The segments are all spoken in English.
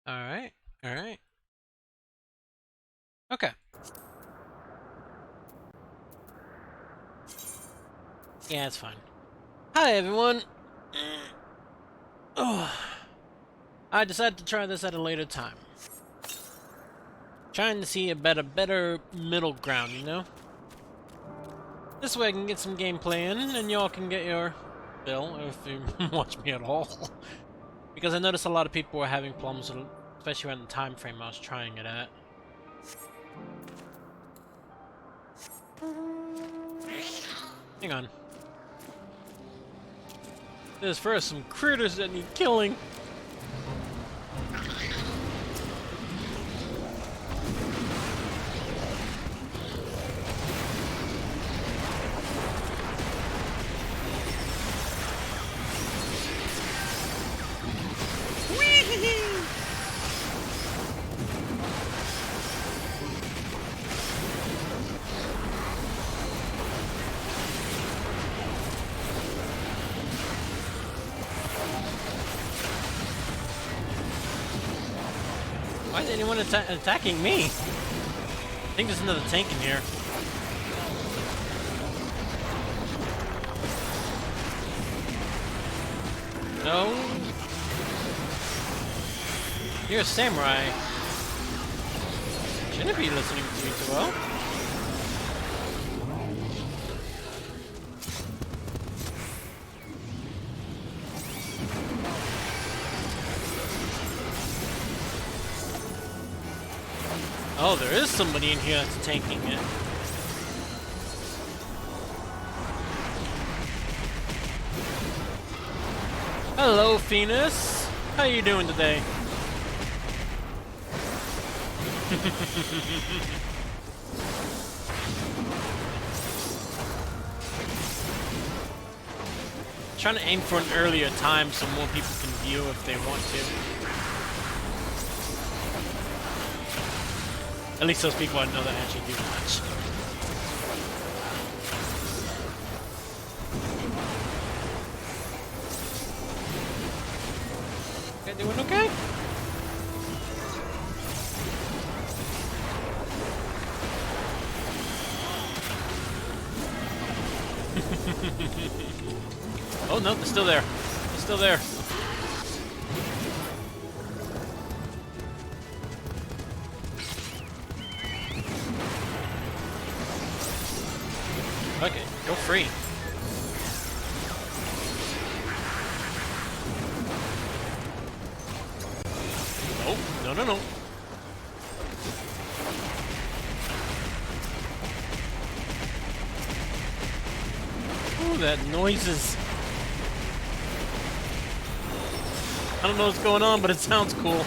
Alright, alright. Okay. Yeah, it's fine. Hi, everyone! Oh, I decided to try this at a later time. Trying to see a better middle ground, you know? This way I can get some gameplay in, and y'all can get your fill, if you watch me at all. Because I noticed a lot of people were having problems with it, especially around the time frame I was trying it at. Hang on. There's first some critters that need killing. Why is anyone attacking me? I think there's another tank in here. No. You're a samurai. Shouldn't be listening to you too well. Oh, there is somebody in here that's tanking it. Hello, Phoenix. How you doing today? Trying to aim for an earlier time so more people can view if they want to. At least those people I know that actually do watch. Okay, doing okay? Oh no, they're still there. They're still there. Okay, go free. Oh, no. Ooh, that noises. I don't know what's going on, but it sounds cool.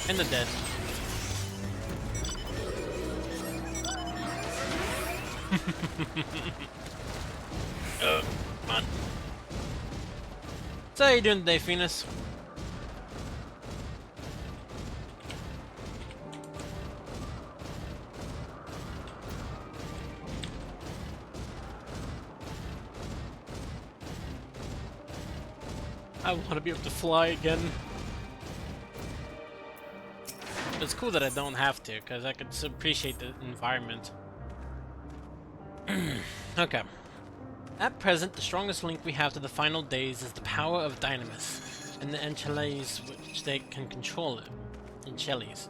And the dead. Come on. So how you doing today, Phoenix? I want to be able to fly again. It's cool that I don't have to, because I could appreciate the environment. Okay. At present, the strongest link we have to the final days is the power of Dynamis, and the Enchelles which they can control it. Enchelles.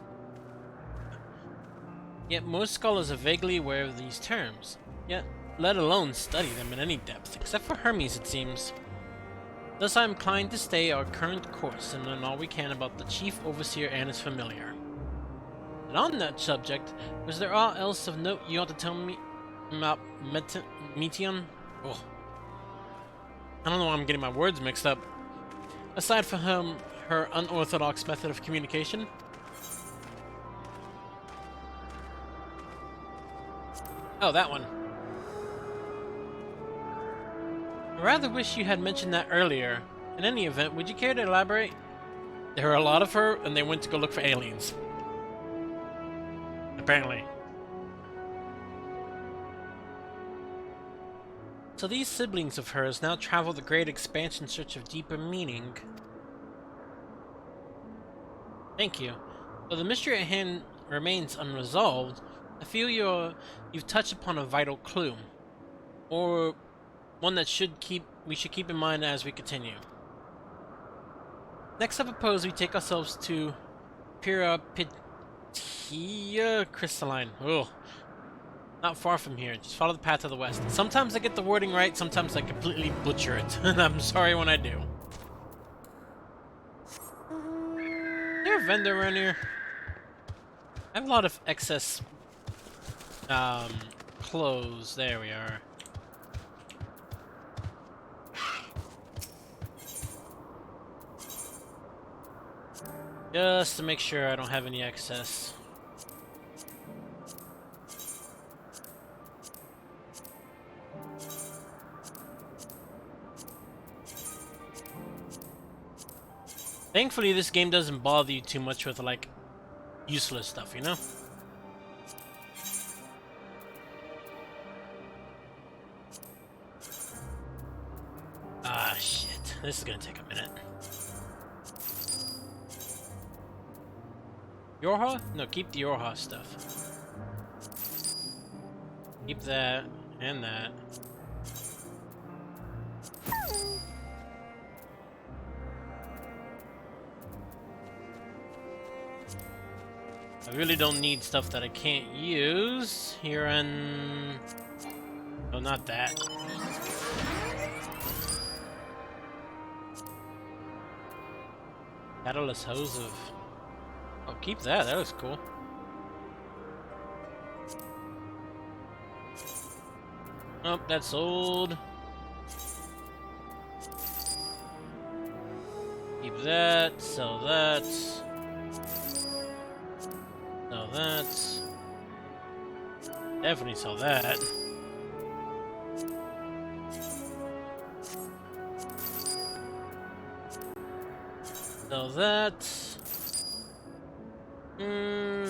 Yet most scholars are vaguely aware of these terms, yet let alone study them in any depth, except for Hermes it seems. Thus I am inclined to stay our current course and learn all we can about the Chief Overseer and his familiar. And on that subject, was there aught else of note you ought to tell me about Meteon? Oh. I don't know why I'm getting my words mixed up. Aside from her unorthodox method of communication? Oh, that one. I rather wish you had mentioned that earlier. In any event, would you care to elaborate? There are a lot of her, and they went to go look for aliens. apparently. So these siblings of hers now travel the great expanse in search of deeper meaning. Thank you. Though the mystery at hand remains unresolved, I feel you've touched upon a vital clue, or one that we should keep in mind as we continue. Next, I propose we take ourselves to Pirapitia Crystalline. Ugh. Not far from here. Just follow the path to the west. Sometimes I get the wording right, sometimes I completely butcher it. And I'm sorry when I do. Is there a vendor around here? I have a lot of excess clothes. There we are. Just to make sure I don't have any excess. Thankfully, this game doesn't bother you too much with, like, useless stuff, you know? Ah, shit. This is gonna take a minute. Yorha? No, keep the Yorha stuff. Keep that, and that. I really don't need stuff that I can't use. Here and... Oh, not that. Catalyst hose of... Oh, keep that. That looks cool. Oh, that's old. Keep that. Sell that. Sell that. Definitely sell that. Sell that.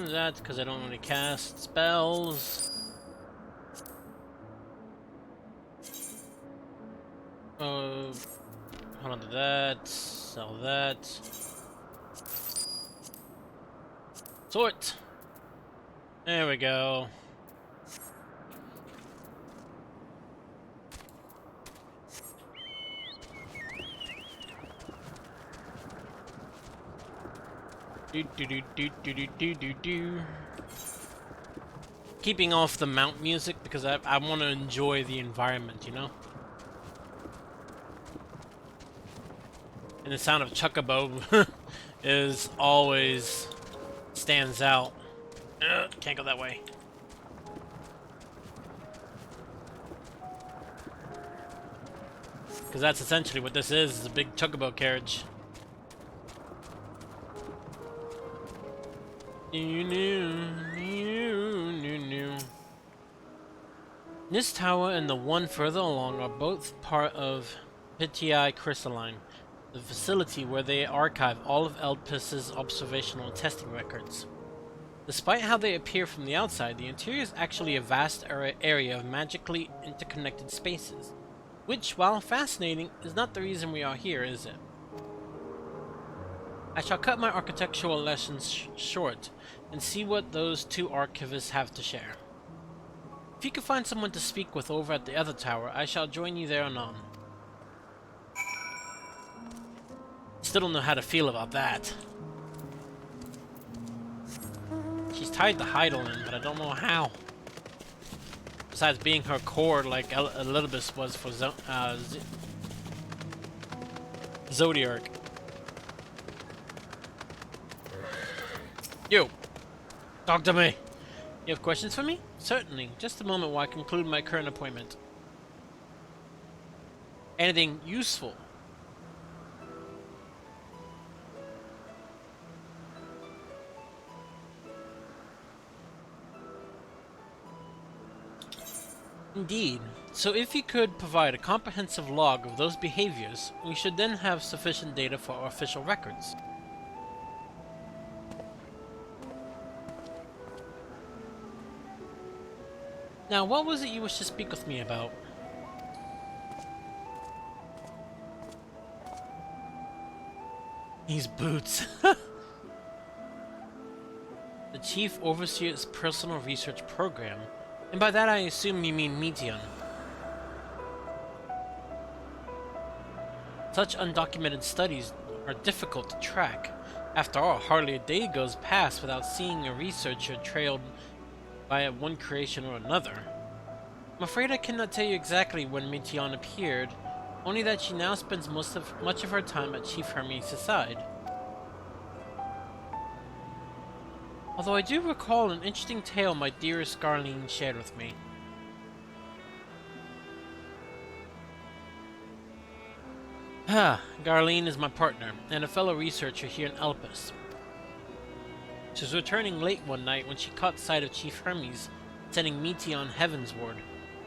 That's because I don't really cast spells. Oh, hold on to that. Sell that. Sort. There we go. Keeping off the mount music because I want to enjoy the environment, you know? And the sound of Chocobo is always stands out. Can't go that way. Because that's essentially what this is a big Chocobo carriage. This tower and the one further along are both part of Piti Crystalline, the facility where they archive all of Elpis's observational and testing records. Despite how they appear from the outside, the interior is actually a vast area of magically interconnected spaces, which, while fascinating, is not the reason we are here, is it? I shall cut my architectural lessons short and see what those two archivists have to share. If you can find someone to speak with over at the other tower, I shall join you there anon. Still don't know how to feel about that. She's tied the Heidelin, but I don't know how. Besides being her core like Elpis was for Zodiark. You! Talk to me! You have questions for me? Certainly. Just a moment while I conclude my current appointment. Anything useful? Indeed. So if you could provide a comprehensive log of those behaviors, we should then have sufficient data for our official records. Now, what was it you wished to speak with me about? These boots. The Chief Overseer's personal research program. And by that I assume you mean Meteon. Such undocumented studies are difficult to track. After all, hardly a day goes past without seeing a researcher trailed by one creation or another. I'm afraid I cannot tell you exactly when Meteon appeared, only that she now spends much of her time at Chief Hermes' side. Although I do recall an interesting tale my dearest Garline shared with me. Garline is my partner, and a fellow researcher here in Elpis. She was returning late one night when she caught sight of Chief Hermes sending Meteon heavensward,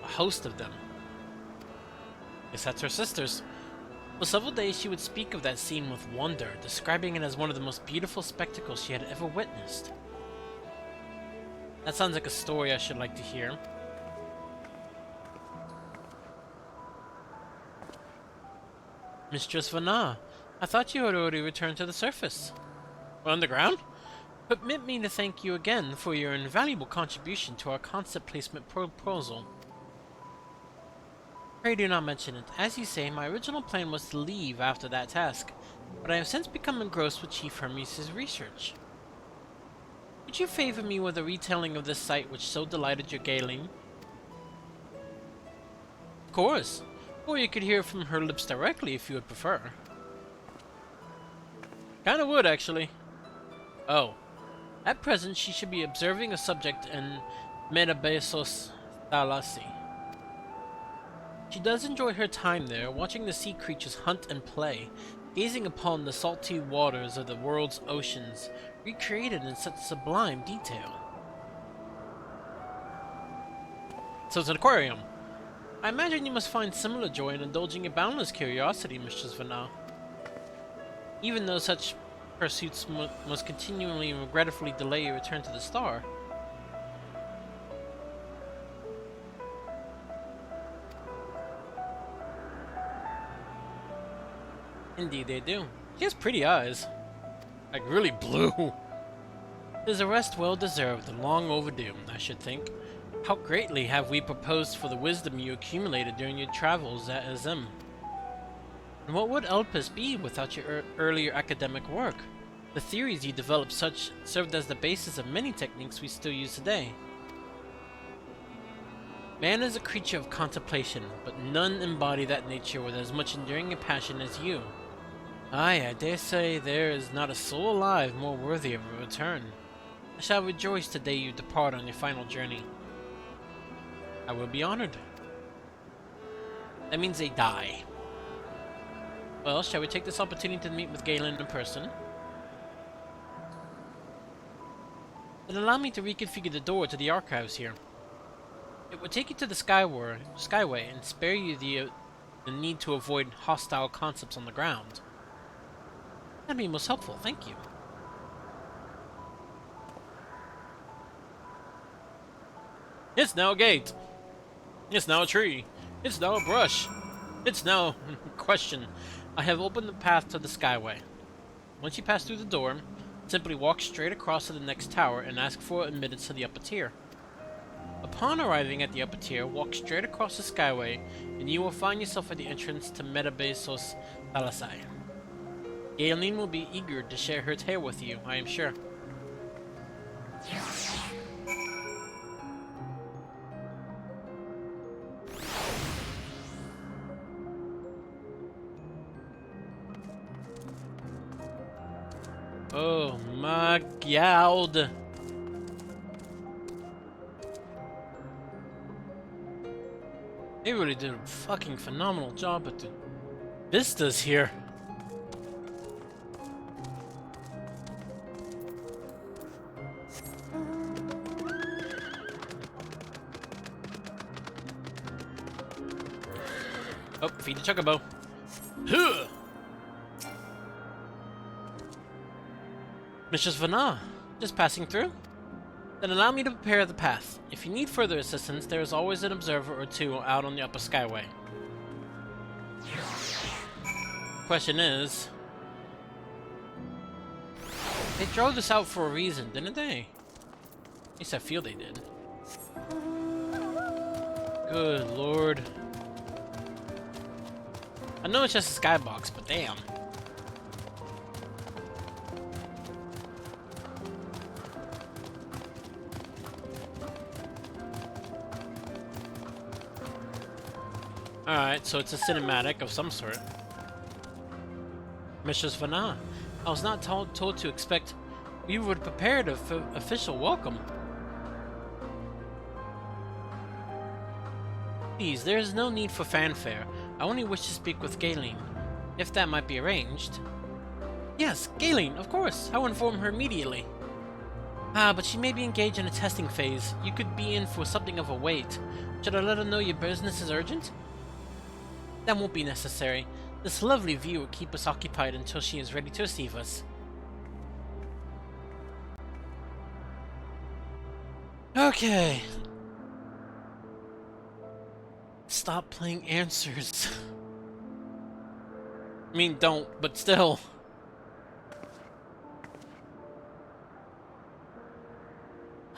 a host of them. Guess that's her sisters. For several days she would speak of that scene with wonder, describing it as one of the most beautiful spectacles she had ever witnessed. That sounds like a story I should like to hear. Mistress Vana, I thought you had already returned to the surface. Underground? Permit me to thank you again for your invaluable contribution to our concept placement proposal. Pray do not mention it. As you say, my original plan was to leave after that task, but I have since become engrossed with Chief Hermes' research. Would you favor me with a retelling of this sight which so delighted your Galen? Of course. Or you could hear from her lips directly if you would prefer. Kinda would, actually. Oh. At present, she should be observing a subject in Metabesos Thalasi. She does enjoy her time there, watching the sea creatures hunt and play, gazing upon the salty waters of the world's oceans, recreated in such sublime detail. So it's an aquarium. I imagine you must find similar joy in indulging a boundless curiosity, Mistress Vana. Even though such pursuits must continually and regretfully delay your return to the star. Indeed they do. She has pretty eyes. Like, really blue. It is a rest well deserved and long overdue, I should think. How greatly have we proposed for the wisdom you accumulated during your travels at Azim. And what would Elpis be without your earlier academic work? The theories you developed served as the basis of many techniques we still use today. Man is a creature of contemplation, but none embody that nature with as much enduring a passion as you. Aye, I dare say there is not a soul alive more worthy of a return. I shall rejoice the day you depart on your final journey. I will be honored. That means they die. Well, shall we take this opportunity to meet with Galen in person? Then allow me to reconfigure the door to the archives here. It would take you to the Skyway and spare you the need to avoid hostile concepts on the ground. That'd be most helpful, thank you. It's now a gate. It's now a tree. It's now a brush. It's now... question. I have opened the path to the Skyway. Once you pass through the door, simply walk straight across to the next tower and ask for admittance to the upper tier. Upon arriving at the upper tier, walk straight across the Skyway, and you will find yourself at the entrance to Metabesos Thalasi. Galen will be eager to share her tale with you, I am sure. Oh my god! They really did a fucking phenomenal job at the vistas here. Oh, feed the chocobo. Huh! Mistress Vana, just passing through? Then allow me to prepare the path. If you need further assistance, there is always an observer or two out on the upper skyway. Question is... They drove this out for a reason, didn't they? At least I feel they did. Good lord. I know it's just a skybox, but damn. Alright, so it's a cinematic of some sort. Mrs. Vanna, I was not told to expect you would prepare an official welcome. Please, there is no need for fanfare. I only wish to speak with Galen, if that might be arranged. Yes, Galen, of course. I will inform her immediately. Ah, but she may be engaged in a testing phase. You could be in for something of a wait. Should I let her know your business is urgent? That won't be necessary. This lovely view will keep us occupied until she is ready to receive us. Okay. Stop playing answers. I mean, don't, but still.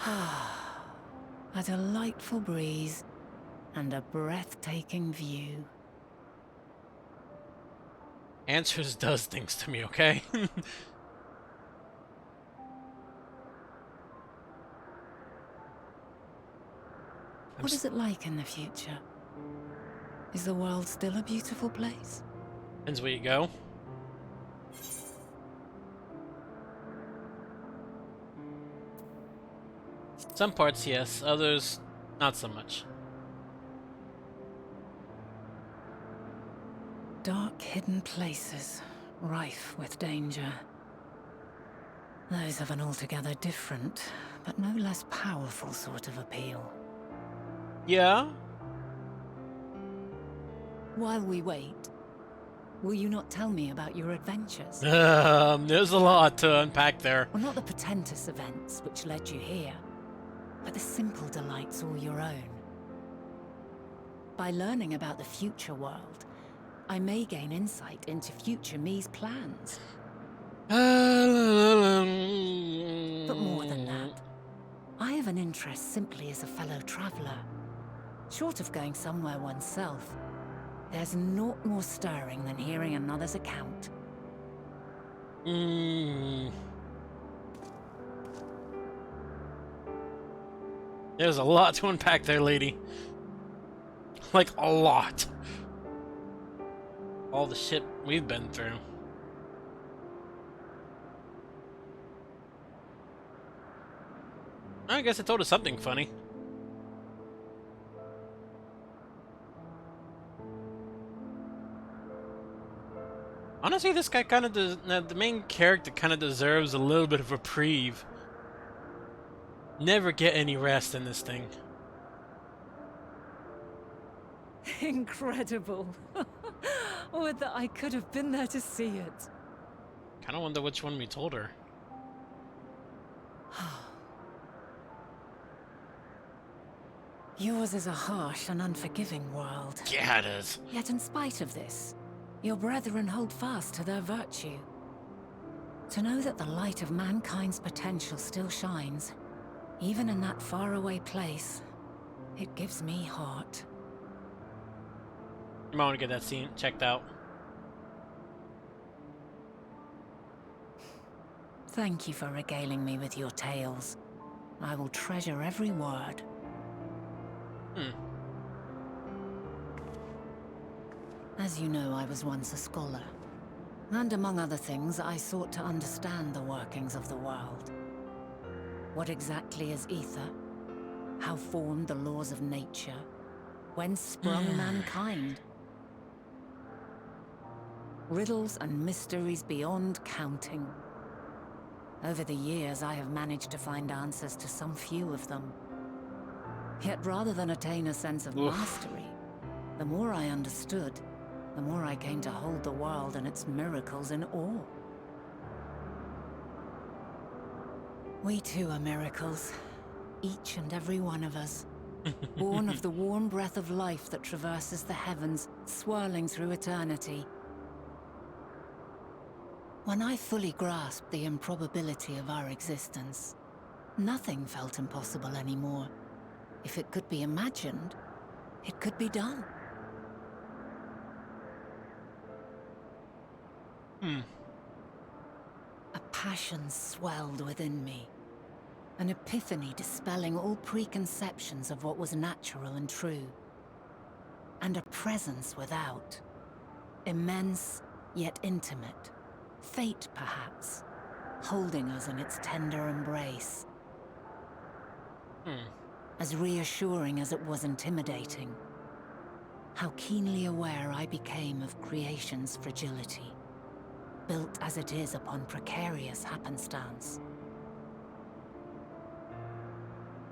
A delightful breeze and a breathtaking view. Answers does things to me, okay? What is it like in the future? Is the world still a beautiful place? Depends where you go. Some parts, yes. Others, not so much. Dark, hidden places, rife with danger. Those have an altogether different, but no less powerful sort of appeal. Yeah? While we wait, will you not tell me about your adventures? There's a lot to unpack there. Well, not the portentous events which led you here, but the simple delights all your own. By learning about the future world, I may gain insight into future me's plans. But more than that, I have an interest simply as a fellow traveler. Short of going somewhere oneself, there's naught more stirring than hearing another's account. There's a lot to unpack there, lady. Like, a lot. All the shit we've been through. I guess I told us something funny. Honestly, this guy kind of does. The main character kind of deserves a little bit of a reprieve. Never get any rest in this thing. Incredible. Would that I could have been there to see it. Kind of wonder which one we told her. Yours is a harsh and unforgiving world. Yeah, it is. Yet in spite of this, your brethren hold fast to their virtue. To know that the light of mankind's potential still shines, even in that faraway place, it gives me heart. I want to get that scene checked out. Thank you for regaling me with your tales. I will treasure every word. As you know, I was once a scholar. And among other things, I sought to understand the workings of the world. What exactly is ether? How formed the laws of nature? Whence sprung mankind? Riddles and mysteries beyond counting. Over the years, I have managed to find answers to some few of them. Yet rather than attain a sense of mastery, the more I understood, the more I came to hold the world and its miracles in awe. We too are miracles, each and every one of us. Born of the warm breath of life that traverses the heavens, swirling through eternity. When I fully grasped the improbability of our existence, nothing felt impossible anymore. If it could be imagined, it could be done. A passion swelled within me. An epiphany dispelling all preconceptions of what was natural and true. And a presence without. Immense, yet intimate. Fate, perhaps, holding us in its tender embrace. As reassuring as it was intimidating. How keenly aware I became of creation's fragility. Built as it is upon precarious happenstance.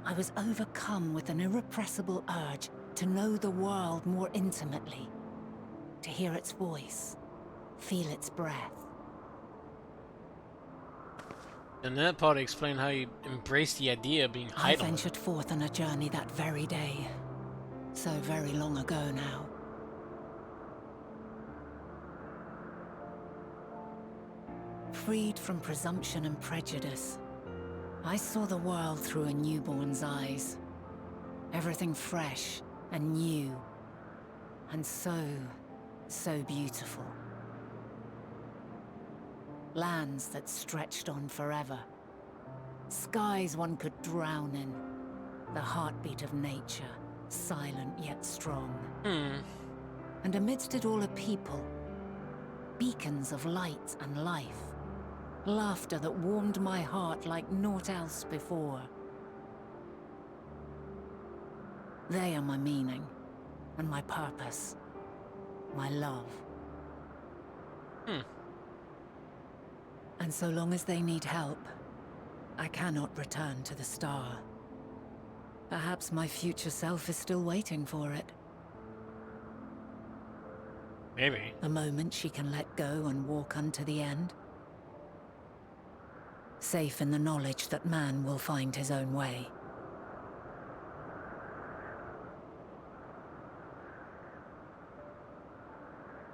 I was overcome with an irrepressible urge to know the world more intimately, to hear its voice, feel its breath. And that part explained how you embraced the idea of being I idle. ventured forth on a journey that very day, so very long ago now. Freed from presumption and prejudice, I saw the world through a newborn's eyes. Everything fresh and new, and so beautiful. Lands that stretched on forever. Skies one could drown in. The heartbeat of nature, silent yet strong. And amidst it all a people. Beacons of light and life. Laughter that warmed my heart like naught else before. They are my meaning, and my purpose, my love. And so long as they need help, I cannot return to the star. Perhaps my future self is still waiting for it. Maybe. The moment she can let go and walk unto the end. Safe in the knowledge that man will find his own way.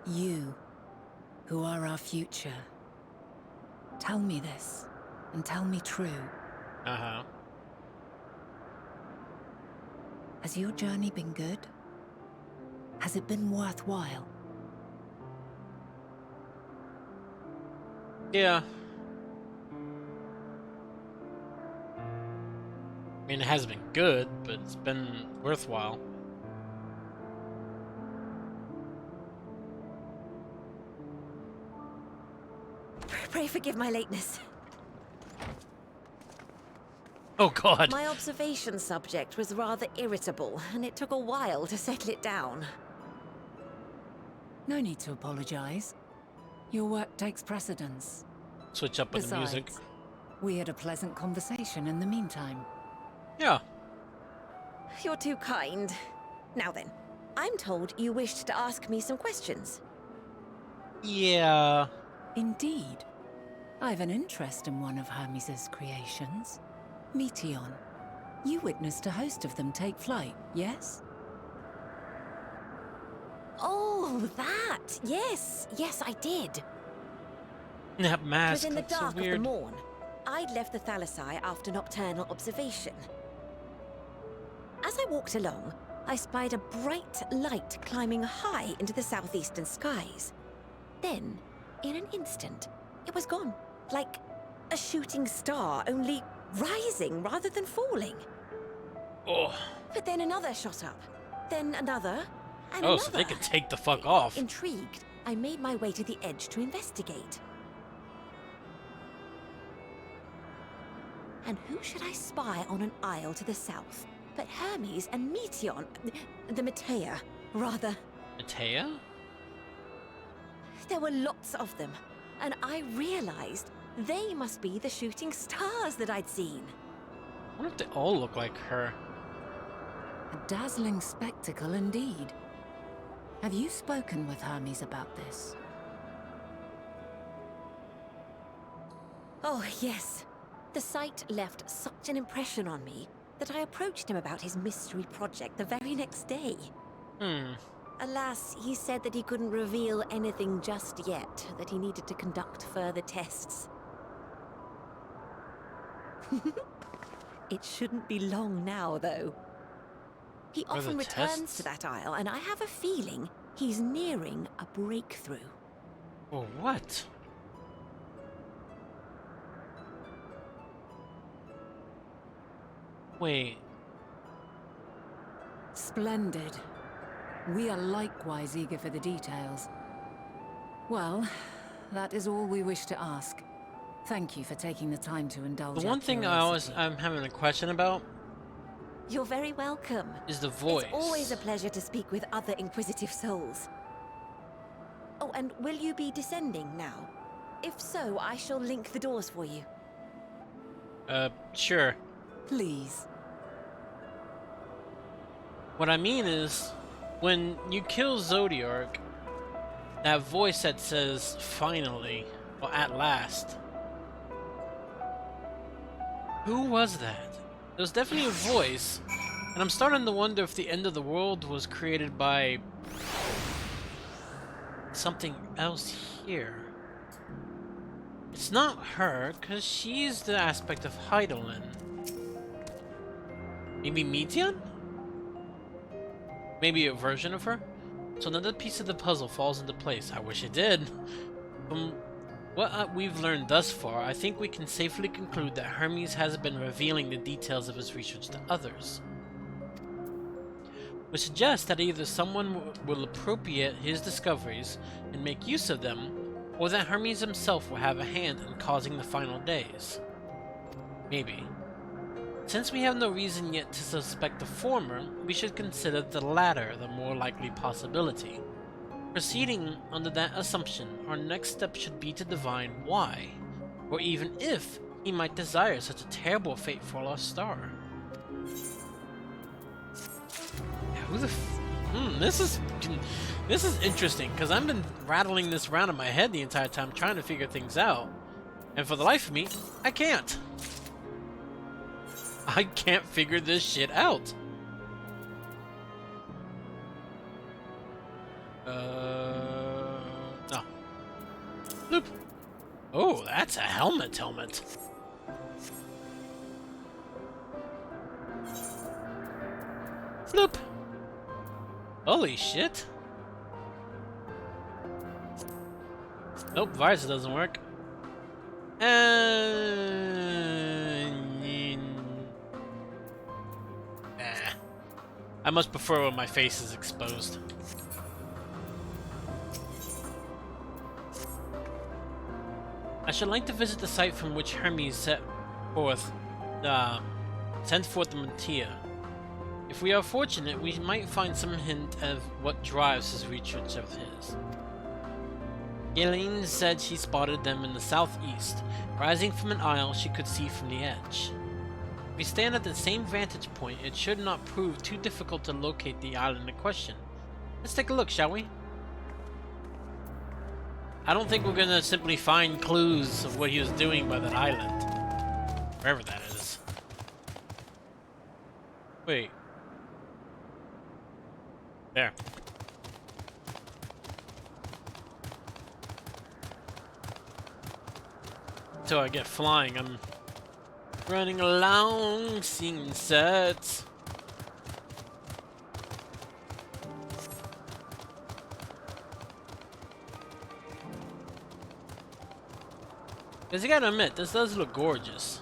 You, who are our future, tell me this, and tell me true. Has your journey been good? Has it been worthwhile? Yeah. I mean, it hasn't been good, but it's been worthwhile. Pray forgive my lateness. Oh god. My observation subject was rather irritable, and it took a while to settle it down. No need to apologize. Your work takes precedence. Switch up with the music. Besides, we had a pleasant conversation in the meantime. Yeah. You're too kind. Now then, I'm told you wished to ask me some questions. Yeah. Indeed. I've an interest in one of Hermes' creations. Meteon. You witnessed a host of them take flight, yes? Oh, that! Yes, I did. That It mask was in the looks so dark of the weird. morn. I'd left the Thalassai after nocturnal observation. As I walked along, I spied a bright light climbing high into the southeastern skies. Then, in an instant, it was gone. Like a shooting star, only rising rather than falling. Oh. But then another shot up. Then another, and Oh, another. so they could take the fuck off. Intrigued, I made my way to the edge to investigate. And who should I spy on an isle to the south but Hermes and Meteon, the Matea, rather. Matea? There were lots of them, and I realized they must be the shooting stars that I'd seen. I wonder if they all look like her. A dazzling spectacle indeed. Have you spoken with Hermes about this? Oh, yes. The sight left such an impression on me that I approached him about his mystery project the very next day. Alas, he said that he couldn't reveal anything just yet, that he needed to conduct further tests. It shouldn't be long now, though. He often returns to that isle, and I have a feeling he's nearing a breakthrough. Oh, what? Wait. Splendid. We are likewise eager for the details. Well, that is all we wish to ask. Thank you for taking the time to indulge. The one thing I'm having a question about. You're very welcome. Is the voice. It's always a pleasure to speak with other inquisitive souls. Oh, and will you be descending now? If so, I shall link the doors for you. Sure. Please. What I mean is, when you kill Zodiark, that voice that says, finally, or at last. Who was that? There was definitely a voice, and I'm starting to wonder if the end of the world was created by something else here. It's not her, because she's the aspect of Heidelin. Maybe Meteon? Maybe a version of her? So another piece of the puzzle falls into place. I wish it did. From what we've learned thus far, I think we can safely conclude that Hermes hasn't been revealing the details of his research to others. Which suggests that either someone will appropriate his discoveries and make use of them, or that Hermes himself will have a hand in causing the final days. Maybe. Since we have no reason yet to suspect the former, we should consider the latter the more likely possibility. Proceeding under that assumption, our next step should be to divine why, or even if, he might desire such a terrible fate for our star. Who the this is interesting, because I've been rattling this around in my head the entire time trying to figure things out, and for the life of me, I can't. I can't figure this shit out. No. Bloop. Oh, that's a helmet. Bloop. Holy shit. Nope, visor doesn't work. I must prefer when my face is exposed. I should like to visit the site from which Hermes sent forth the Mantia. If we are fortunate, we might find some hint of what drives his research of his. Ghislaine said she spotted them in the southeast, rising from an isle she could see from the edge. If we stand at the same vantage point, it should not prove too difficult to locate the island in question. Let's take a look, shall we? I don't think we're gonna simply find clues of what he was doing by that island. Wherever that is. Wait. There. Until I get flying, I'm running along, seeing sets. Because you gotta admit, this does look gorgeous.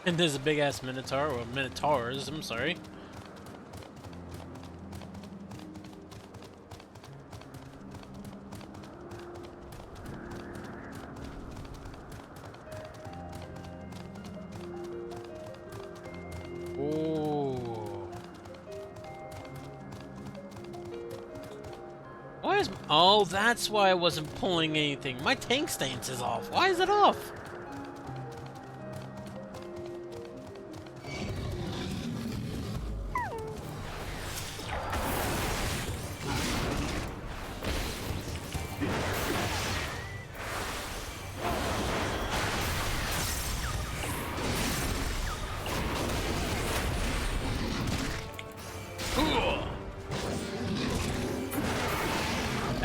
And there's a big ass Minotaur, or Minotaurs, I'm sorry. Oh, that's why I wasn't pulling anything. My tank stance is off. Why is it off?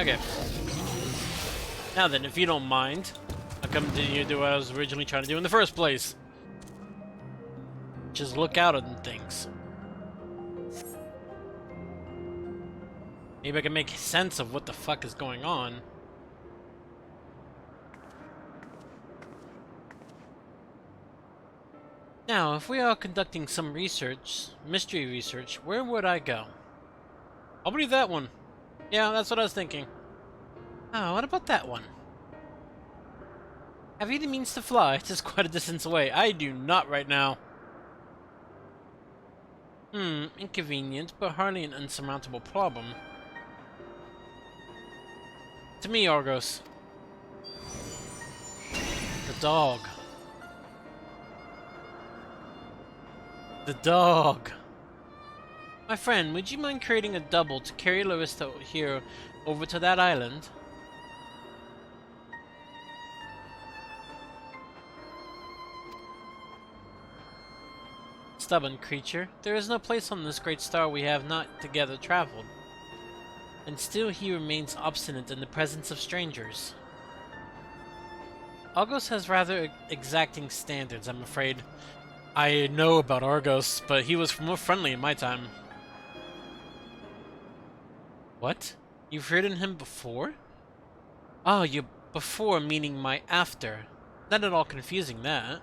Okay. Now then, if you don't mind, I'll continue to do what I was originally trying to do in the first place. Just look out at things. Maybe I can make sense of what the fuck is going on. Now, if we are conducting some research, mystery research, where would I go? I'll believe that one. Yeah, that's what I was thinking. Oh, what about that one? Have you the means to fly? It is quite a distance away. I do not right now. Inconvenient, but hardly an insurmountable problem. To me, Argos. The dog. The dog. My friend, would you mind creating a double to carry Larissa here over to that island? Stubborn creature, there is no place on this great star we have not together traveled. And still he remains obstinate in the presence of strangers. Argos has rather exacting standards, I'm afraid. I know about Argos, but he was more friendly in my time. What? You've ridden him before? Oh, you before meaning my after. Not at all confusing, that.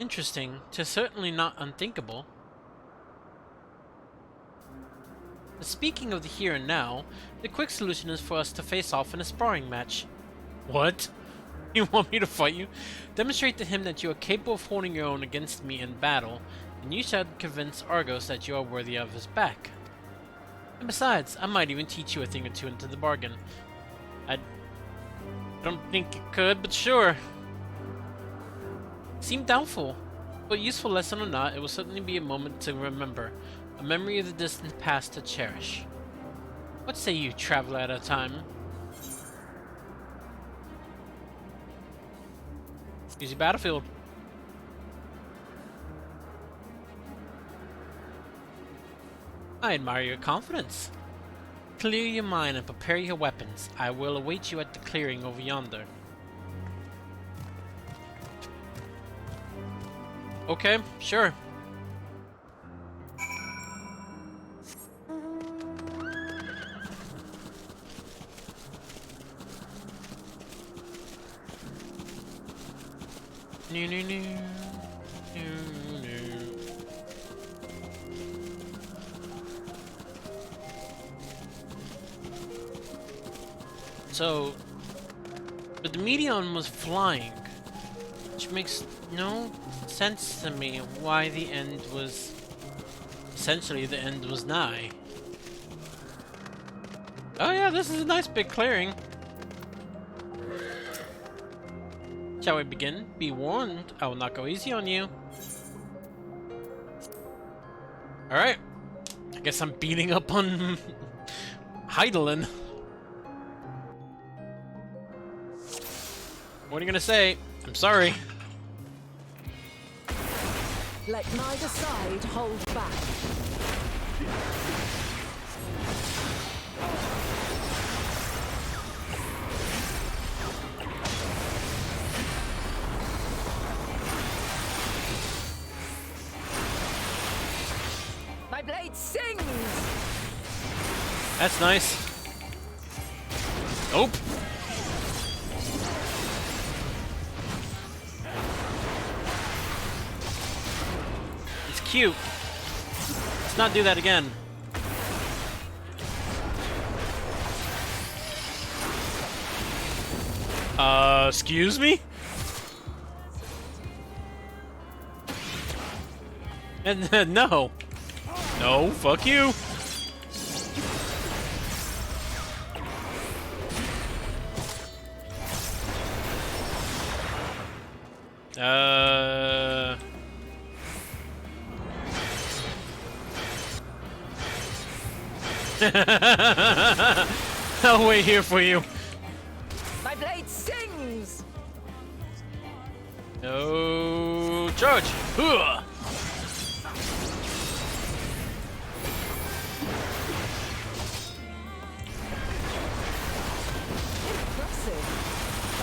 Interesting. 'Tis certainly not unthinkable. But speaking of the here and now, the quick solution is for us to face off in a sparring match. What? You want me to fight you? Demonstrate to him that you are capable of holding your own against me in battle, and you shall convince Argos that you are worthy of his back. And besides, I might even teach you a thing or two into the bargain. I don't think it could, but sure. Seemed doubtful, but useful lesson or not, it will certainly be a moment to remember, a memory of the distant past to cherish. What say you, traveler at a time? Easy battlefield. I admire your confidence. Clear your mind and prepare your weapons. I will await you at the clearing over yonder. Okay, sure. No, no, no. No, no. So, but the Medion was flying, which makes no sense to me why the end was... Essentially, the end was nigh. Oh yeah, this is a nice big clearing. Shall we begin? Be warned, I will not go easy on you. Alright. I guess I'm beating up on Heidelin. What are you gonna say? I'm sorry. Let neither side hold back. My blade sings! That's nice. Nope. It's cute. Let's not do that again. Excuse me? And no. No, fuck you. I'll wait here for you. My blade sings! No charge. Hooah.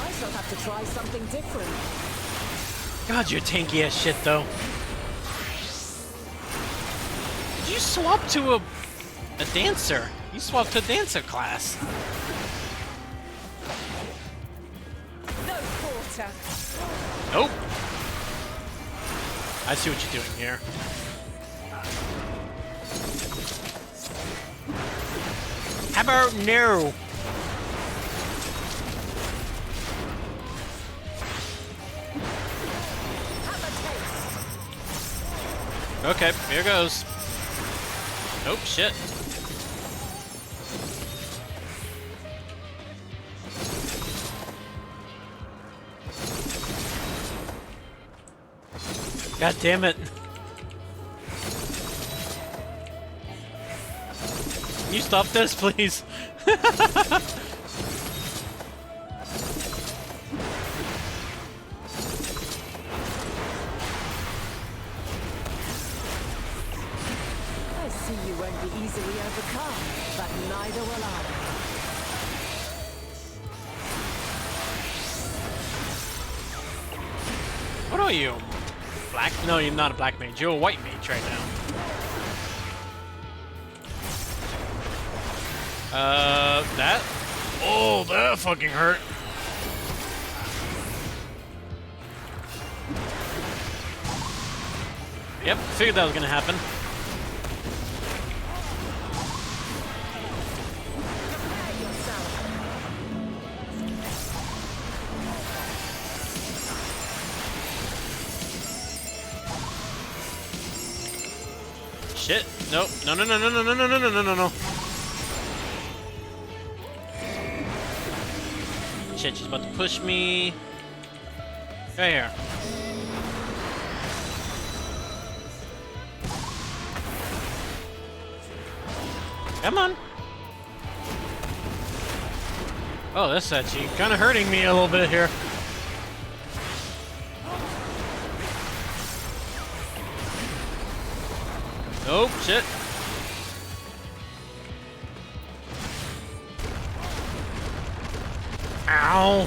I shall have to try something different. God, you're tanky as shit, though. Did you swap to a dancer? You swapped to a dancer class. No quarter. Nope. I see what you're doing here. How about no? Okay, here goes. Oh, shit. God damn it. Can you stop this, please? I see you won't be easily overcome, but neither will I. What are you? Black? No, you're not a black mage. You're a white mage right now. That? Oh, that fucking hurt. Yep, figured that was gonna happen. Shit. Nope. No, no, no, no, no, no, no, no, no, no, no. Shit, she's about to push me. Right here. Come on. Oh, that's actually kind of hurting me a little bit here. Oh, shit. Ow.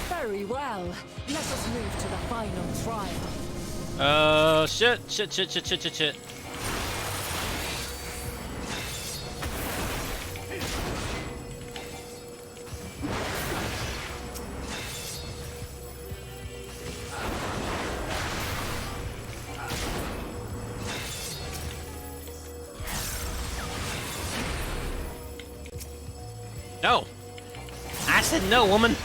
Very well. Let us move to the final trial. Shit, shit, shit, shit, shit, shit, shit. No. I said no, woman.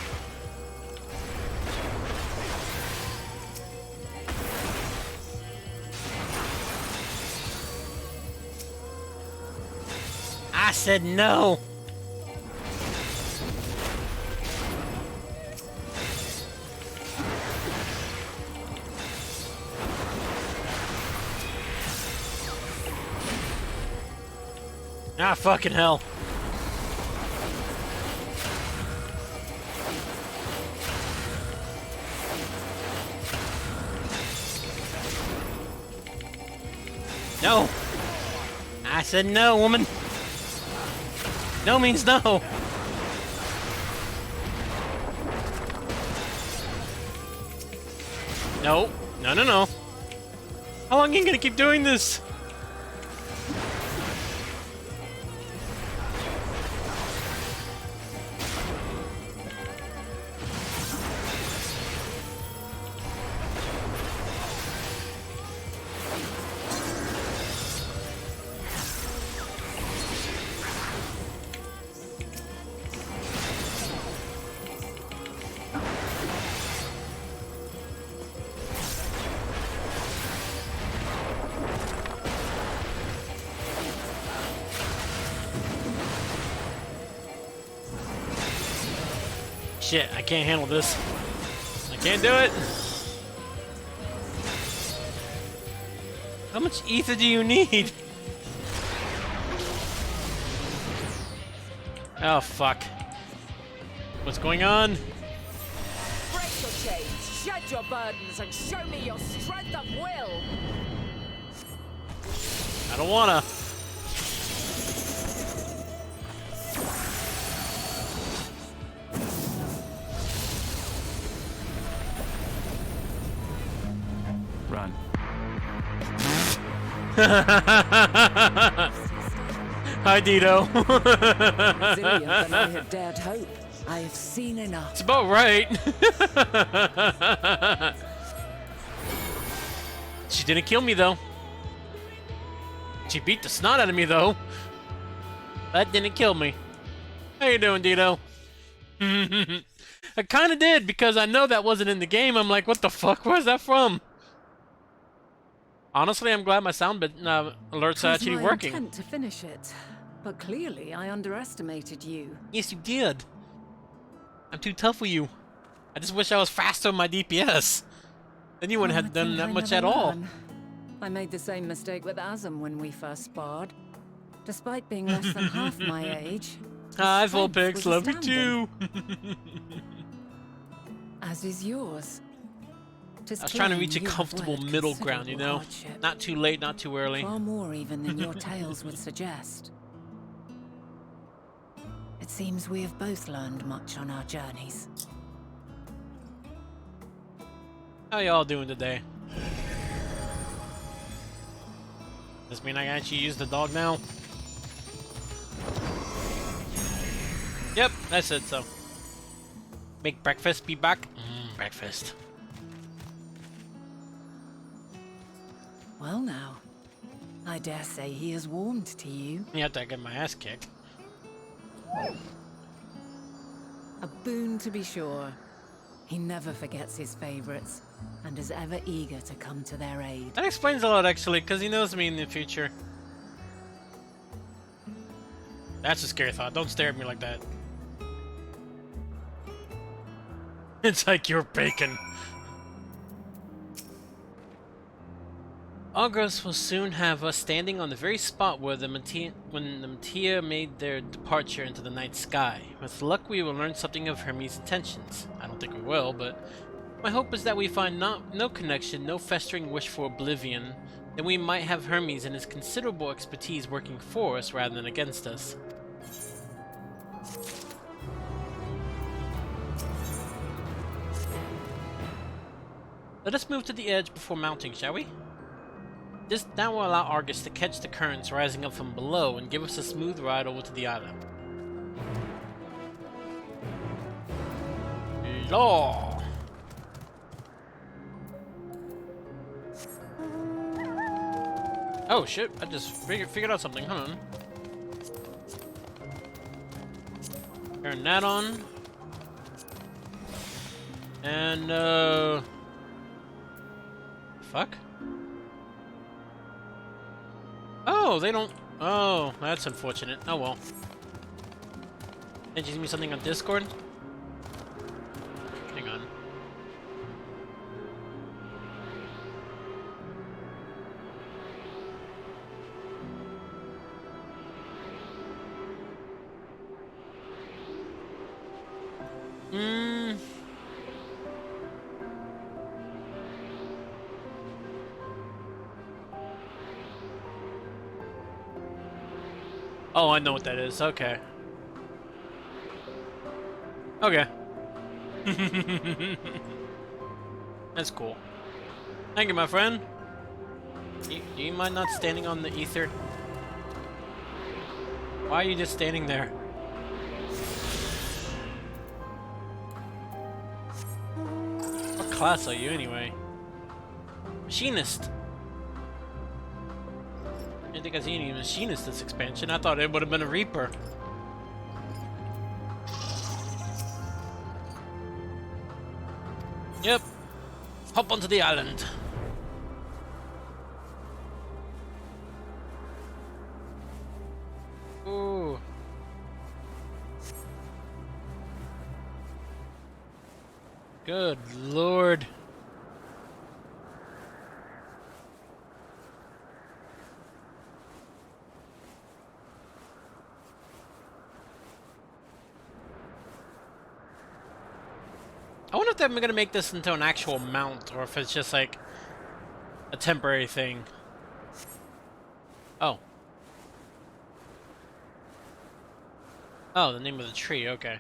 I said no. Ah, fucking hell. No. I said no, woman. No means no. No. No, no, no. How long are you gonna keep doing this? Shit, I can't handle this. I can't do it. How much ether do you need? Oh, fuck. What's going on? Break your chains, shed your burdens, and show me your strength of will. I don't wanna. Run. Hi, Dito. Resilient than I had dared hope. I have seen enough. It's about right. She didn't kill me, though. She beat the snot out of me, though. That didn't kill me. How you doing, Dito? I kind of did, because I know that wasn't in the game. I'm like, what the fuck? Where's that from? Honestly, I'm glad my sound alerts are actually working. It was my intent to finish it, but clearly I underestimated you. Yes, you did. I'm too tough for you. I just wish I was faster on my DPS. Then you wouldn't have done that much at all. I made the same mistake with Azam when we first sparred. Despite being less than half my age. Hi, his Vulpix. strength was Love you too. astounding. As is yours. I was trying to reach a comfortable middle ground, you know? Hardship. Not too late, not too early. Far more even than your tales would suggest. It seems we have both learned much on our journeys. How y'all doing today? Does this mean I can actually use the dog now? Yep, I said so. Make breakfast, be back. Breakfast. Well now, I dare say he has warmed to you. You have to get my ass kicked. A boon to be sure. He never forgets his favorites, and is ever eager to come to their aid. That explains a lot, actually, because he knows me in the future. That's a scary thought. Don't stare at me like that. It's like you're bacon. August will soon have us standing on the very spot where when the Matia made their departure into the night sky. With luck, we will learn something of Hermes' intentions. I don't think we will, but my hope is that we find no connection, no festering wish for oblivion. Then we might have Hermes and his considerable expertise working for us rather than against us. Let us move to the edge before mounting, shall we? This now will allow Argus to catch the currents rising up from below and give us a smooth ride over to the island. Law! Oh shit, I just figured out something, hold on. Turn that on. And, fuck? Oh, they don't... Oh, that's unfortunate. Oh well. Did you give me something on Discord? Hang on. Oh, I know what that is. Okay. Okay. That's cool. Thank you, my friend. Do you mind not standing on the ether? Why are you just standing there? What class are you, anyway? Machinist. I didn't think I see any machinist this expansion. I thought it would have been a Reaper. Yep. Hop onto the island. Ooh. Good lord. I wonder if they're gonna make this into an actual mount, or if it's just like a temporary thing. Oh. Oh, the name of the tree, okay.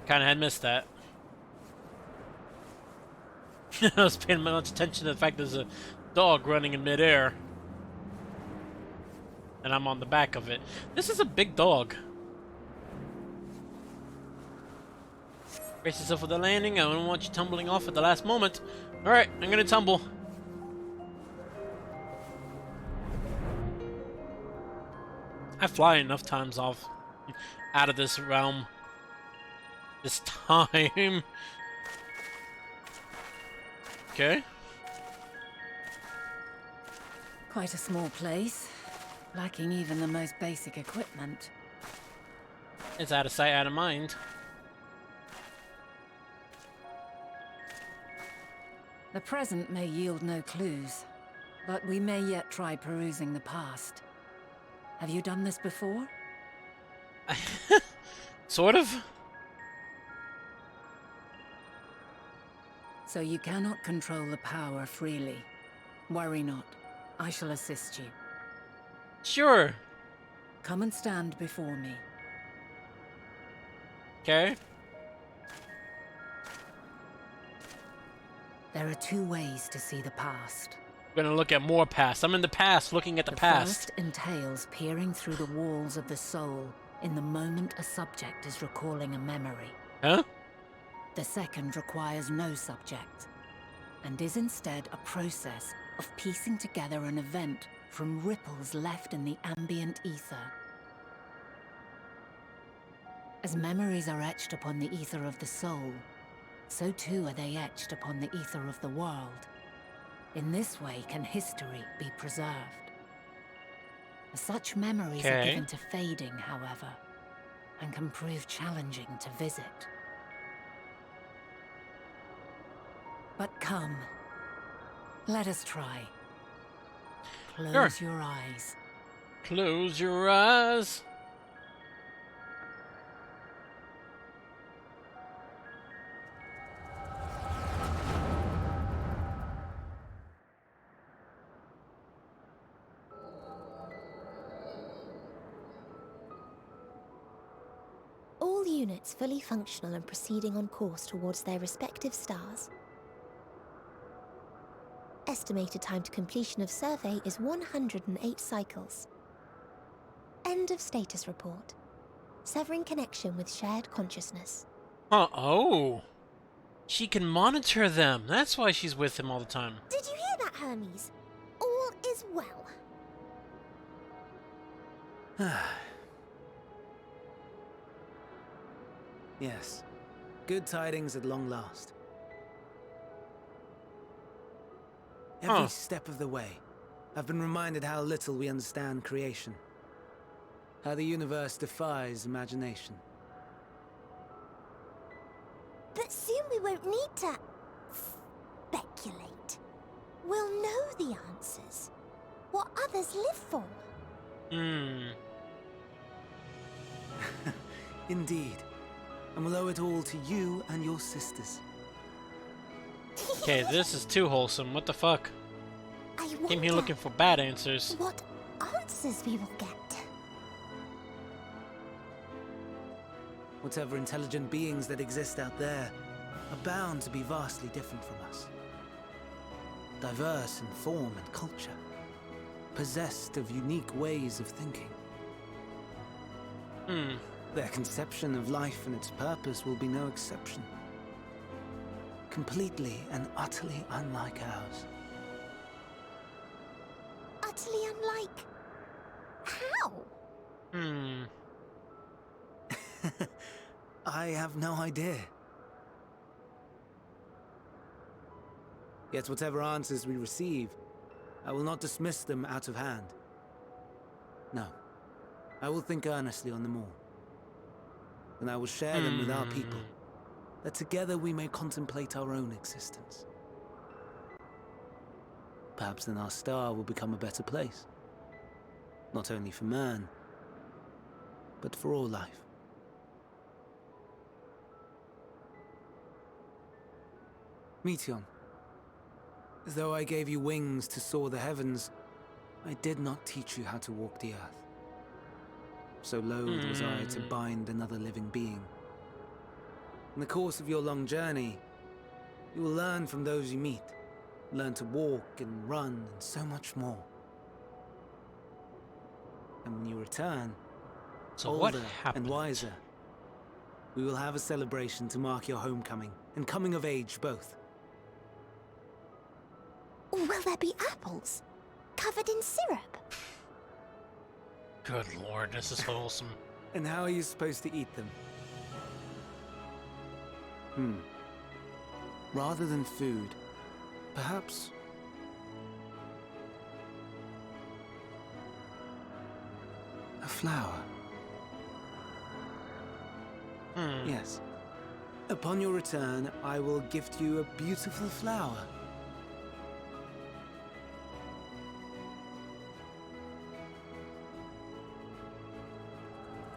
Kinda had missed that. I was paying much attention to the fact there's a dog running in midair. And I'm on the back of it. This is a big dog. Brace yourself for the landing. I don't want you tumbling off at the last moment. Alright, I'm gonna tumble. I fly enough times off out of this realm. This time. Okay. Quite a small place, lacking even the most basic equipment. It's out of sight, out of mind. The present may yield no clues, but we may yet try perusing the past. Have you done this before? Sort of. So you cannot control the power freely. Worry not. I shall assist you. Sure. Come and stand before me. Okay. There are two ways to see the past. We're gonna look at more past. I'm in the past, looking at the past. First entails peering through the walls of the soul in the moment a subject is recalling a memory. Huh? The second requires no subject, and is instead a process of piecing together an event from ripples left in the ambient ether. As memories are etched upon the ether of the soul, so too are they etched upon the ether of the world. In this way can history be preserved. Such memories are given to fading, however, and can prove challenging to visit. But come, let us try. Close your eyes. Close your eyes. All units fully functional and proceeding on course towards their respective stars. Estimated time to completion of survey is 108 cycles. End of status report. Severing connection with shared consciousness. Oh. She can monitor them. That's why she's with him all the time. Did you hear that, Hermes? All is well. Yes. Good tidings at long last. Every step of the way, I've been reminded how little we understand creation. How the universe defies imagination. But soon we won't need to speculate. We'll know the answers. What others live for. Indeed. And we'll owe it all to you and your sisters. Okay, this is too wholesome. What the fuck? I Came here wonder looking for bad answers. what answers we will get. Whatever intelligent beings that exist out there are bound to be vastly different from us. Diverse in form and culture. Possessed of unique ways of thinking. Their conception of life and its purpose will be no exception. Completely and utterly unlike ours. Utterly unlike. How? I have no idea. Yet whatever answers we receive, I will not dismiss them out of hand. No, I will think earnestly on them all. And I will share them with our people, that together we may contemplate our own existence. Perhaps then our star will become a better place. Not only for man, but for all life. Meteon, as though I gave you wings to soar the heavens, I did not teach you how to walk the earth. So loath was I to bind another living being. In the course of your long journey, you will learn from those you meet. Learn to walk and run and so much more. And when you return, So what older happened? and wiser, we will have a celebration to mark your homecoming and coming of age both. Will there be apples? Covered in syrup? Good lord, this is wholesome. And how are you supposed to eat them? Rather than food, perhaps... a flower. Yes. Upon your return, I will gift you a beautiful flower.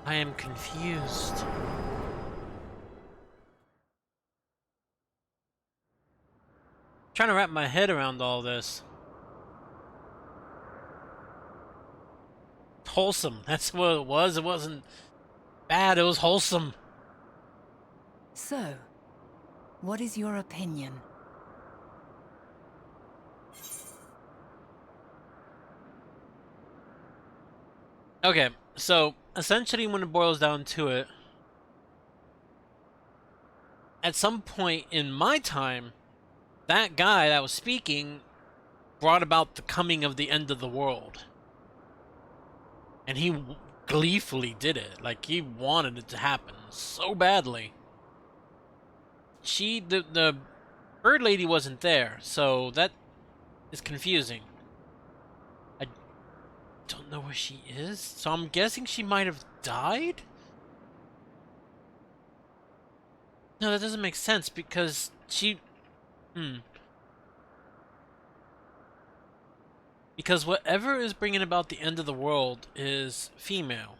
I am confused. Trying to wrap my head around all this. Wholesome. That's what it was. It wasn't bad. It was wholesome. So, what is your opinion? Okay, so essentially when it boils down to it, at some point in my time, that guy that was speaking brought about the coming of the end of the world. And he gleefully did it. Like, he wanted it to happen so badly. The bird lady wasn't there, so that is confusing. I don't know where she is, so I'm guessing she might have died? No, that doesn't make sense because she... Because whatever is bringing about the end of the world is female.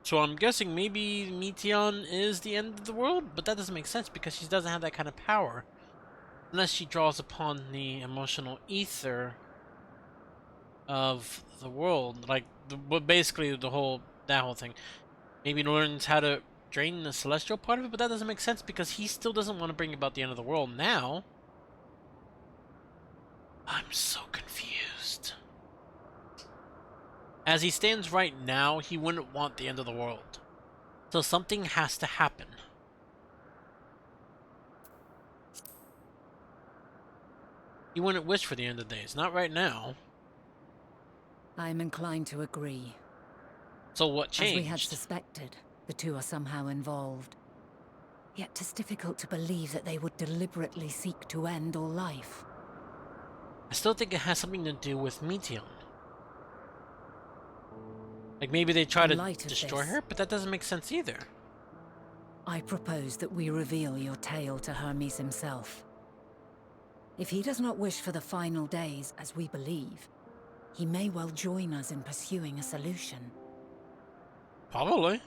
So I'm guessing maybe Meteon is the end of the world, but that doesn't make sense because she doesn't have that kind of power. Unless she draws upon the emotional ether of the world. Like, basically that whole thing. Maybe learns how to drain the celestial part of it, but that doesn't make sense because he still doesn't want to bring about the end of the world now. I'm so confused. As he stands right now, he wouldn't want the end of the world. So something has to happen. He wouldn't wish for the end of days, not right now. I'm inclined to agree. So what changed? As we had suspected, the two are somehow involved. Yet 'tis difficult to believe that they would deliberately seek to end all life. I still think it has something to do with Meteon. Like maybe they try In to light of destroy this, her, but that doesn't make sense either. I propose that we reveal your tale to Hermes himself. If he does not wish for the final days, as we believe, he may well join us in pursuing a solution. Probably.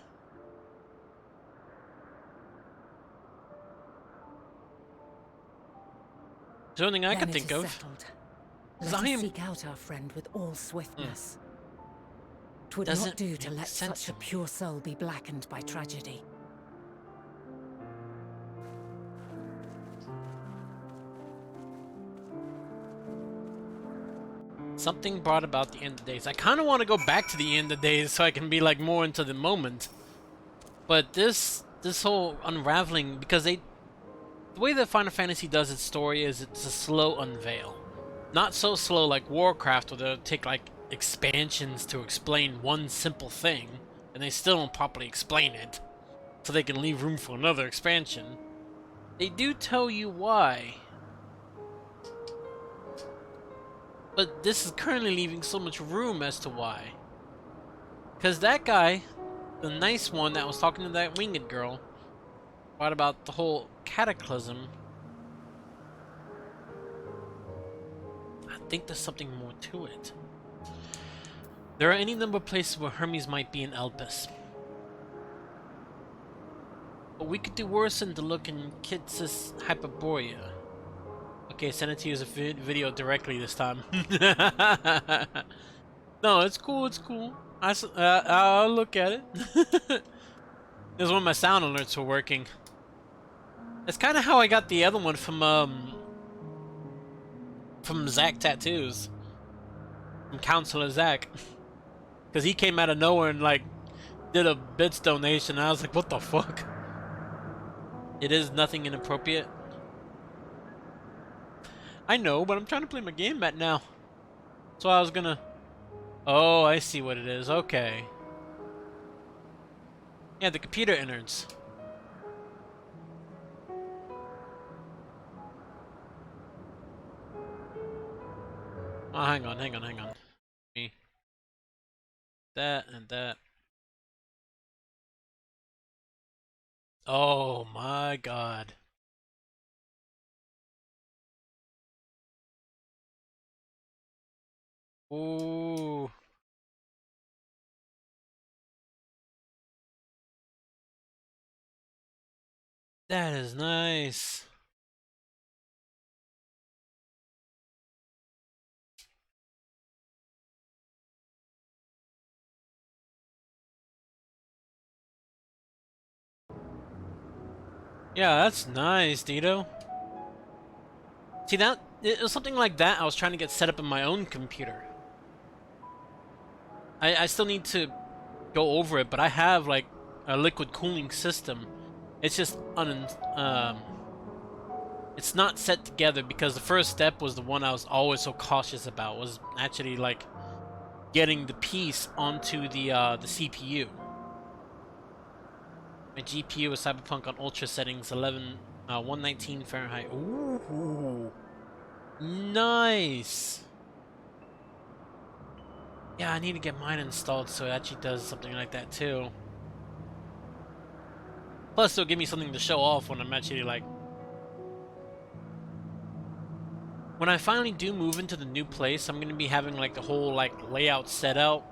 There's the only thing I Then can it think is of. settled. Is Let I us am- seek out our friend with all swiftness. 'Twould Doesn't not do to make let sense such to a me. pure soul be blackened by tragedy. Something brought about the end of days. I kind of want to go back to the end of days so I can be like more into the moment. But this whole unraveling, because the way that Final Fantasy does its story is it's a slow unveil. Not so slow like Warcraft where they'll take like expansions to explain one simple thing and they still don't properly explain it. So they can leave room for another expansion. They do tell you why. But this is currently leaving so much room as to why. Because that guy, the nice one that was talking to that winged girl, brought about the whole cataclysm. I think there's something more to it. There are any number of places where Hermes might be in Elpis. But we could do worse than to look in Kitsis Hyperborea. Okay, send it to you as a video directly this time. No, it's cool. It's cool. I'll look at it. This is when my sound alerts were working. That's kind of how I got the other one from Zach Tattoos, from Counselor Zach, because he came out of nowhere and like did a bits donation. And I was like, what the fuck? It is nothing inappropriate. I know, but I'm trying to play my game back now. So I was gonna. Oh, I see what it is. Okay. Yeah, the computer innards. Oh, hang on. Me. That and that. Oh my god. Ooh. That is nice. Yeah, that's nice, Dito. See that? It was something like that I was trying to get set up in my own computer. I still need to go over it, but I have like a liquid cooling system. It's just it's not set together because the first step was the one I was always so cautious about, was actually like getting the piece onto the CPU. My GPU is Cyberpunk on ultra settings, 119 Fahrenheit. Ooh, nice. Yeah, I need to get mine installed so it actually does something like that too. Plus, it'll give me something to show off when I'm actually like... When I finally do move into the new place, I'm gonna be having like the whole like layout set out.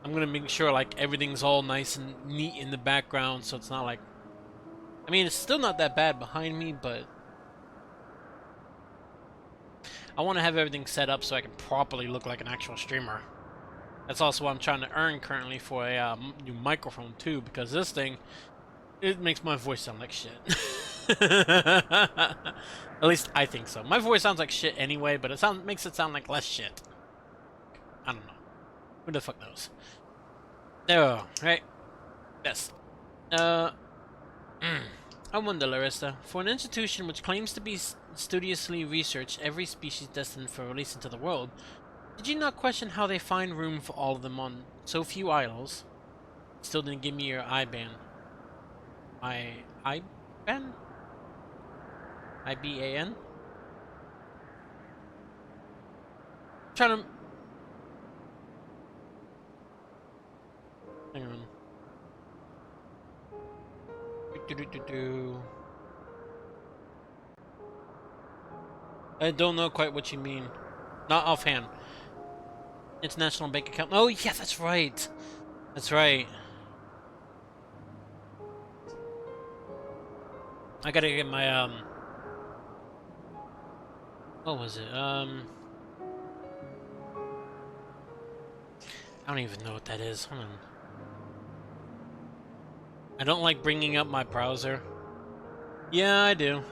I'm gonna make sure like everything's all nice and neat in the background, so it's not like... I mean, it's still not that bad behind me, but... I want to have everything set up so I can properly look like an actual streamer. That's also what I'm trying to earn currently for a new microphone too, because this thing, it makes my voice sound like shit. At least I think so. My voice sounds like shit anyway, but it makes it sound like less shit. I don't know. Who the fuck knows? Oh, right. Yes. I wonder, Larissa, for an institution which claims to be studiously research every species destined for release into the world, did you not question how they find room for all of them on so few isles? Still didn't give me your IBAN. IBAN? IBAN? Trying to... Hang on. I don't know quite what you mean. Not offhand. International bank account. Oh, yeah, that's right. That's right. I gotta get my, what was it? I don't even know what that is. Hold on. I don't like bringing up my browser. Yeah, I do.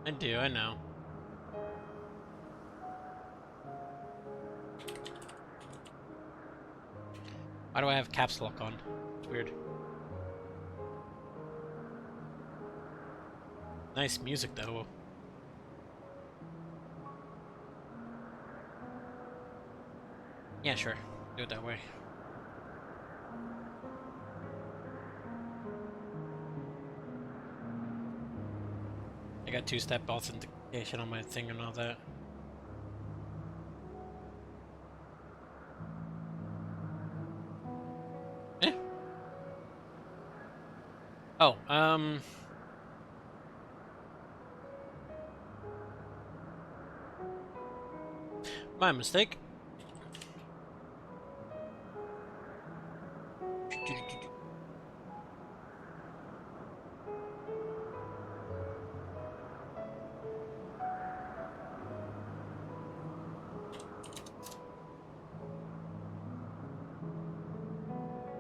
I know. Why do I have caps lock on? It's weird. Nice music, though. Yeah, sure. Do it that way. I got two-step authentication on my thing and all that. Eh? Oh, my mistake.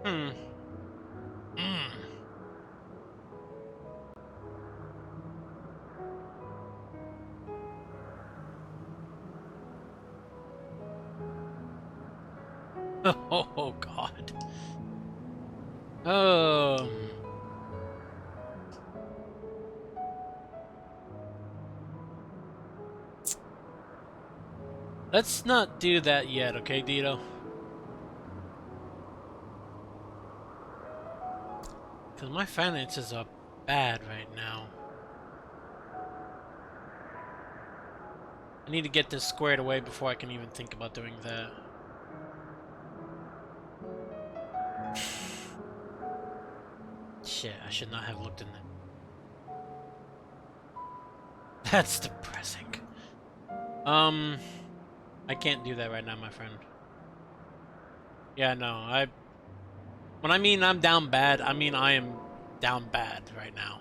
Hmm. Mm. Oh God. Let's not do that yet, okay, Dito? Because my finances are bad right now. I need to get this squared away before I can even think about doing that. Shit, I should not have looked in there. That's depressing. I can't do that right now, my friend. Yeah, no, when I mean I'm down bad, I mean I am down bad right now.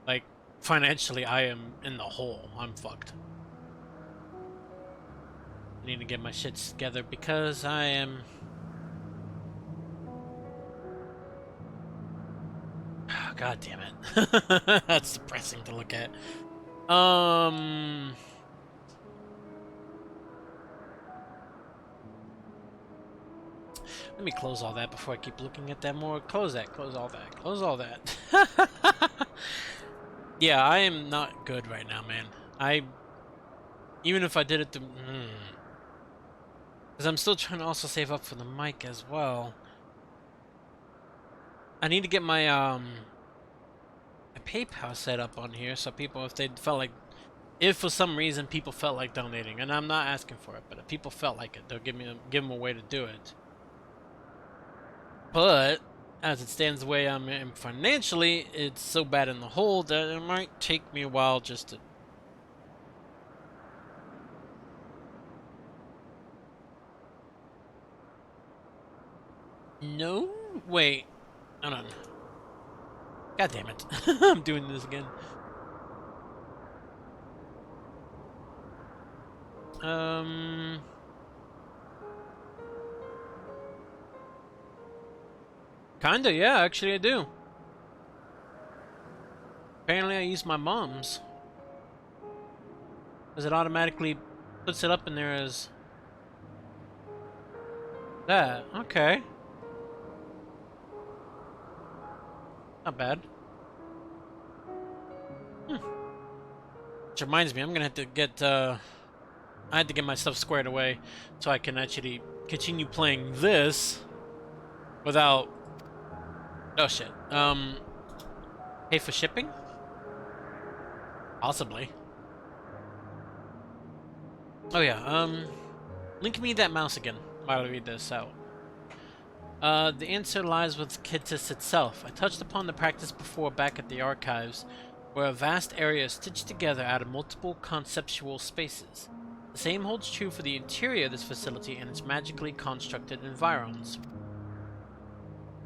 Like, financially, I am in the hole. I'm fucked. I need to get my shit together because I am... God damn it. That's depressing to look at. Let me close all that before I keep looking at that more. Close that, close all that, close all that. Yeah, I am not good right now, man. Even if I did it to... Because I'm still trying to also save up for the mic as well. I need to get my, my PayPal set up on here so people, if they felt like... If for some reason people felt like donating, and I'm not asking for it, but if people felt like it, they'll give them a way to do it. But as it stands the way I'm in financially, it's so bad in the hole that it might take me a while just to... No? Wait. Hold on. God damn it. I'm doing this again. Kinda, yeah, actually I do. Apparently I use my mom's. Because it automatically puts it up in there as... that. Okay. Not bad. Which reminds me, I'm gonna have to get, I had to get my stuff squared away so I can actually continue playing this without... Oh shit. Pay for shipping? Possibly. Oh yeah, link me that mouse again while I read this out. The answer lies with Kittis itself. I touched upon the practice before back at the archives, where a vast area is stitched together out of multiple conceptual spaces. The same holds true for the interior of this facility and its magically constructed environs.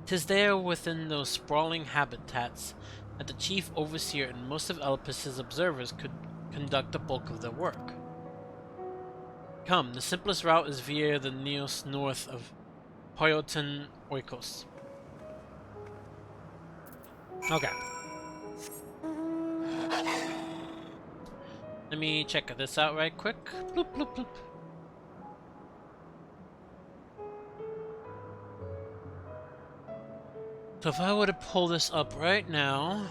'Tis there within those sprawling habitats that the chief overseer and most of Elpis' observers could conduct the bulk of their work. Come, the simplest route is via the Neos north of Hoyoten Oikos. Okay. Let me check this out right quick. Bloop, bloop, bloop. So if I were to pull this up right now...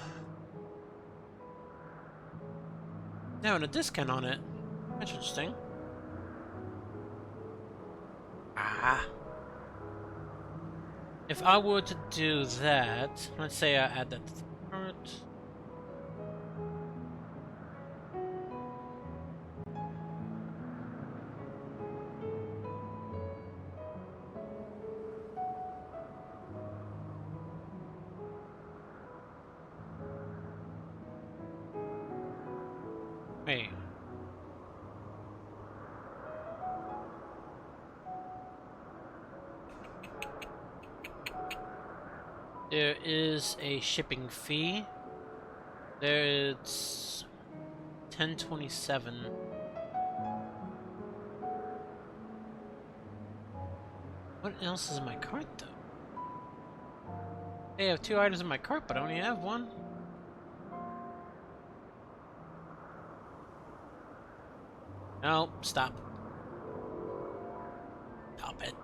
Now and a discount on it. Interesting. Ah. If I were to do that, let's say I add that to the cart. Wait. There is a shipping fee. There's 1027. What else is in my cart though? Hey, I have 2 items in my cart, but I only have 1. No, stop. Stop it.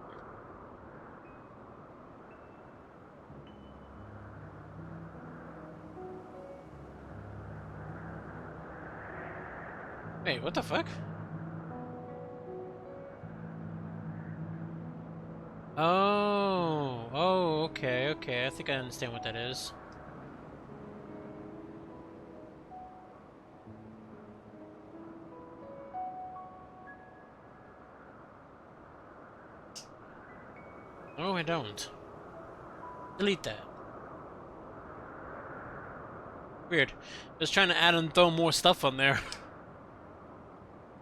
Wait, what the fuck? Oh, okay, okay. I think I understand what that is. No, I don't. Delete that. Weird. Just trying to add and throw more stuff on there.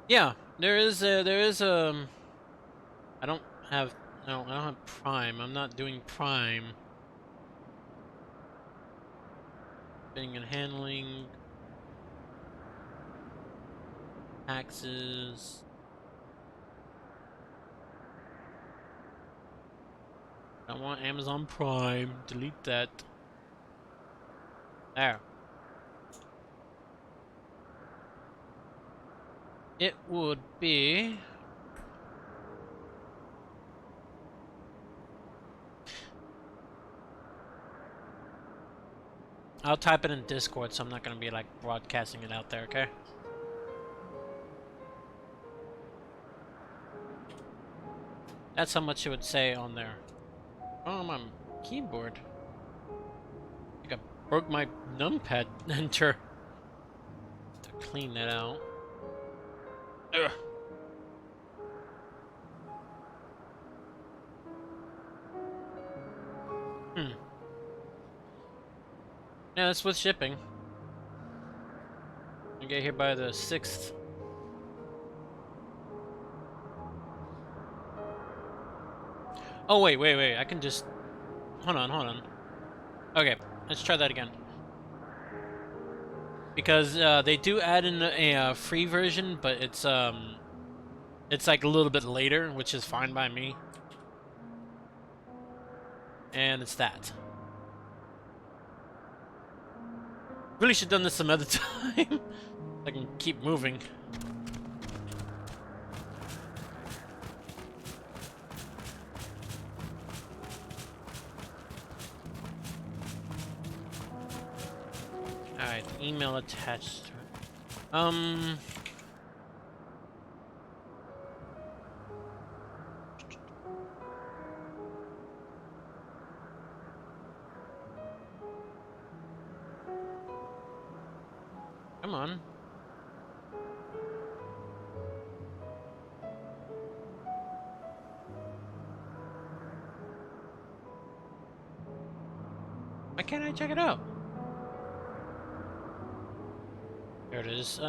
Yeah, there is I don't have, no, I don't have Prime. I'm not doing Prime. Bidding and handling. Taxes. I want Amazon Prime. Delete that. There. It would be... I'll type it in Discord, so I'm not gonna be like broadcasting it out there, okay? That's how much it would say on there. Oh, my keyboard. I think I broke my numpad enter. To clean that out. Ugh. Yeah, that's with shipping. I get here by the 6th. Oh, wait. I can just... Hold on. Okay, let's try that again. Because they do add in a free version, but it's like a little bit later, which is fine by me. And it's that. Really should have done this some other time. I can keep moving. Alright, email attached. Come on. Why can't I check it out? There it is.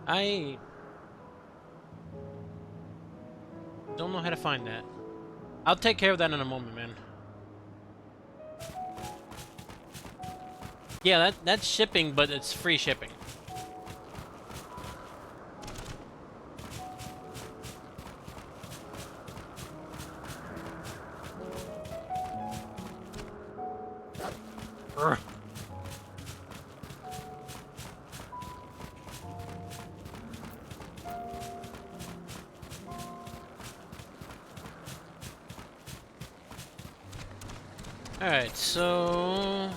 I don't know how to find that. I'll take care of that in a moment, man. Yeah, that's shipping, but it's free shipping. Urgh. Alright, so...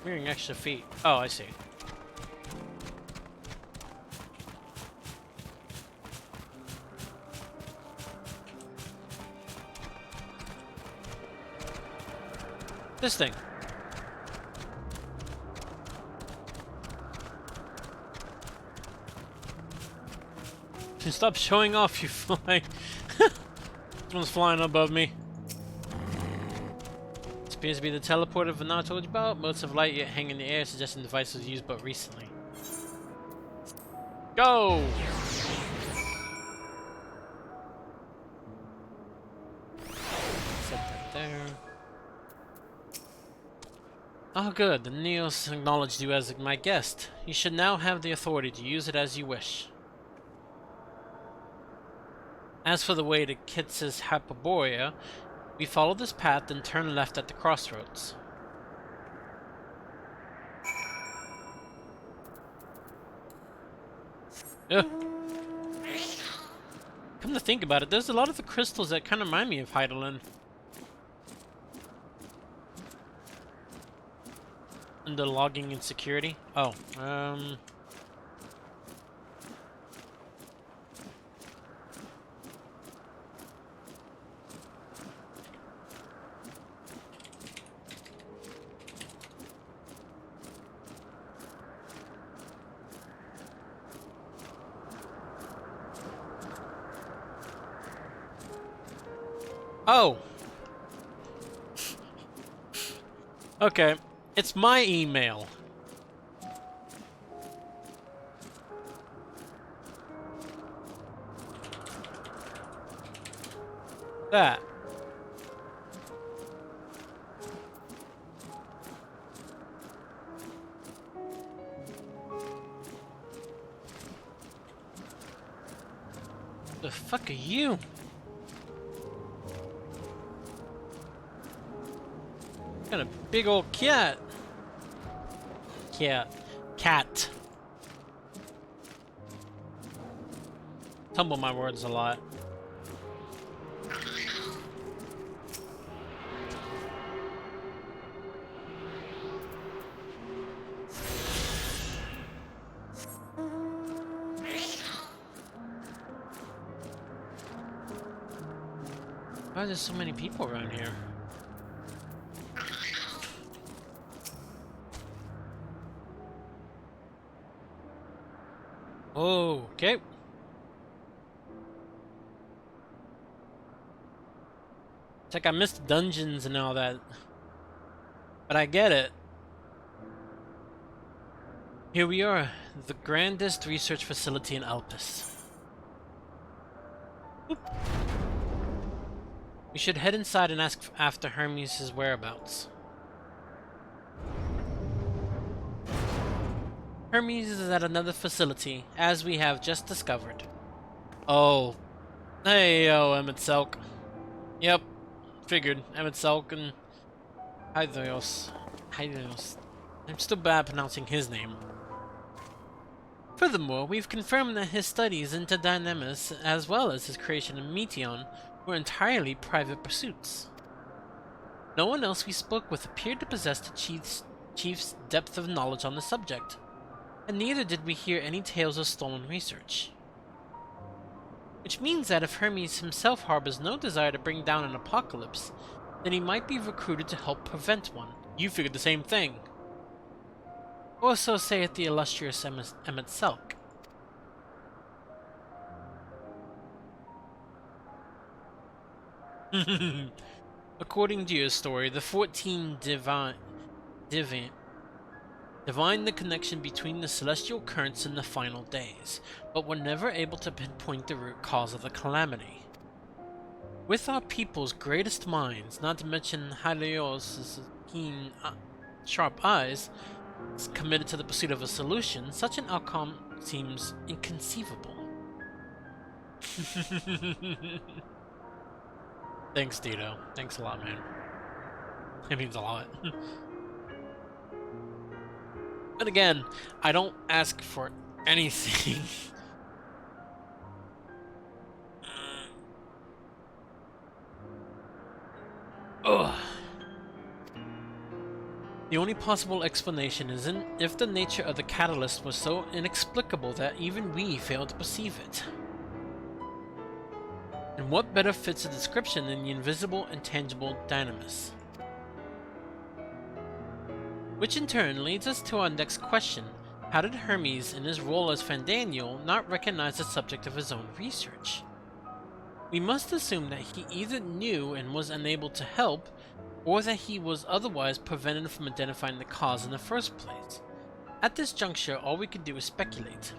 Wearing extra feet. Oh, I see. This thing. Stop showing off, you fly. This one's flying above me. It's appears to be the teleporter Vanar told you about. Motes of light yet hang in the air, suggesting the device was used but recently. Go! Set that there. Oh good, the Neos acknowledged you as my guest. You should now have the authority to use it as you wish. As for the way to Kitz's Hyperborea, we follow this path and turn left at the crossroads. Ugh. Come to think about it, there's a lot of the crystals that kind of remind me of Heidelin. Under logging and security. Oh, Oh! Okay, it's my email. That. The fuck are you? Got a big old cat. Cat. Tumble my words a lot. Why are there so many people around here? Okay. It's like I missed dungeons and all that. But I get it. Here we are, the grandest research facility in Elpis. Oop. We should head inside and ask after Hermes' whereabouts. Hermes is at another facility, as we have just discovered. Oh. Hey, yo, Emmett Selk. Yep. Figured. Emmett Selk and... Hydeos. I'm still bad pronouncing his name. Furthermore, we've confirmed that his studies into Dynamis, as well as his creation of Meteon, were entirely private pursuits. No one else we spoke with appeared to possess the Chief's depth of knowledge on the subject. And neither did we hear any tales of stolen research. Which means that if Hermes himself harbors no desire to bring down an apocalypse, then he might be recruited to help prevent one. You figured the same thing. Or so saith the illustrious Emmett Selk. According to your story, the 14 divined the connection between the celestial currents in the final days, but were never able to pinpoint the root cause of the calamity. With our people's greatest minds, not to mention Hylios' keen, sharp eyes, committed to the pursuit of a solution, such an outcome seems inconceivable. Thanks, Dito. Thanks a lot, man. It means a lot. But again, I don't ask for anything. Ugh. The only possible explanation is if the nature of the catalyst was so inexplicable that even we failed to perceive it. And what better fits a description than the invisible, intangible dynamis? Which in turn leads us to our next question. How did Hermes, in his role as Fandaniel, not recognize the subject of his own research? We must assume that he either knew and was unable to help, or that he was otherwise prevented from identifying the cause in the first place. At this juncture, all we can do is speculate.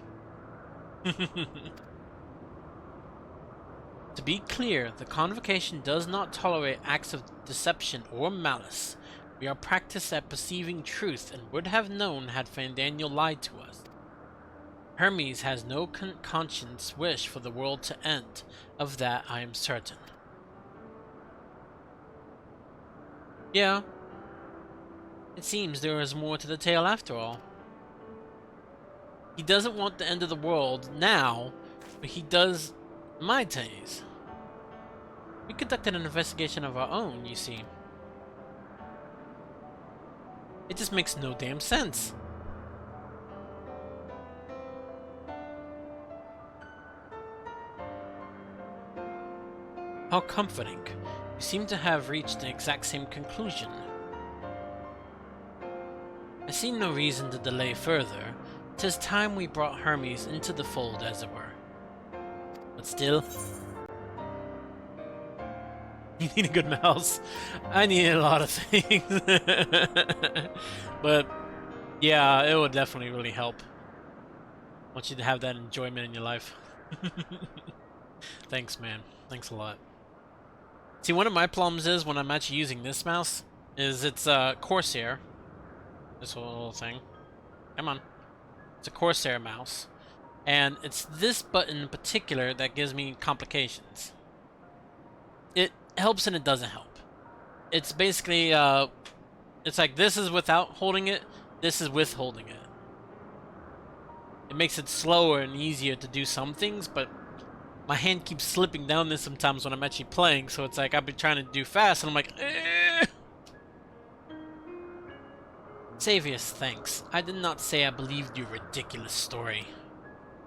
To be clear, the Convocation does not tolerate acts of deception or malice. We are practiced at perceiving truth and would have known had Fandaniel lied to us. Hermes has no conscience wish for the world to end. Of that I am certain. Yeah. It seems there is more to the tale after all. He doesn't want the end of the world now, but he does my days. We conducted an investigation of our own, you see. It just makes no damn sense. How comforting. We seem to have reached the exact same conclusion. I see no reason to delay further. 'Tis time we brought Hermes into the fold, as it were. But still, you need a good mouse. I need a lot of things. But yeah, it would definitely really help. I want you to have that enjoyment in your life. Thanks, man. Thanks a lot. See, one of my problems is when I'm actually using this mouse is it's Corsair. This whole little thing. Come on. It's a Corsair mouse. And it's this button in particular that gives me complications. It helps and it doesn't help. It's basically, it's like this is without holding it, this is with holding it. It makes it slower and easier to do some things, but my hand keeps slipping down this sometimes when I'm actually playing, so it's like I've been trying to do fast and I'm like, eh. Savius, thanks. I did not say I believed your ridiculous story.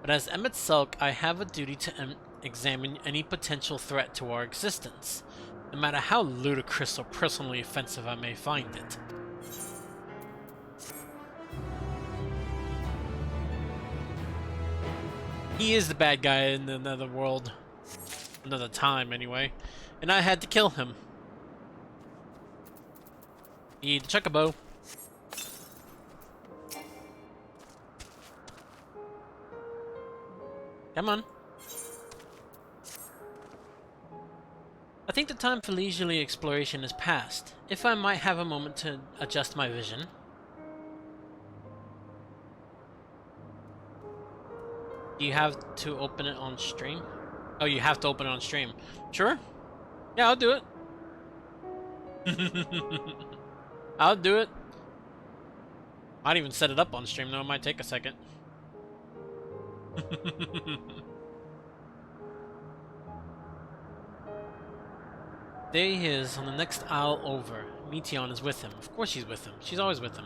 But as Emmett Sulk, I have a duty to examine any potential threat to our existence, no matter how ludicrous or personally offensive I may find it. He is the bad guy in another world. Another time, anyway. And I had to kill him. Need the chocobo. Come on. I think the time for leisurely exploration is past. If I might have a moment to adjust my vision. Do you have to open it on stream? Oh, you have to open it on stream. Sure. Yeah, I'll do it. I'll do it. Might even set it up on stream, though. It might take a second. There he is, on the next aisle over. Meteon is with him. Of course she's with him. She's always with him.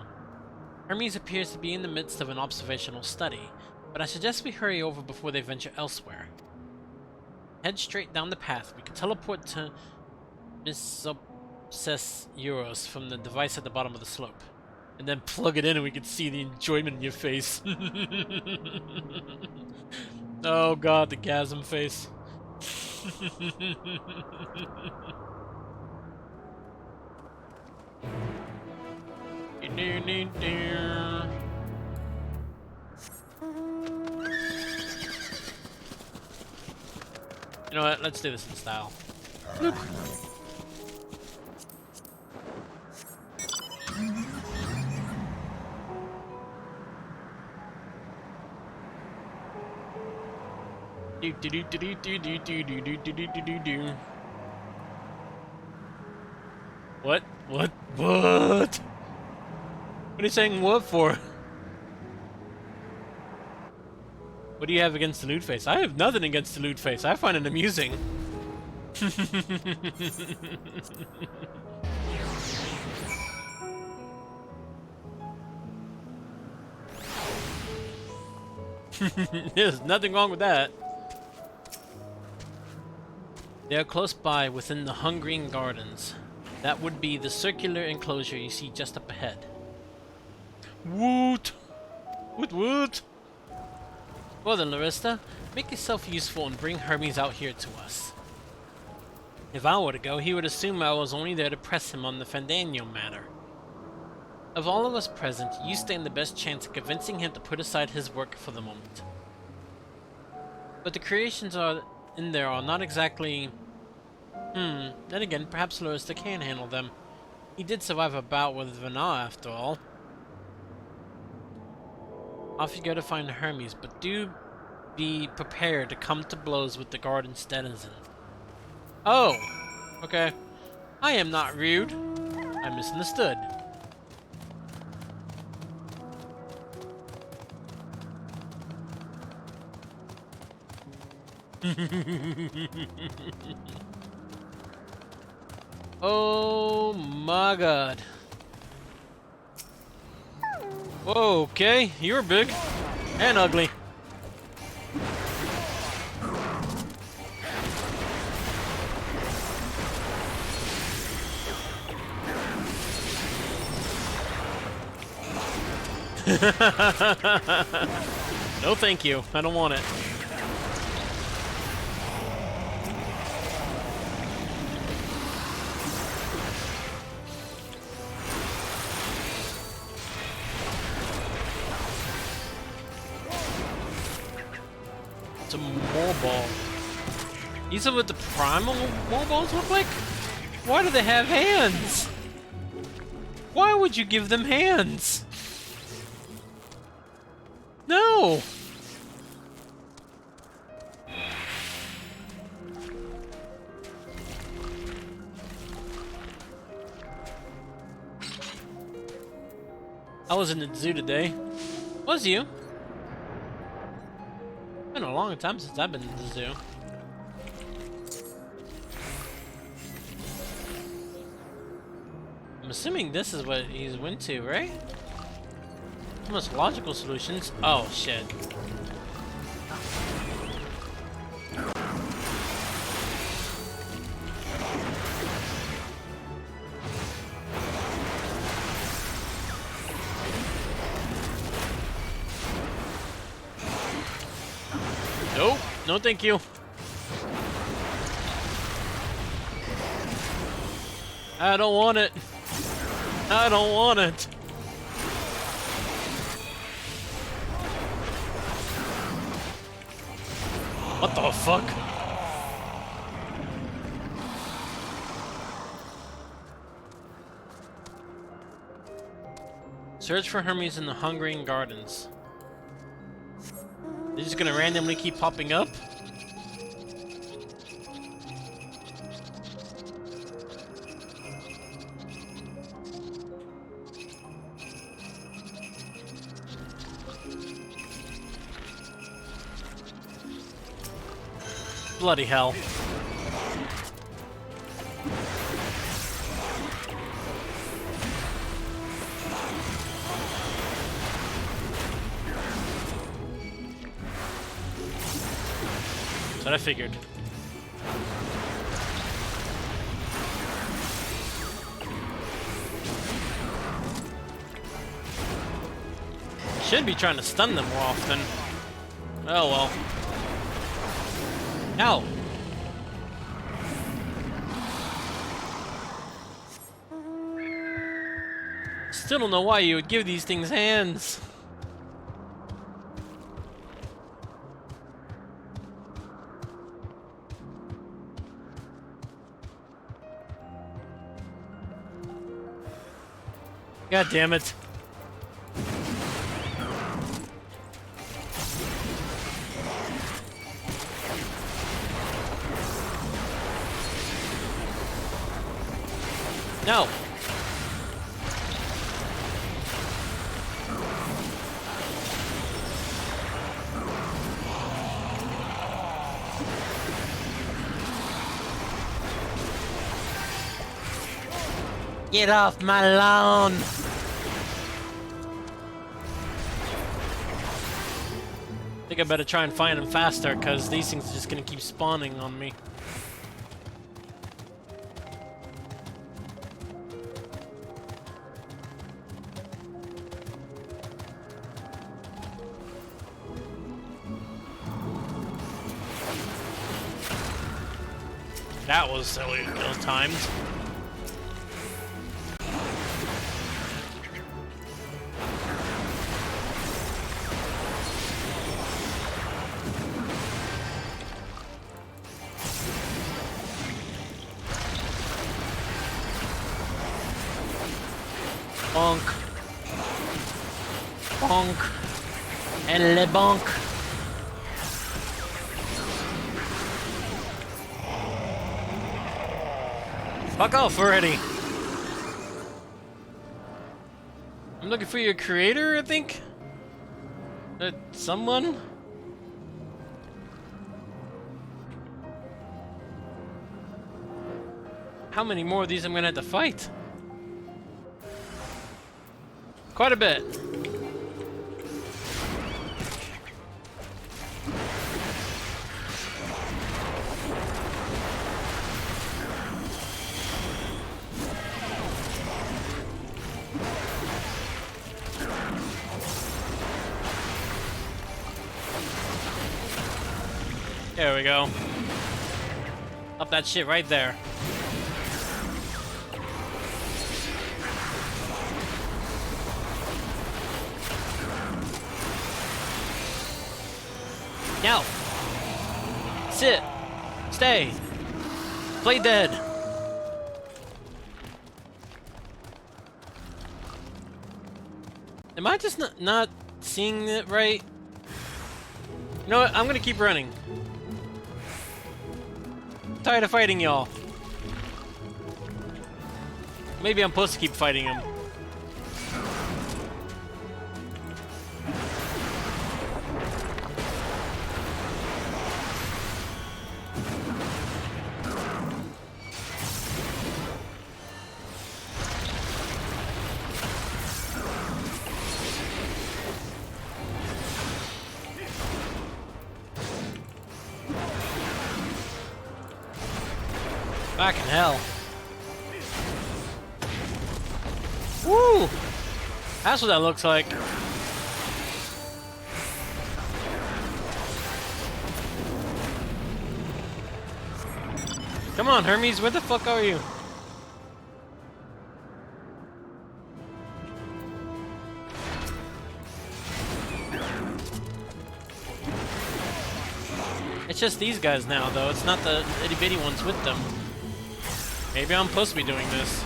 Hermes appears to be in the midst of an observational study, but I suggest we hurry over before they venture elsewhere. Head straight down the path. We can teleport to Misopsis Euros from the device at the bottom of the slope. And then plug it in and we can see the enjoyment in your face. Oh god, the gasm face. You know what? Let's do this in style. Bloop. What? What? What? What are you saying what for? What do you have against the loot face? I have nothing against the loot face. I find it amusing. There's nothing wrong with that. They are close by within the Hungering Gardens. That would be the circular enclosure you see just up ahead. Woot! Woot woot! Well then, Larista, make yourself useful and bring Hermes out here to us. If I were to go, he would assume I was only there to press him on the Fandango matter. Of all of us present, you stand the best chance of convincing him to put aside his work for the moment. But the creations in there are not exactly... then again, perhaps Lurista can handle them. He did survive a bout with Vana, after all. Off you go to find Hermes, but do be prepared to come to blows with the garden's denizen. Oh! Okay. I am not rude. I misunderstood. Oh my god. Okay, you're big and ugly. No thank you, I don't want it. It's a more ball. These are what the primal more balls look like? Why do they have hands? Why would you give them hands? No! I was in the zoo today. Was you? Been a long time since I've been to the zoo. I'm assuming this is what he's went to, right? Most logical solutions. Oh shit. Nope. No thank you. I don't want it. I don't want it. What the fuck? Search for Hermes in the Hungering Gardens. They're just gonna randomly keep popping up? Bloody hell. That's what I figured. Should be trying to stun them more often. Oh well. Ow! Still don't know why you would give these things hands. God damn it. No. Get off my lawn. I think I better try and find them faster, because these things are just gonna keep spawning on me. That was so ill timed. Bonk. Bonk. And le bonk. Fuck off already. I'm looking for your creator, I think? Someone? How many more of these I'm gonna have to fight? Quite a bit. There we go. Up that shit right there. Now. Sit. Stay. Play dead. Am I just not seeing it right? You know what? I'm gonna keep running. I'm tired of fighting y'all. Maybe I'm supposed to keep fighting him. Fucking hell. Woo! That's what that looks like. Come on, Hermes, where the fuck are you? It's just these guys now, though. It's not the itty-bitty ones with them. Maybe I'm supposed to be doing this.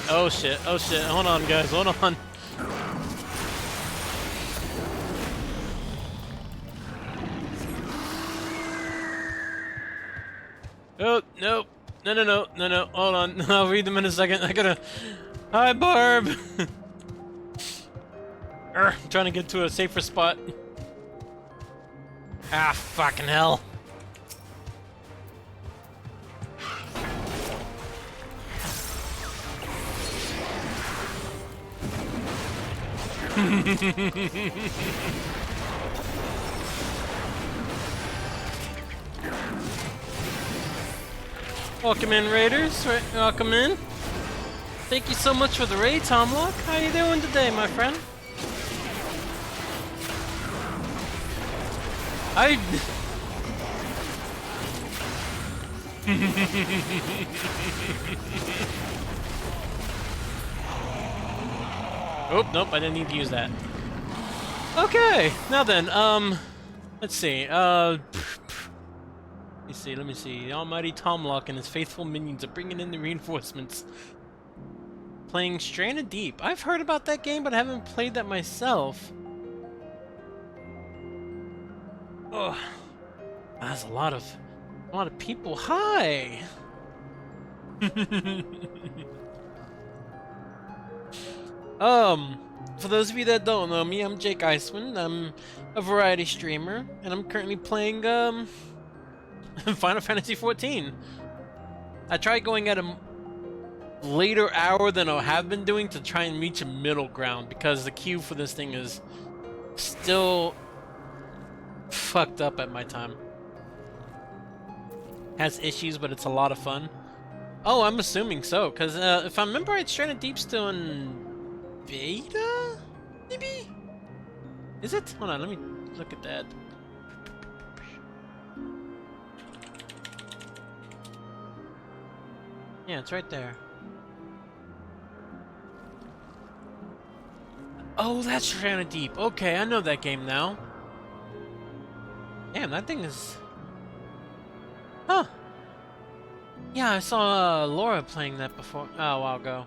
Oh shit, oh shit. Hold on, guys, hold on. Oh, nope. No, hold on. I'll read them in a second. I gotta... Hi, Barb! I'm trying to get to a safer spot. Ah, fucking hell. Welcome in, Raiders. Welcome in. Thank you so much for the raid, Tomlock. How you doing today, my friend? Oh, nope, I didn't need to use that. Okay, now then, let's see, let me see. The almighty Tomlock and his faithful minions are bringing in the reinforcements. Playing Stranded Deep. I've heard about that game, but I haven't played that myself. Oh, that's a lot of people. Hi. For those of you that don't know me, I'm Jake Icewind. I'm a variety streamer, and I'm currently playing Final Fantasy XIV. I tried going at a later hour than I have been doing to try and reach a middle ground because the queue for this thing is still fucked up at my time. Has issues, but it's a lot of fun. Oh, I'm assuming so, because if I remember right, Stranded Deep's still in beta? Maybe? Is it? Hold on, let me look at that. Yeah, it's right there. Oh, that's Shanna Deep. Okay, I know that game now. Damn, that thing is... Huh. Yeah, I saw Laura playing that before. Oh, a while ago.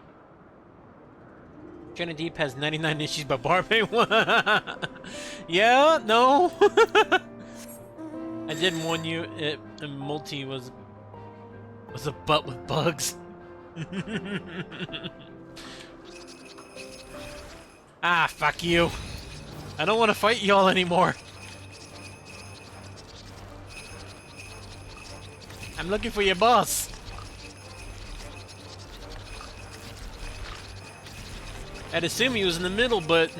Shanna Deep has 99 issues, but Barbie... Yeah, no. I did warn you, Multi was a butt with bugs. Ah, fuck you. I don't want to fight y'all anymore. I'm looking for your boss. I'd assume he was in the middle, but...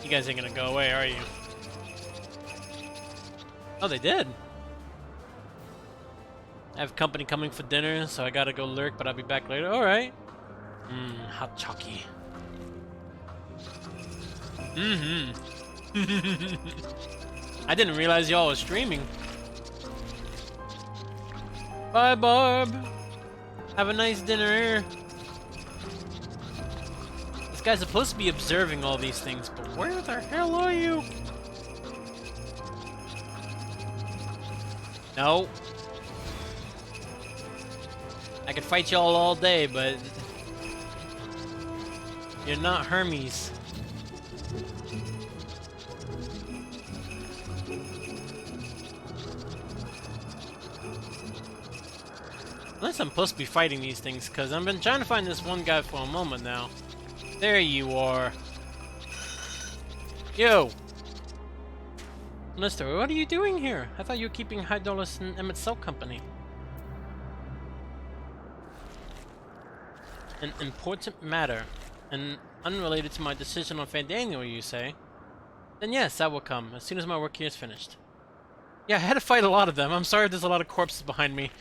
You guys ain't gonna go away, are you? Oh, they did. I have company coming for dinner, so I gotta go lurk, but I'll be back later. Alright. Hot chalky. I didn't realize y'all was streaming. Bye, Barb. Have a nice dinner. This guy's supposed to be observing all these things, but where the hell are you? No. I could fight y'all all day, but you're not Hermes. Unless I'm supposed to be fighting these things, because I've been trying to find this one guy for a moment now. There you are. Yo! Mister, what are you doing here? I thought you were keeping Hydalis and Emmett Cell Company. An important matter, and unrelated to my decision on Fandango, you say? Then yes, that will come, as soon as my work here is finished. Yeah, I had to fight a lot of them. I'm sorry if there's a lot of corpses behind me.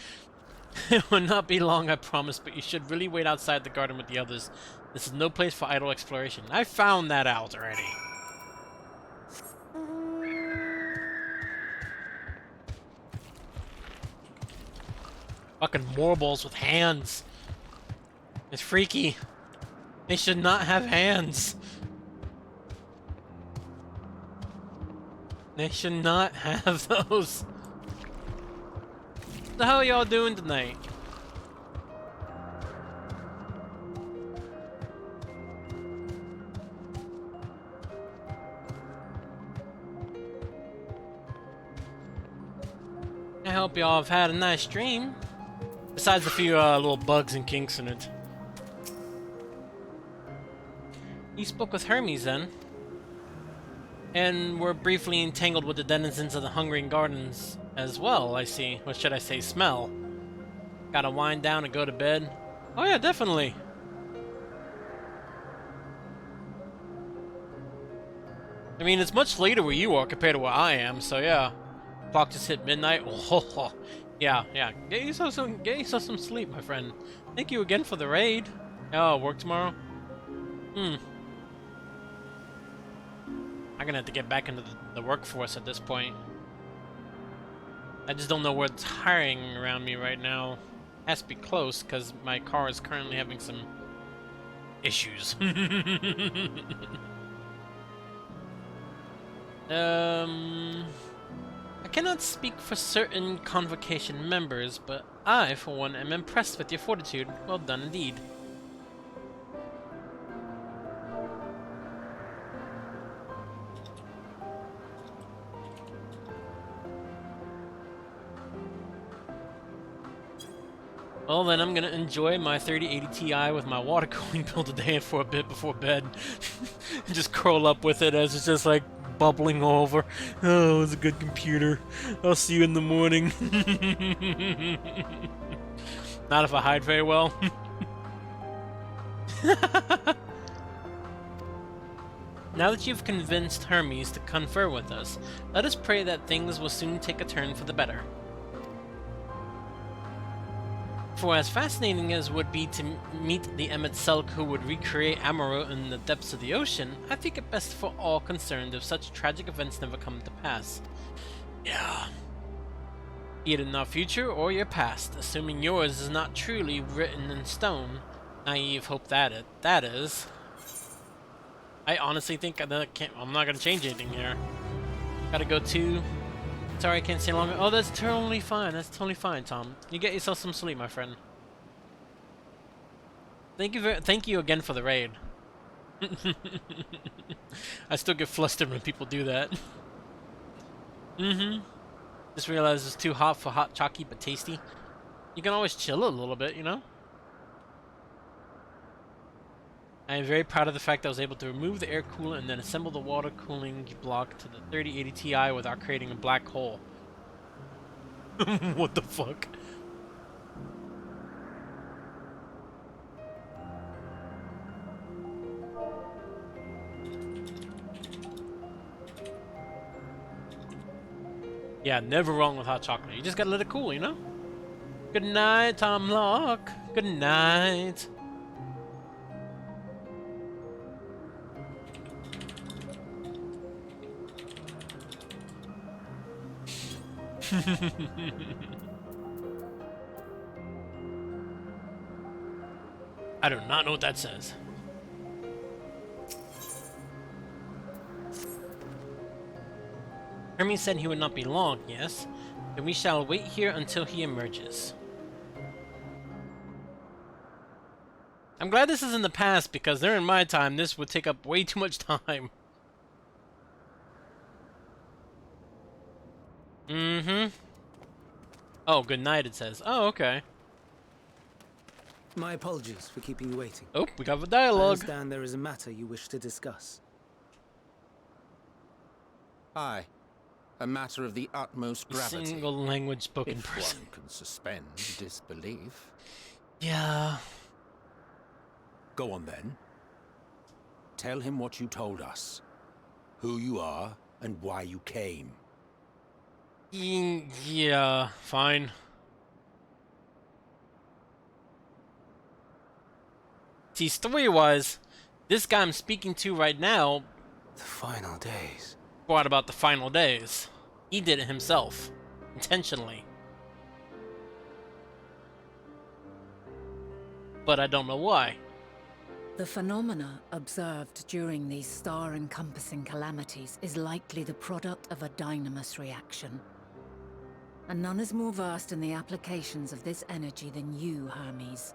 It will not be long, I promise, but you should really wait outside the garden with the others. This is no place for idle exploration. I found that out already. Fucking warbles with hands. It's freaky. They should not have hands. They should not have those. What the hell are y'all doing tonight? I hope y'all have had a nice stream. Besides a few little bugs and kinks in it. You spoke with Hermes then? And were briefly entangled with the denizens of the Hungering Gardens as well, I see. What should I say, smell? Gotta wind down and go to bed? Oh yeah, definitely. I mean, it's much later where you are compared to where I am, so yeah. Clock just hit midnight. Oh, yeah. Get yourself some sleep, my friend. Thank you again for the raid. Oh, work tomorrow? I'm gonna have to get back into the workforce at this point. I just don't know what's hiring around me right now. Has to be close, because my car is currently having some issues. I cannot speak for certain Convocation members, but I, for one, am impressed with your fortitude. Well done indeed. Well, then I'm gonna enjoy my 3080 Ti with my water cooling bill today for a bit before bed. And just curl up with it as it's just like bubbling over. Oh, it's a good computer. I'll see you in the morning. Not if I hide very well. Now that you've convinced Hermes to confer with us, let us pray that things will soon take a turn for the better. For as fascinating as would be to meet the Emmet Selk who would recreate Amaro in the depths of the ocean, I think it best for all concerned if such tragic events never come to pass. Yeah. Be it in our future or your past, assuming yours is not truly written in stone. Naive hope that is. I honestly think I'm not gonna change anything here. Gotta go to... Sorry, I can't stay longer. Oh, that's totally fine. That's totally fine, Tom. You get yourself some sleep, my friend. Thank you again for the raid. I still get flustered when people do that. Just realized it's too hot for hot chalky, but tasty. You can always chill a little bit, you know? I am very proud of the fact that I was able to remove the air coolant and then assemble the water cooling block to the 3080 Ti without creating a black hole. What the fuck? Yeah, never wrong with hot chocolate. You just gotta let it cool, you know? Good night, Tom Locke. Good night. I do not know what that says. Hermes said he would not be long, yes? Then we shall wait here until he emerges. I'm glad this is in the past, because during my time, this would take up way too much time. Oh, good night, it says. Oh, okay. My apologies for keeping you waiting. Oh, we got a I dialogue. understand there is a matter you wish to discuss. Aye. A matter of the utmost gravity. Single language spoken if person. one can suspend disbelief. Yeah. Go on then. Tell him what you told us. Who you are and why you came. Yeah, fine. See, story-wise, this guy I'm speaking to right now The final days. brought about the final days. He did it himself. Intentionally. But I don't know why. The phenomena observed during these star-encompassing calamities is likely the product of a dynamis reaction. And none is more versed in the applications of this energy than you, Hermes.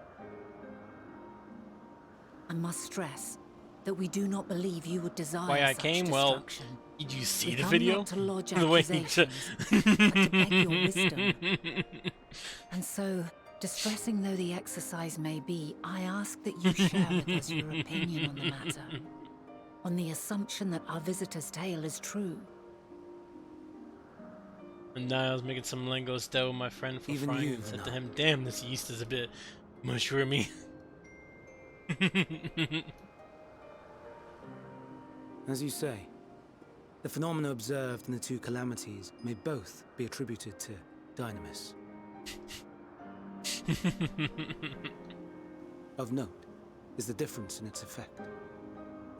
I must stress that we do not believe you would desire Why I such came? Well, destruction. did you see We the come video? not to lodge The way he accusations, but to beg your wisdom. And so, distressing though the exercise may be, I ask that you share with us your opinion on the matter, on the assumption that our visitor's tale is true. And now I was making some lingo style with my friend for Even frying you and said know. to him, damn, this yeast is a bit mushroomy. As you say, the phenomena observed in the two calamities may both be attributed to dynamis. Of note is the difference in its effect.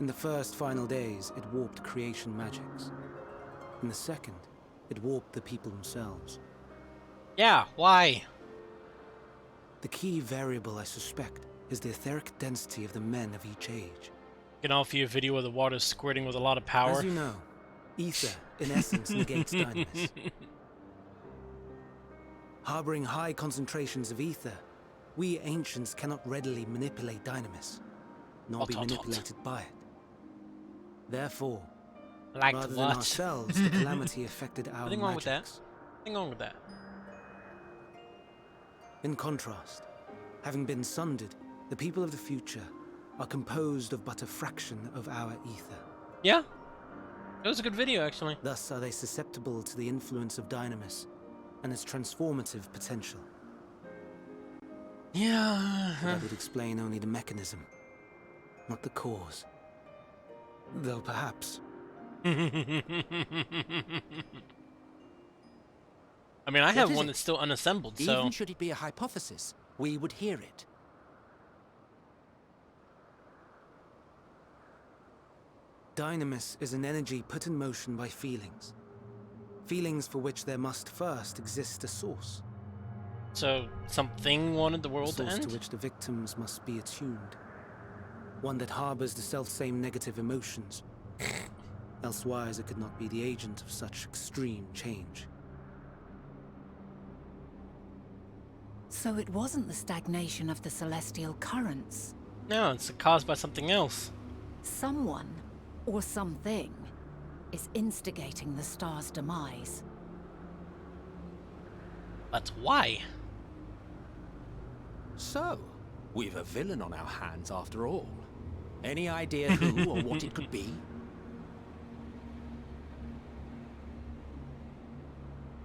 In the first final days, it warped creation magics. In the second, it warped the people themselves. Yeah, why? The key variable, I suspect, is the etheric density of the men of each age. Can offer you a video of the water squirting with a lot of power. As you know, ether, in essence, negates dynamis. Harboring high concentrations of ether, we ancients cannot readily manipulate dynamis, nor be manipulated by it. Therefore, Like rather to than watch. ourselves, the calamity affected our Nothing wrong with that. magics. Nothing wrong with that. In contrast, having been sundered, the people of the future are composed of but a fraction of our ether. Yeah. It was a good video, actually. Thus are they susceptible to the influence of dynamis and its transformative potential. Yeah. But that would explain only the mechanism, not the cause. Though perhaps. I mean, I have is one it? that's still unassembled, Even so... should it be a hypothesis, we would hear it. Dynamis is an energy put in motion by feelings. Feelings for which there must first exist a source. So, something wanted the A world to source end? to which the victims must be attuned. One that harbors the self-same negative emotions. Elsewise, it could not be the agent of such extreme change. So it wasn't the stagnation of the celestial currents. No, it's caused by something else. Someone, or something, is instigating the star's demise. But why? So, we've a villain on our hands after all. Any idea who or what it could be?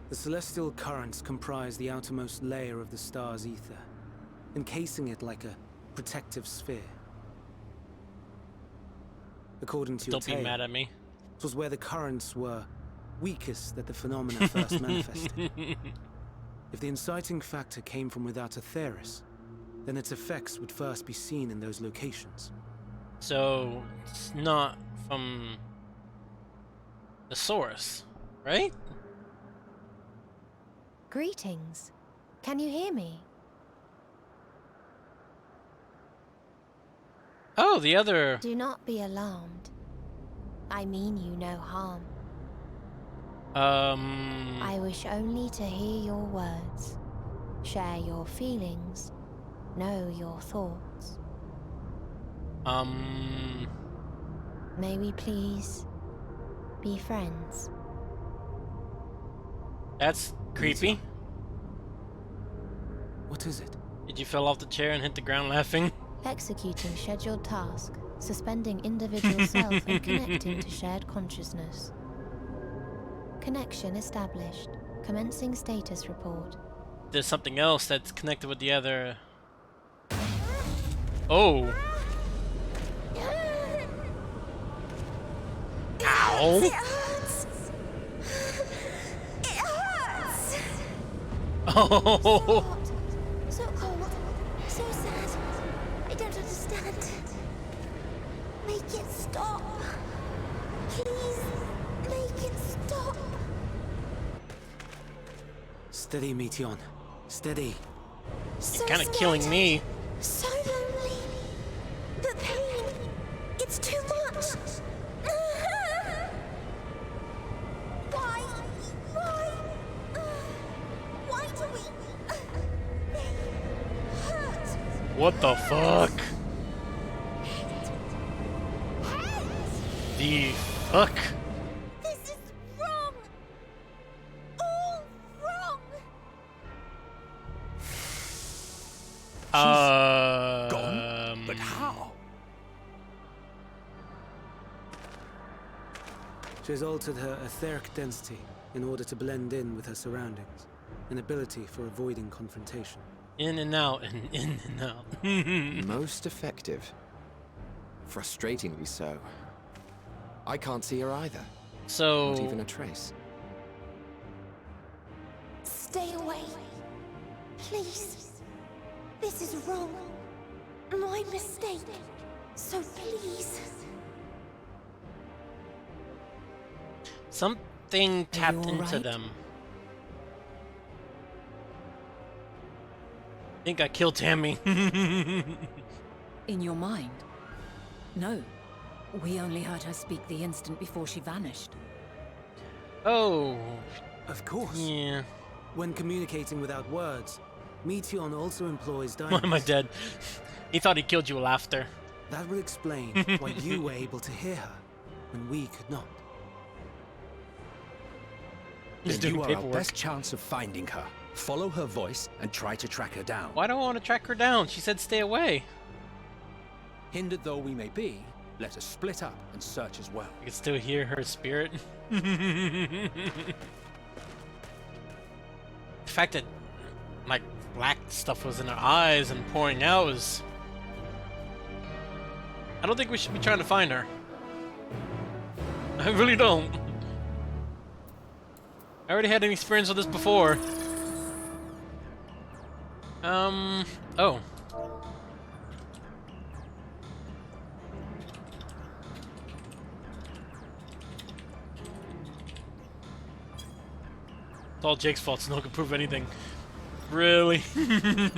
The celestial currents comprise the outermost layer of the star's ether, encasing it like a protective sphere. According to your Don't be tale, mad at me. it was where the currents were weakest that the phenomena first manifested. If the inciting factor came from without Aetheris, then its effects would first be seen in those locations. So, it's not from the source, right? Greetings. Can you hear me? Oh, the other... Do not be alarmed. I mean you no harm. I wish only to hear your words, share your feelings, know your thoughts. May we please be friends? That's creepy. What is it? Did you fall off the chair and hit the ground laughing? Executing scheduled task, suspending individual self and connecting to shared consciousness. Connection established. Commencing status report. There's something else that's connected with the other... Oh! Ow! It hurts! It hurts! Oh! Hot, so cold, so sad. I don't understand. Make it stop! Please, make it stop! Steady, Meteon. Steady. So Kinda killing scared. me. So lonely. The pain. It's too much. Why? Why? Why do we? They hurt. What the fuck? Hate. The fuck? This is wrong. All wrong. Gone? But how? She has altered her etheric density in order to blend in with her surroundings, an ability for avoiding confrontation. In and out, and in and out. Most effective. Frustratingly so. I can't see her either. Not even So, a trace. Stay away. Please. This is wrong. My mistake. So please. something tapped all into right? them. I think I killed Tammy. In your mind? No. We only heard her speak the instant before she vanished. Oh, Of course. yeah. When communicating without words, Meteon also employs Why am I dynamics. dead? He thought he killed you with laughter. That will explain why you were able to hear her when we could not. He's Then doing you are our paperwork. best chance of finding her. Follow her voice and try to track her down. Why do I want to track her down? She said stay away. Hindered though we may be, let us split up and search as well. I can still hear her spirit. The fact that, like, black stuff was in her eyes and pouring out was... I don't think we should be trying to find her. I really don't. I already had an experience with this before. Oh. It's all Jake's fault, so no one can prove anything. Really? I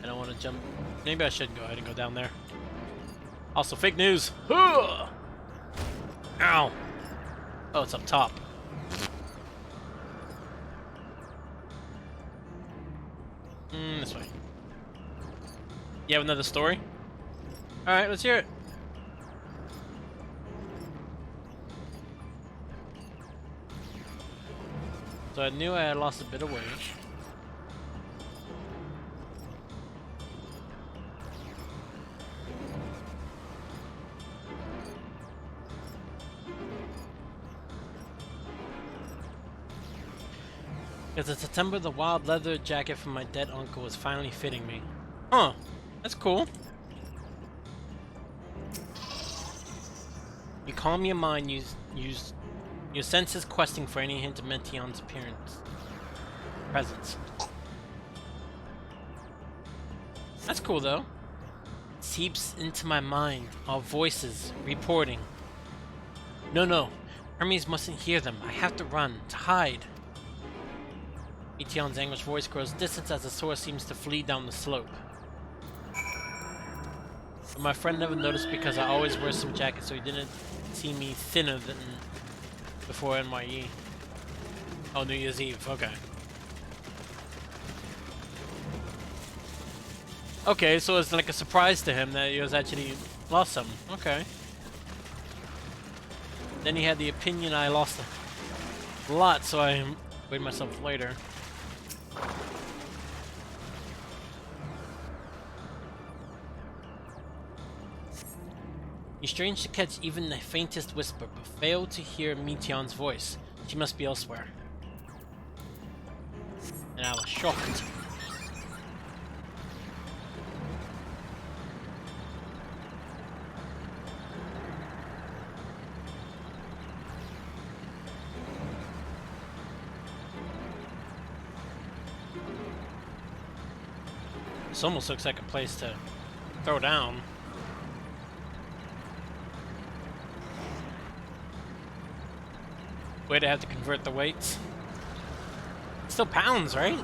don't want to jump. Maybe I should go ahead and go down there. Also, fake news. Ow! Oh, it's up top. This way. You have another story? Alright, let's hear it. So I knew I had lost a bit of weight. Because in September, the wild leather jacket from my dead uncle was finally fitting me. Huh, that's cool. You calm your mind, use your senses questing for any hint of Meteon's presence. That's cool though. It seeps into my mind, our voices, reporting. No, Hermes mustn't hear them. I have to run, to hide. Meteon's anguished voice grows distant as the source seems to flee down the slope. But my friend never noticed because I always wear some jacket, so he didn't see me thinner than before NYE. Oh, New Year's Eve, okay. Okay, so it's like a surprise to him that he was actually lost some. Okay. Then he had the opinion I lost a lot, so I weighed myself later. You strange to catch even the faintest whisper, but fail to hear Meteon's voice. She must be elsewhere. And I was shocked. This almost looks like a place to throw down. Way to have to convert the weights. Still pounds, right?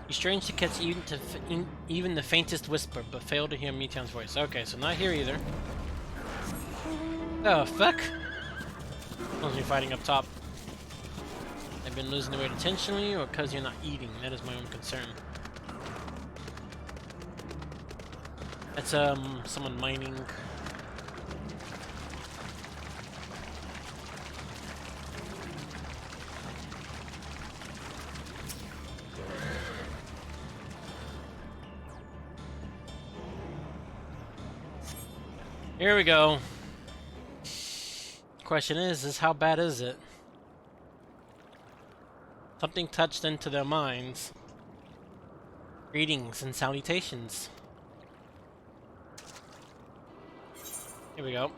You strange to catch even the faintest whisper, but fail to hear Meteon's voice. Okay, so not here either. Oh, fuck. Unless you're fighting up top. I've been losing the weight intentionally, or because you're not eating. That is my own concern. That's someone mining. Here we go. Question is how bad is it? Something touched into their minds. Greetings and salutations. Here we go.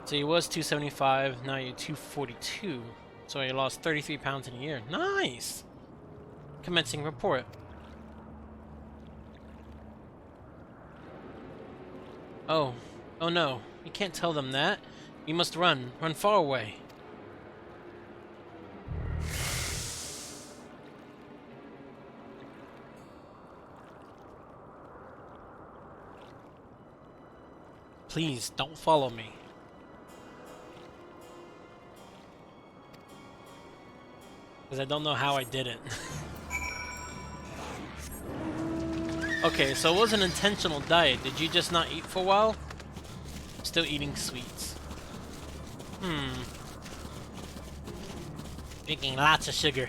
So he was 275, now you're 242. So he lost 33 pounds in a year. Nice! Commencing report. Oh no. You can't tell them that. We must run. Run far away. Please, don't follow me. Because I don't know how I did it. Okay, so it was an intentional diet. Did you just not eat for a while? Still eating sweets. Drinking lots of sugar.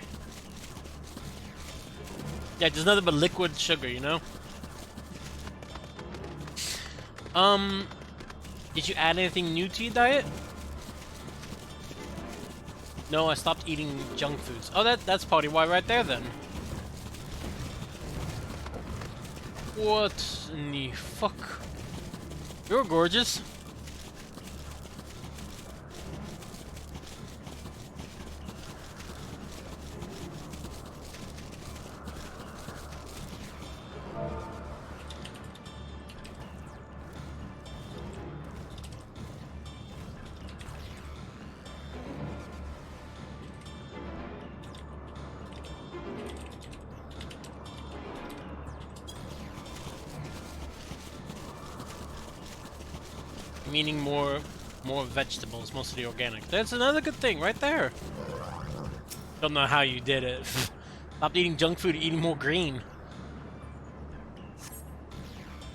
Yeah, there's nothing but liquid sugar, you know? Did you add anything new to your diet? No, I stopped eating junk foods. Oh, that's probably why right there then. What in the fuck? You're gorgeous. Meaning more vegetables, mostly organic. That's another good thing right there. Don't know how you did it. Stop eating junk food, eating more green.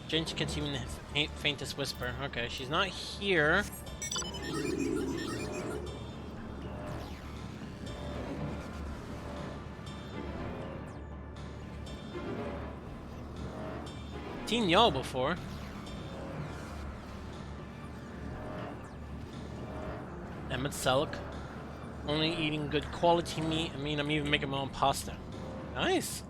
Change gets even the faintest whisper. Okay, she's not here. Seen y'all before. Emmett Selk. Only eating good quality meat. I mean, I'm even making my own pasta. Nice.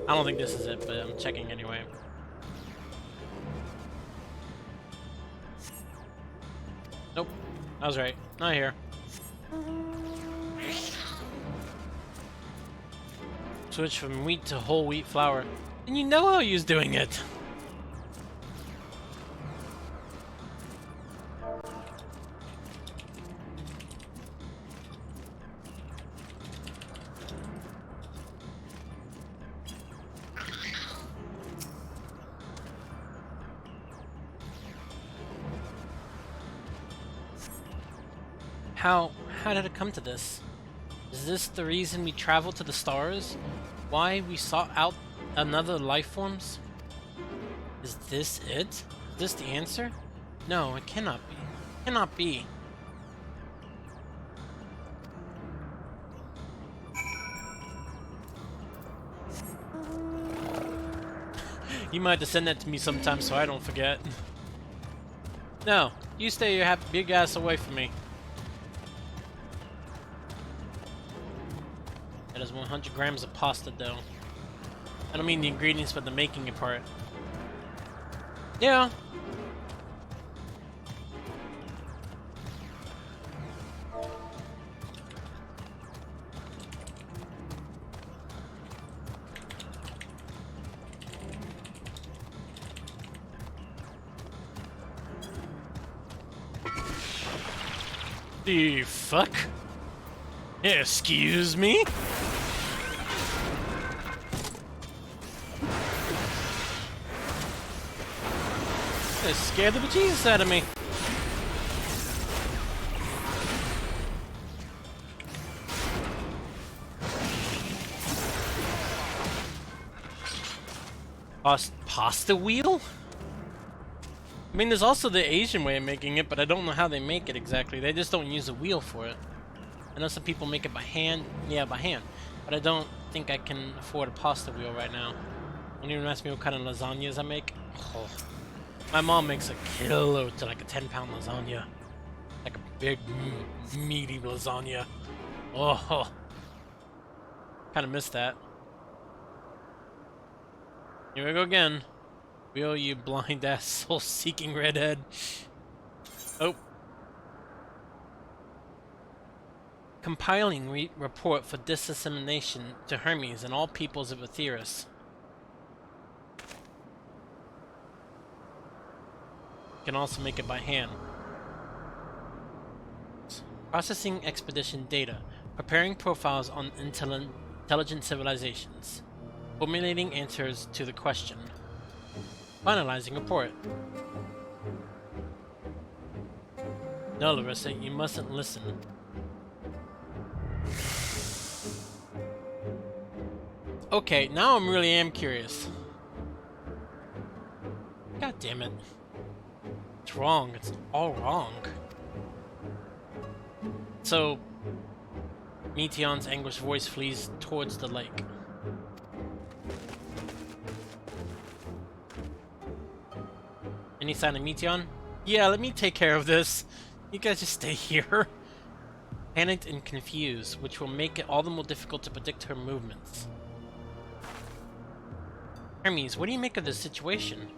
I don't think this is it, but I'm checking anyway. Nope. I was right. Not here. Switch from wheat to whole wheat flour. And you know how he was doing it. How did it come to this? Is this the reason we traveled to the stars? Why we sought out another life forms? Is this it? Is this the answer? No, it cannot be. It cannot be. You might have to send that to me sometime so I don't forget. No, you stay your big ass away from me. That is 100 grams of pasta dough. I don't mean the ingredients, but the making it part. Yeah. The fuck? Excuse me? That scared the bejesus out of me. Pasta wheel? I mean, there's also the Asian way of making it, but I don't know how they make it exactly. They just don't use a wheel for it. I know some people make it by hand. Yeah, by hand. But I don't think I can afford a pasta wheel right now. Don't even ask me what kind of lasagnas I make. Oh. My mom makes a kilo to like a 10-pound lasagna. Like a big, meaty lasagna. Oh. Kind of missed that. Here we go again. Wheel, you blind-ass soul-seeking redhead. Oh. Compiling report for dissemination to Hermes and all peoples of Aetheris. Can also make it by hand. Processing expedition data. Preparing profiles on intelligent civilizations. Formulating answers to the question. Finalizing report. No, Larissa, you mustn't listen. Okay, now I'm really curious. God damn it. It's wrong. It's all wrong. So, Meteon's anguished voice flees towards the lake. Any sign of Meteon? Yeah, let me take care of this. You guys just stay here. Panicked and confused, which will make it all the more difficult to predict her movements. Hermes, what do you make of this situation?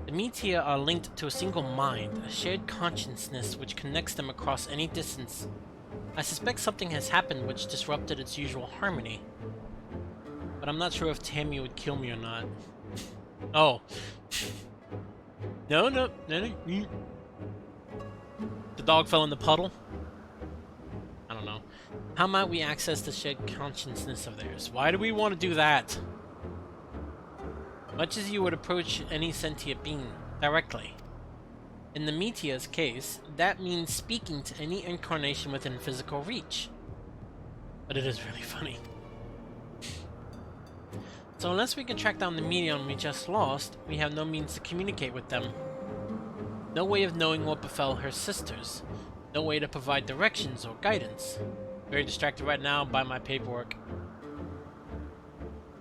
The Metia are linked to a single mind, a shared consciousness which connects them across any distance. I suspect something has happened which disrupted its usual harmony. But I'm not sure if Tammy would kill me or not. Oh. No. The dog fell in the puddle? I don't know. How might we access the shared consciousness of theirs? Why do we want to do that? Much as you would approach any sentient being directly. In the Metia's case, that means speaking to any incarnation within physical reach. But it is really funny. So unless we can track down the medium we just lost, we have no means to communicate with them. No way of knowing what befell her sisters. No way to provide directions or guidance. Very distracted right now by my paperwork.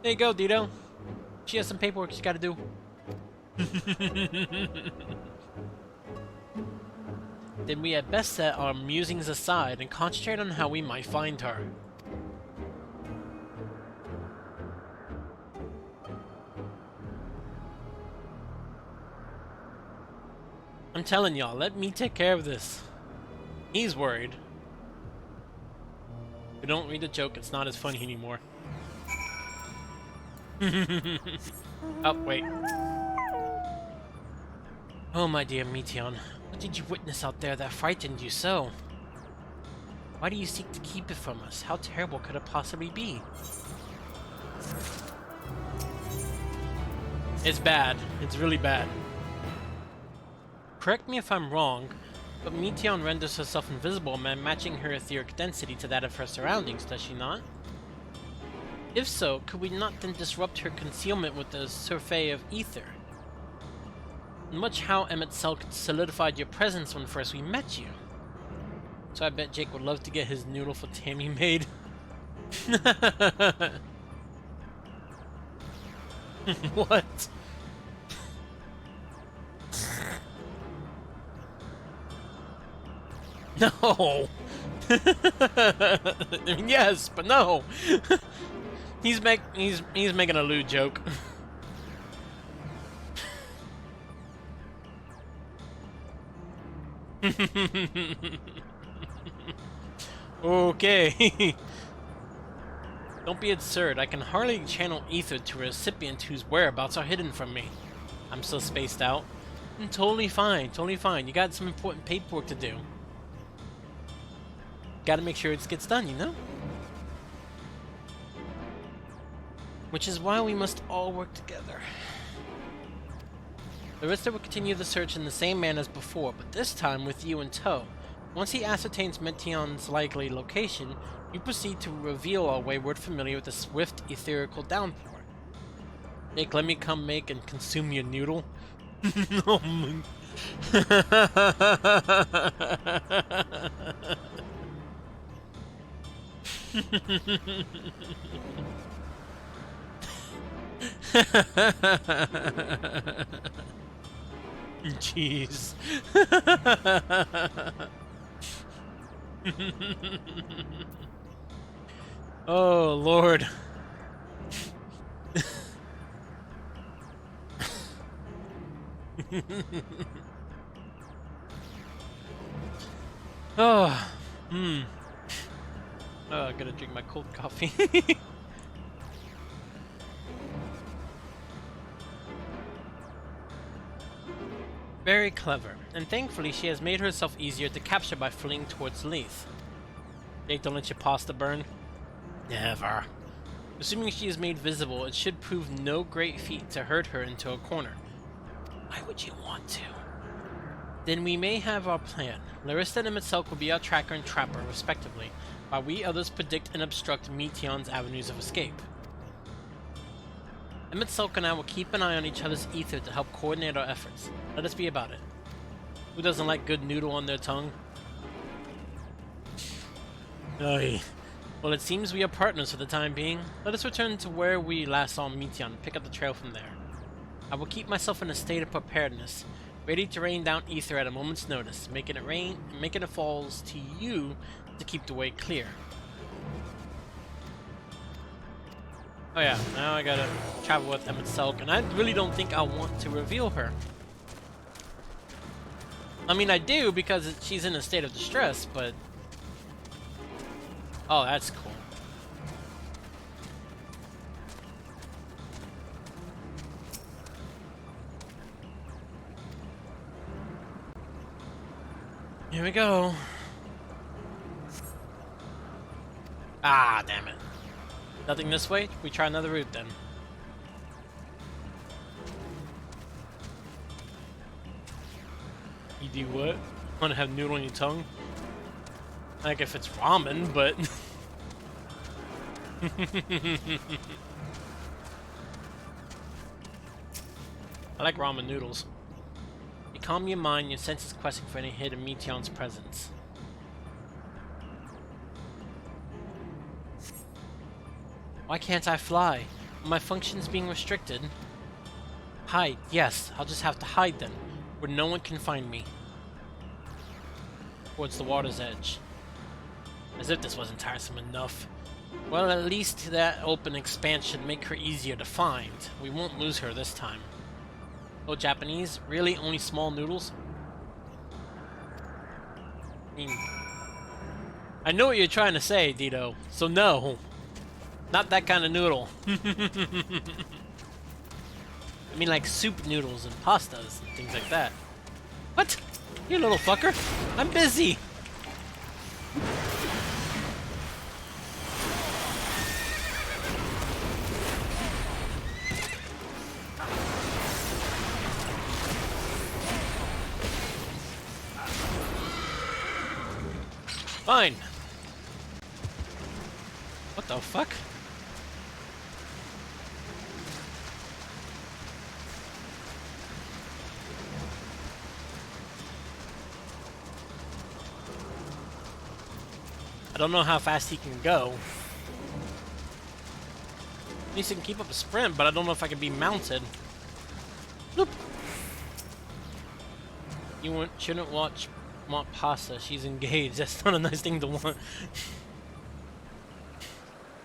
There you go, Dito. She has some paperwork she's gotta do. Then we had best set our musings aside and concentrate on how we might find her. I'm telling y'all, let me take care of this. He's worried. If you don't read the joke, it's not as funny anymore. Oh, wait. Oh, my dear Meteon, what did you witness out there that frightened you so? Why do you seek to keep it from us? How terrible could it possibly be? It's bad. It's really bad. Correct me if I'm wrong, but Meteon renders herself invisible by matching her etheric density to that of her surroundings, does she not? If so, could we not then disrupt her concealment with the survey of ether? Much how Emmett Selk solidified your presence when first we met you. So I bet Jake would love to get his noodle for Tammy made. What? No! I mean, yes, but no! He's making a lewd joke. Okay. Don't be absurd. I can hardly channel ether to a recipient whose whereabouts are hidden from me. I'm still spaced out. Totally fine, totally fine. You got some important paperwork to do. Gotta make sure it gets done, you know? Which is why we must all work together. Larissa will continue the search in the same manner as before, but this time with you in tow. Once he ascertains Meteon's likely location, you proceed to reveal our wayward familiar with a swift, etherical downpour. Jake, let me come make and consume your noodle. Oh my... Jeez. Oh, Lord. Oh, oh, I gotta drink my cold coffee. Very clever, and thankfully she has made herself easier to capture by fleeing towards Leith. Jake, don't let your pasta burn. Never. Assuming she is made visible, it should prove no great feat to herd her into a corner. Why would you want to? Then we may have our plan. Larissa and Mitselk will be our tracker and trapper, respectively, while we others predict and obstruct Meteon's avenues of escape. Emmett Selk and I will keep an eye on each other's ether to help coordinate our efforts. Let us be about it. Who doesn't like good noodle on their tongue? Oy. Well, it seems we are partners for the time being. Let us return to where we last saw Meteon and pick up the trail from there. I will keep myself in a state of preparedness, ready to rain down ether at a moment's notice, making it falls to you to keep the way clear. Oh yeah, now I gotta travel with Emmett Selk, and I really don't think I want to reveal her. I mean, I do because she's in a state of distress, but... Oh, that's cool. Here we go. Ah, damn it. Nothing this way? We try another route then. You do what? Want to have noodle on your tongue? Like if it's ramen, but... I like ramen noodles. You calm your mind, your senses questing for any hidden Meteon's presence. Why can't I fly? Are my functions being restricted? Hide, yes, I'll just have to hide then, where no one can find me. Towards the water's edge. As if this wasn't tiresome enough. Well, at least that open expansion make her easier to find. We won't lose her this time. Oh, Japanese? Really? Only small noodles? I know what you're trying to say, Dito, so no. Not that kind of noodle. I mean like soup noodles and pastas and things like that. What? You little fucker. I'm busy. Fine. What the fuck? I don't know how fast he can go. At least he can keep up a sprint, but I don't know if I can be mounted. Bloop. You shouldn't want pasta. She's engaged. That's not a nice thing to want.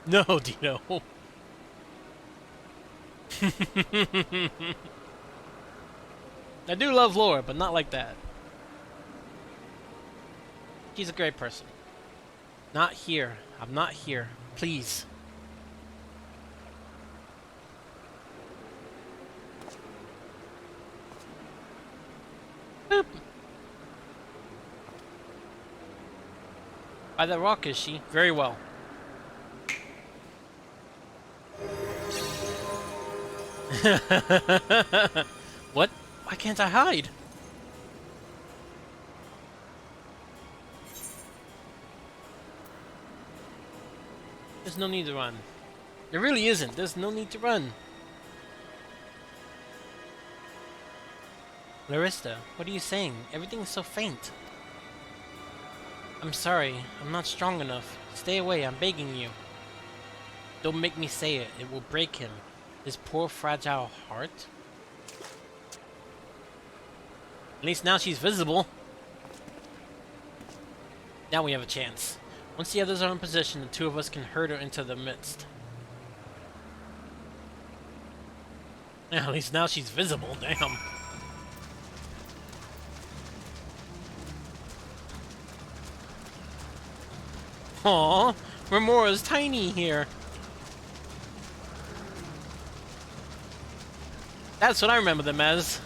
No, Dino. I do love Laura, but not like that. She's a great person. Not here. I'm not here. Please. Boop. By the rock, is she? Very well. What? Why can't I hide? There's no need to run. There really isn't. There's no need to run. Larissa, what are you saying? Everything is so faint. I'm sorry. I'm not strong enough. Stay away. I'm begging you. Don't make me say it. It will break him. His poor fragile heart. At least now she's visible. Now we have a chance. Once the others are in position, the two of us can herd her into the midst. Yeah, at least now she's visible. Damn. Aww, Remora's tiny here. That's what I remember them as.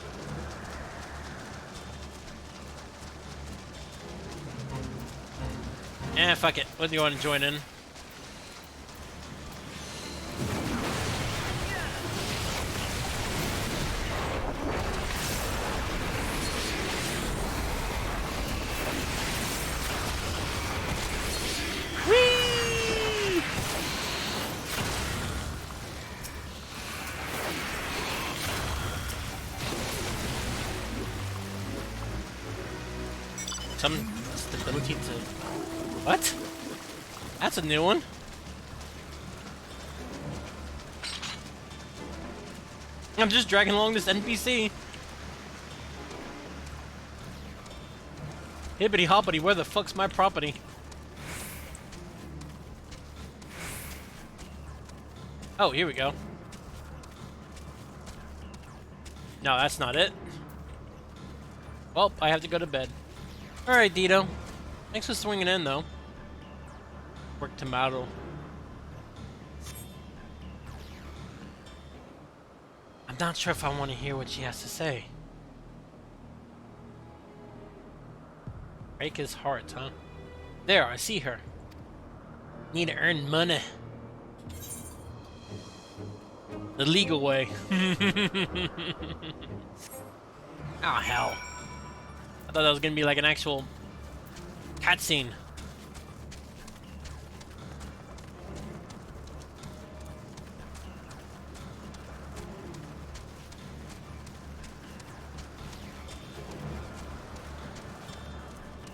Eh, fuck it. What do you want to join in? Whee! Some stability to... What? That's a new one. I'm just dragging along this NPC. Hippity hoppity, where the fuck's my property? Oh, here we go. No, that's not it. Well, I have to go to bed. Alright, Dito. Thanks for swinging in, though. Work tomorrow. I'm not sure if I want to hear what she has to say. Break his heart, huh? There, I see her. Need to earn money. The legal way. Oh, hell. I thought that was gonna be like an actual cutscene.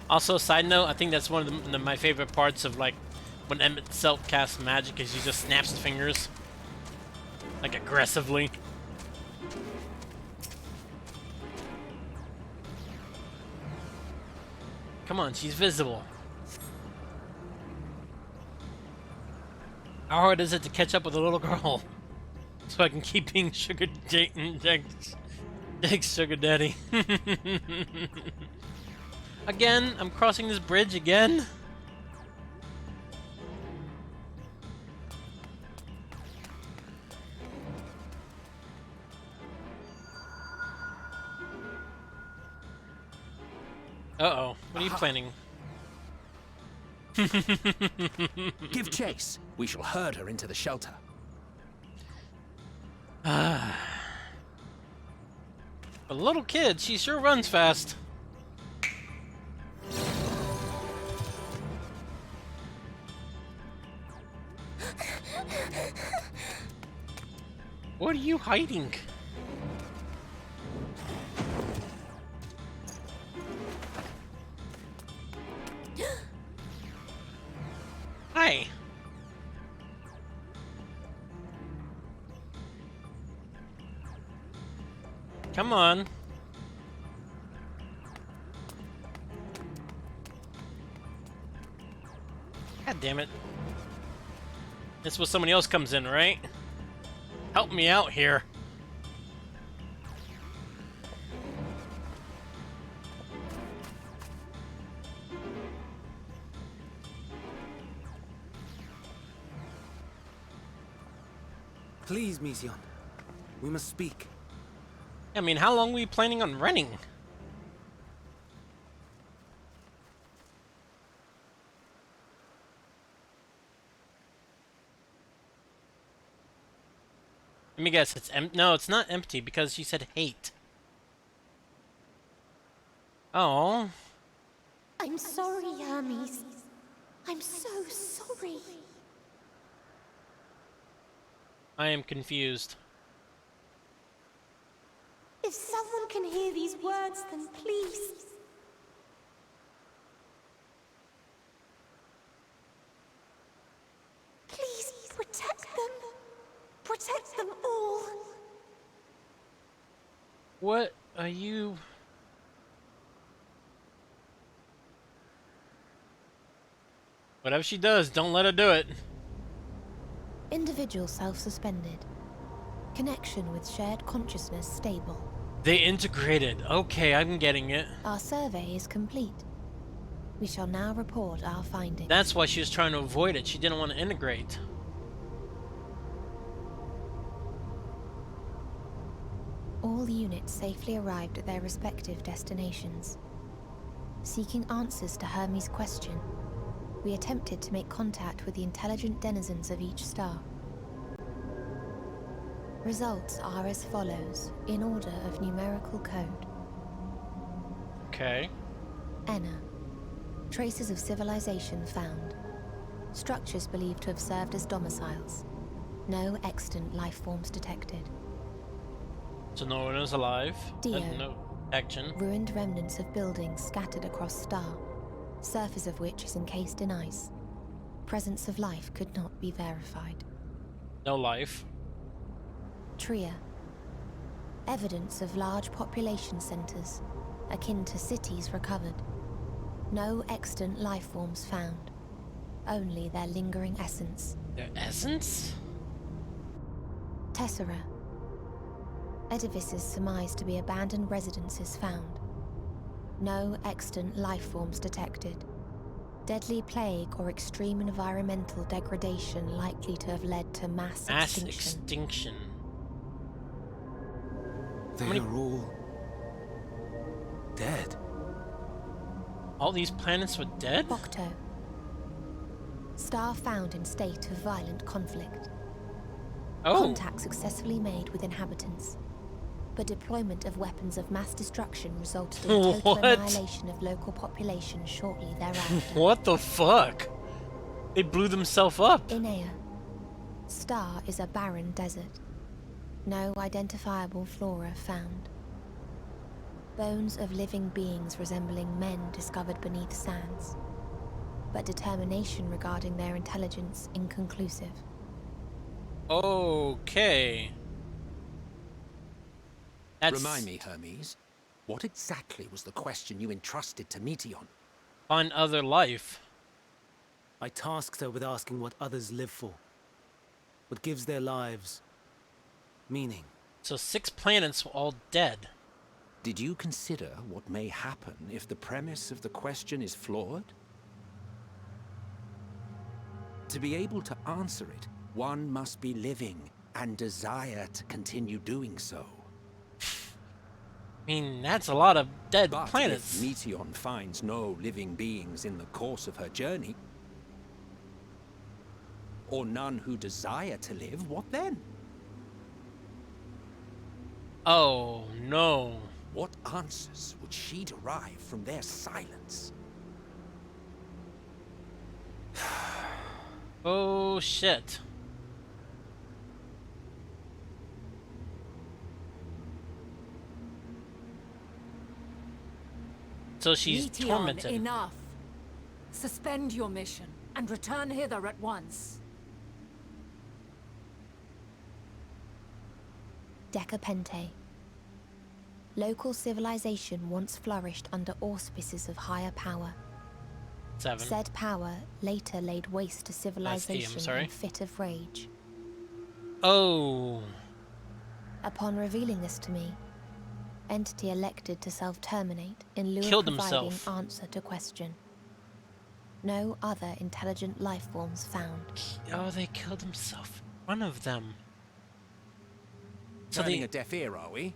Also, side note, I think that's one of my favorite parts of like when Emmett Self casts magic is he just snaps his fingers. Like aggressively. Come on, she's visible. How hard is it to catch up with a little girl? So I can keep being Jake's sugar daddy. Again, I'm crossing this bridge again. Uh-oh, what are you planning? Give chase. We shall herd her into the shelter. A little kid, she sure runs fast. What are you hiding? Hi. Come on. God damn it. This was somebody else comes in, right? Help me out here. Please, Mission. We must speak. I mean, how long were you planning on running? Let me guess, it's no, it's not empty because she said hate. Oh. I'm sorry, Hermes. I'm so sorry. I am confused. If someone can hear these words, then please. Please protect them. Protect them all. What are you... Whatever she does, don't let her do it. Individual self-suspended. Connection with shared consciousness stable. They integrated. Okay, I'm getting it. Our survey is complete. We shall now report our findings. That's why she was trying to avoid it. She didn't want to integrate. All units safely arrived at their respective destinations. Seeking answers to Hermes' question, we attempted to make contact with the intelligent denizens of each star. Results are as follows, in order of numerical code. Okay. Enna. Traces of civilization found. Structures believed to have served as domiciles. No extant life forms detected. So no one is alive. Dio. No action. Ruined remnants of buildings scattered across star, surface of which is encased in ice. Presence of life could not be verified. No life. Tria. Evidence of large population centers, akin to cities recovered. No extant life forms found. Only their lingering essence. Their essence? Tessera. Edifices surmised to be abandoned residences found. No extant life forms detected. Deadly plague or extreme environmental degradation likely to have led to mass extinction. They are all dead. All these planets were dead? Octo. Star found in state of violent conflict. Oh. Contact successfully made with inhabitants. But deployment of weapons of mass destruction resulted in total What? annihilation of local population shortly thereafter. What the fuck? They blew themselves up. Inea. Star is a barren desert. No identifiable flora found. Bones of living beings resembling men discovered beneath sands. But determination regarding their intelligence inconclusive. Okay. Remind me, Hermes, what exactly was the question you entrusted to Meteon? Find other life. I tasked her with asking what others live for. What gives their lives meaning. So 6 planets were all dead. Did you consider what may happen if the premise of the question is flawed? To be able to answer it, one must be living and desire to continue doing so. I mean, that's a lot of dead But planets. if Meteon finds no living beings in the course of her journey, or none who desire to live, what then? Oh, no. What answers would she derive from their silence? Oh, shit. So she's Meteon, tormented. enough. Suspend your mission and return hither at once. Decapente. Local civilization once flourished under auspices of higher power. 7. Said power later laid waste to civilization sorry. in fit of rage. Oh. Upon revealing this to me, entity elected to self-terminate in lieu Killed of providing himself. answer to question. No other intelligent life forms found. Oh, they killed himself. One of them. So Turning they... a deaf ear, are we?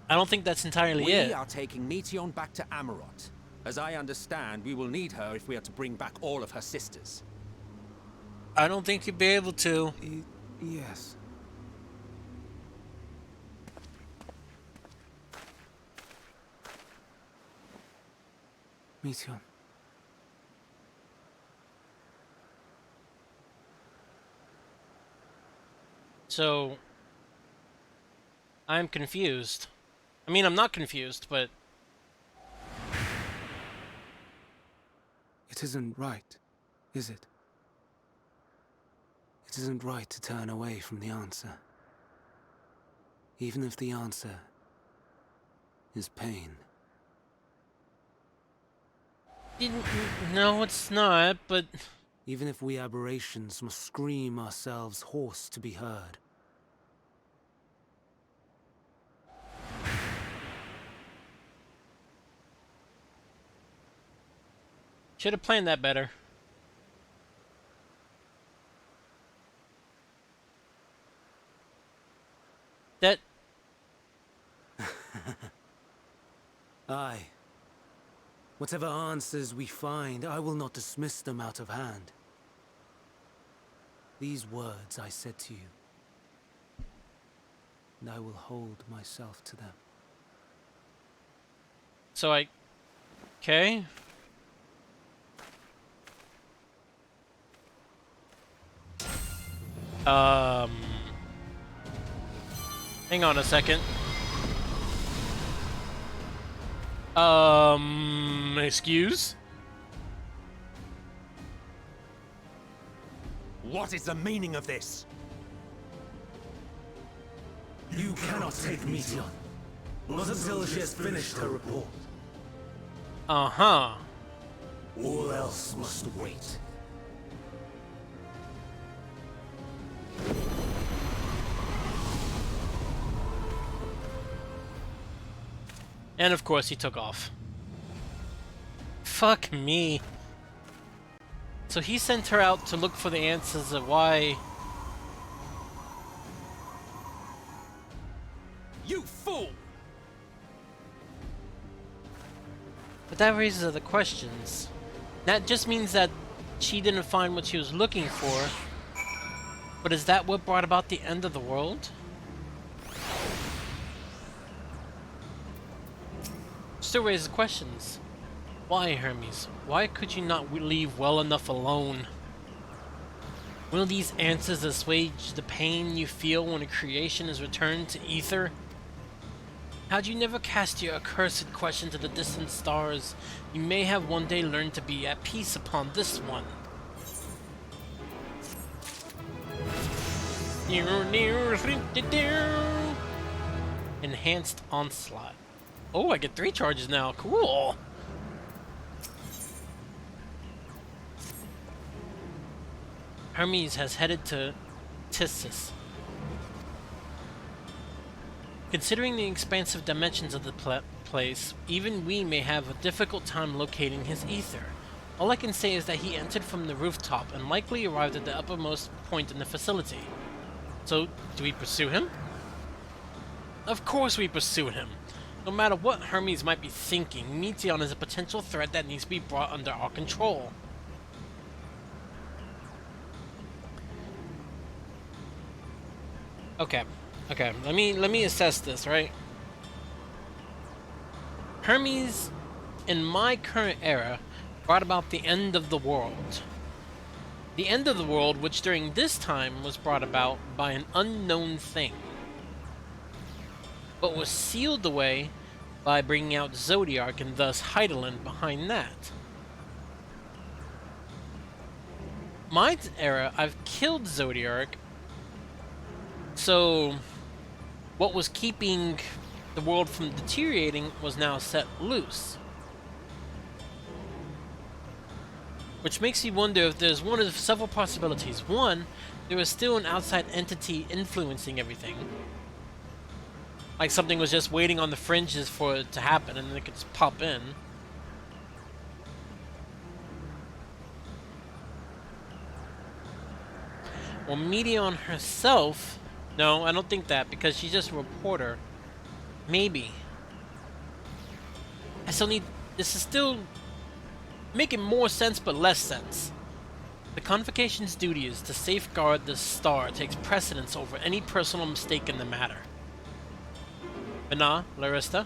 I don't think that's entirely We it. are taking Meteon back to Amarot. As I understand, we will need her if we are to bring back all of her sisters. I don't think you'd be able to. Yes. Meteon. So... I'm confused. I mean, I'm not confused, but... It isn't right, is it? It isn't right to turn away from the answer. Even if the answer is pain. No, it's not, but... Even if we aberrations must scream ourselves hoarse to be heard. Should have planned that better. That... Aye. Whatever answers we find, I will not dismiss them out of hand. These words I said to you, and I will hold myself to them. So I... Okay. Hang on a second. Excuse? What is the meaning of this? You cannot take Meteon. Not until she has finished her report. Uh-huh. All else must wait. And of course he took off. Fuck me. So he sent her out to look for the answers of why... You fool! But that raises other questions. That just means that she didn't find what she was looking for. But is that what brought about the end of the world? Still raises questions. Why, Hermes? Why could you not leave well enough alone? Will these answers assuage the pain you feel when a creation is returned to ether? How'd you never cast your accursed question to the distant stars? You may have one day learned to be at peace upon this one. Enhanced onslaught. Oh, I get 3 charges now. Cool. Hermes has headed to Tissus. Considering the expansive dimensions of the place, even we may have a difficult time locating his ether. All I can say is that he entered from the rooftop and likely arrived at the uppermost point in the facility. So, do we pursue him? Of course we pursue him! No matter what Hermes might be thinking, Meteon is a potential threat that needs to be brought under our control. Okay, let me assess this, right? Hermes, in my current era, brought about the end of the world. The end of the world, which during this time was brought about by an unknown thing, but was sealed away by bringing out Zodiark and thus Heidelin behind that. My era, I've killed Zodiark, so what was keeping the world from deteriorating was now set loose. Which makes me wonder if there's one of several possibilities. One, there is still an outside entity influencing everything. Like something was just waiting on the fringes for it to happen and then it could just pop in. Well, Meteon herself... No, I don't think that, because she's just a reporter. Maybe. I still need... This is still... making more sense, but less sense. The Convocation's duty is to safeguard the star takes precedence over any personal mistake in the matter. Vana, Larista.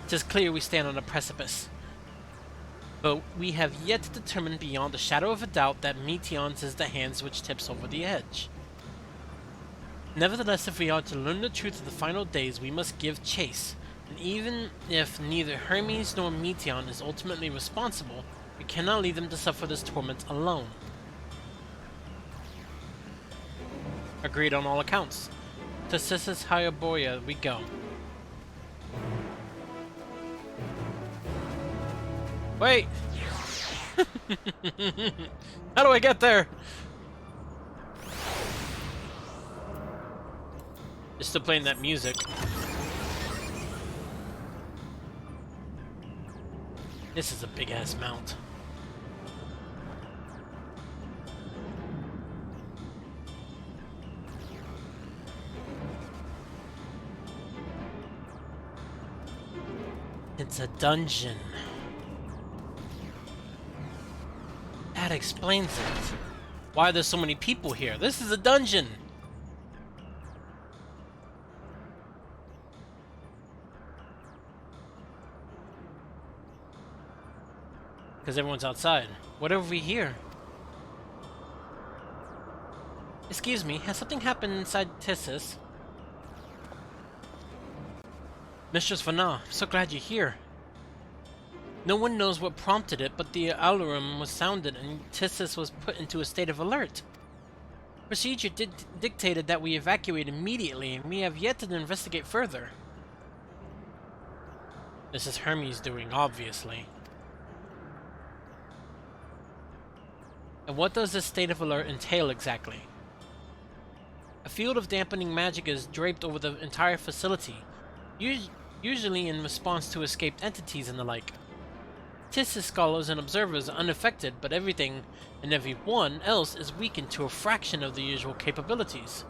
It is clear we stand on a precipice. But we have yet to determine beyond the shadow of a doubt that Meteon's is the hands which tips over the edge. Nevertheless, if we are to learn the truth of the final days, we must give chase. And even if neither Hermes nor Meteon is ultimately responsible, we cannot leave them to suffer this torment alone. Agreed on all accounts. To Sissus Hyperborea we go. Wait! How do I get there? They're still playing that music. This is a big-ass mount. It's a dungeon. That explains it. Why there's so many people here. This is a dungeon! Because everyone's outside. What have we here? Excuse me, has something happened inside Tissus? Mistress Vana, I'm so glad you're here. No one knows what prompted it, but the alarm was sounded and Tissus was put into a state of alert. Procedure dictated that we evacuate immediately, and we have yet to investigate further. This is Hermes doing, obviously. And what does this state of alert entail exactly? A field of dampening magic is draped over the entire facility. usually in response to escaped entities and the like. Tis's scholars and observers are unaffected, but everything and everyone else is weakened to a fraction of the usual capabilities.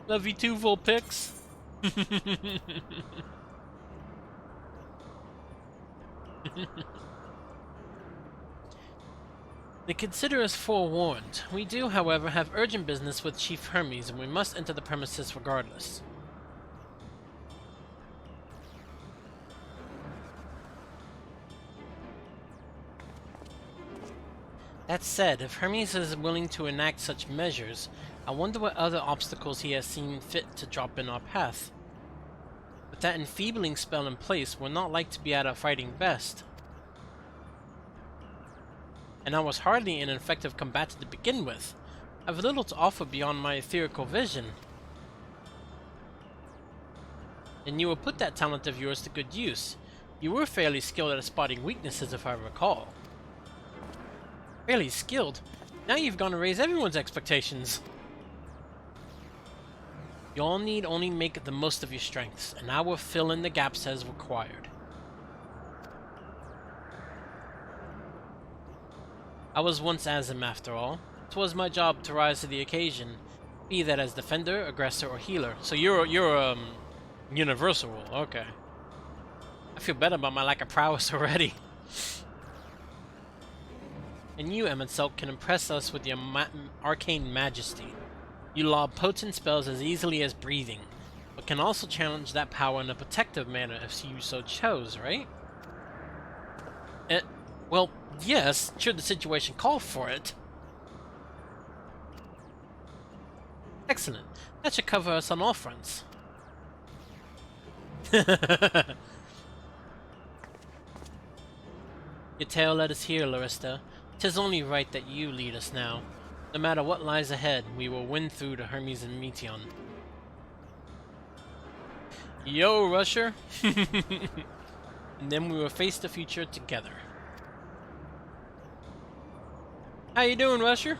Love you too, Vulpix. They consider us forewarned. We do, however, have urgent business with Chief Hermes, and we must enter the premises regardless. That said, if Hermes is willing to enact such measures, I wonder what other obstacles he has seen fit to drop in our path. With that enfeebling spell in place, we're not like to be at our fighting best. And I was hardly an effective combatant to begin with. I have little to offer beyond my etherical vision. And you will put that talent of yours to good use. You were fairly skilled at spotting weaknesses, if I recall. Fairly skilled? Now you've gone to raise everyone's expectations. You all need only make the most of your strengths, and I will fill in the gaps as required. I was once Azim, after all. 'Twas my job to rise to the occasion, be that as defender, aggressor, or healer. So you're universal role, okay. I feel better about my lack of prowess already. And you, Emet can impress us with your arcane majesty. You lob potent spells as easily as breathing, but can also challenge that power in a protective manner if you so chose, right? Well, yes, should the situation call for it. Excellent. That should cover us on all fronts. Your tale led us here, Larista. 'Tis only right that you lead us now. No matter what lies ahead, we will win through to Hermes and Meteon. Yo, Rusher! And then we will face the future together. How you doing, Rusher?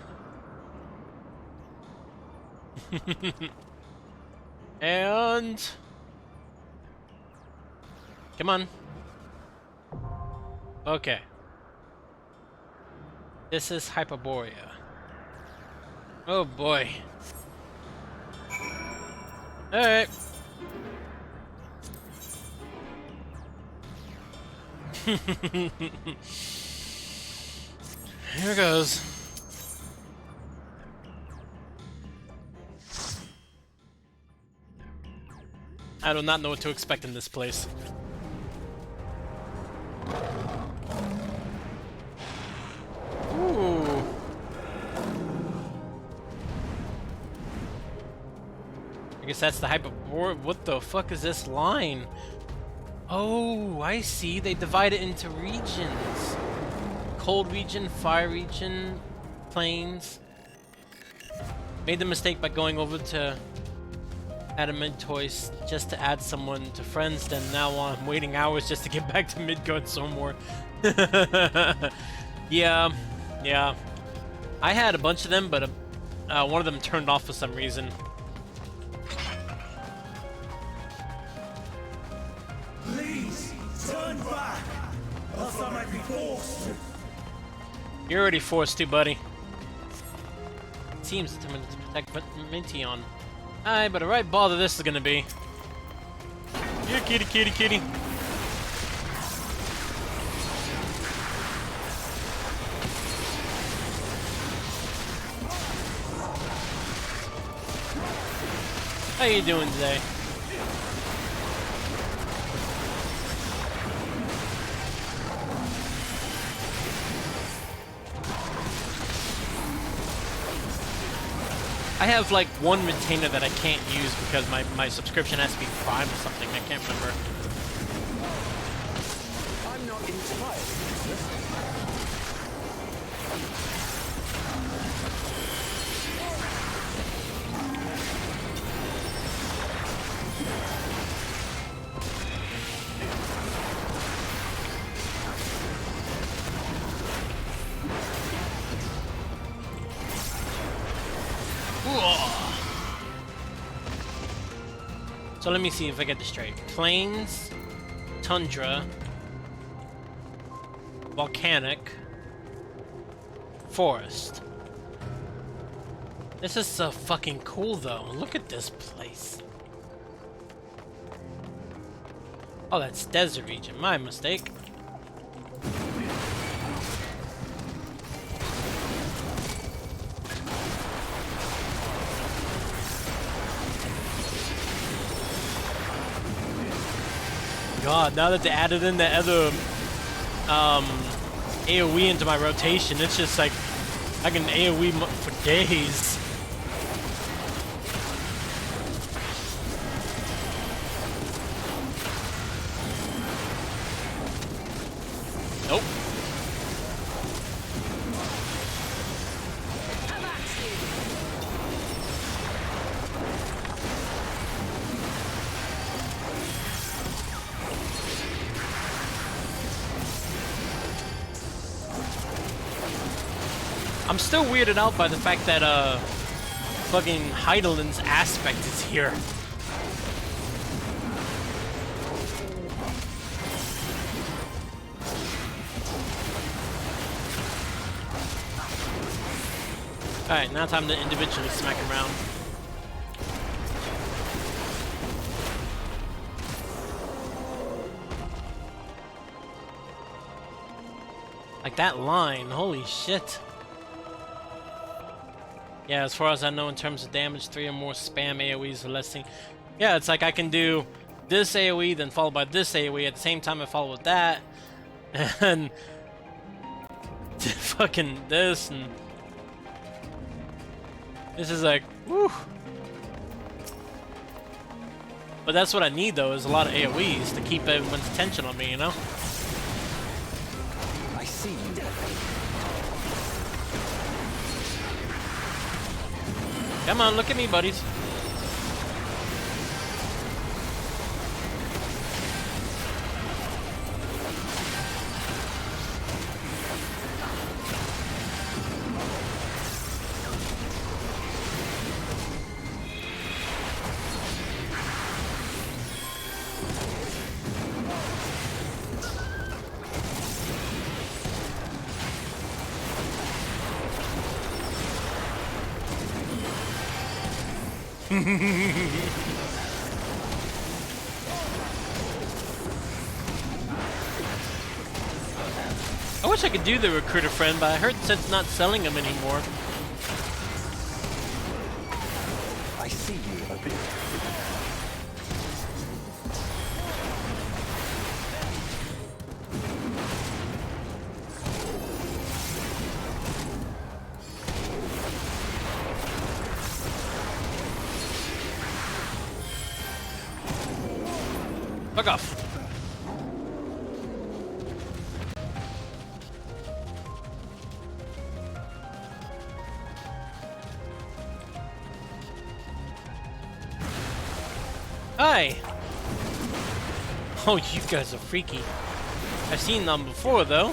And... come on. Okay. This is Hyperborea. Oh boy. Alright. Here goes. I do not know what to expect in this place. Ooh. I guess that's the Hyperborea. What the fuck is this line? Oh, I see. They divide it into regions. Cold region, fire region, plains. Made the mistake by going over to Adamantois just to add someone to friends, then now I'm waiting hours just to get back to Midgard some more. Yeah. I had a bunch of them, but one of them turned off for some reason. Please, turn back, else I might be forced to. You're already forced to, buddy. Seems determined to protect Meteon. Aye, but a right bother this is gonna be. Here, kitty. How you doing today? I have like one retainer that I can't use because my subscription has to be Prime or something. I can't remember. I'm not entirely useless. So let me see if I get this straight. Plains, tundra, volcanic, forest. This is so fucking cool though. Look at this place. Oh, that's desert region. My mistake. God, now that they added in the other AoE into my rotation, it's just like I can AoE for days. Nope. I'm still weirded out by the fact that fucking Heidelin's aspect is here. Alright, now time to individually smack him around. Like that line, holy shit. Yeah, as far as I know, in terms of damage, 3 or more spam AoEs or less thing. Yeah, it's like I can do this AoE, then followed by this AoE. At the same time, I follow with that. And fucking this, and this is like, whew. But that's what I need, though, is a lot of AoEs to keep everyone's attention on me, you know? I see you. Come on, look at me, buddies. I wish I could do the recruiter friend, but I heard it's not selling them anymore. I see you, Elpis. Fuck off. Hi! Oh, you guys are freaky. I've seen them before, though.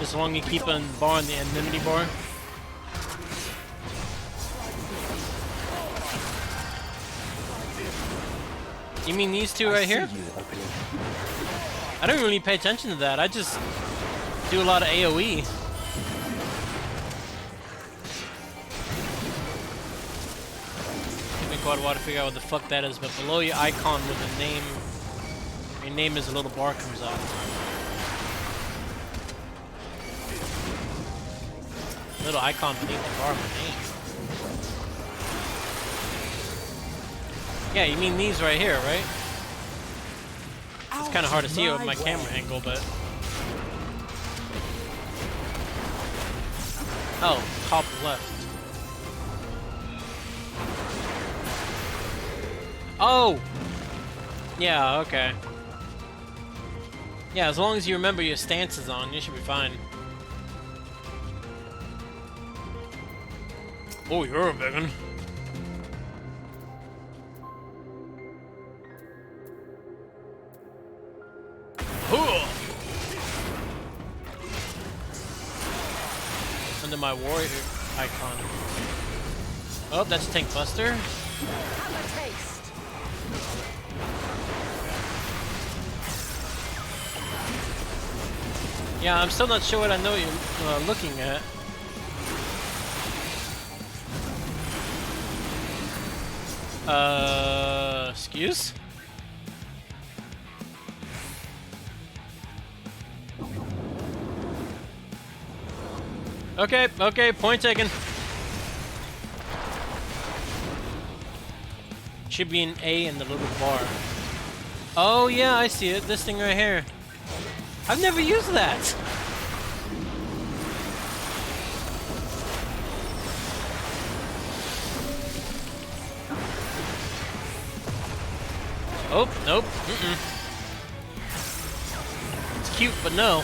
As long as you keep a bar on the enmity bar. You mean these two right here? I don't really pay attention to that. I just do a lot of AoE. Took me quite a while to figure out what the fuck that is, but below your icon with the name, your name is a little bar comes out. Little icon beneath the bar with name. Yeah, you mean these right here, right? It's kind of hard to see with my camera angle, but... Oh, top left. Oh! Yeah, okay. Yeah, as long as you remember your stances on, you should be fine. Oh, you're a big one. Hoo! Under my warrior icon. Oh, that's Tank Buster. Have a taste. Yeah, I'm still not sure what I know you're looking at. Excuse? Okay, okay, point taken. Should be an A in the little bar. Oh yeah, I see it. This thing right here. I've never used that. Oh, nope. It's cute, but no.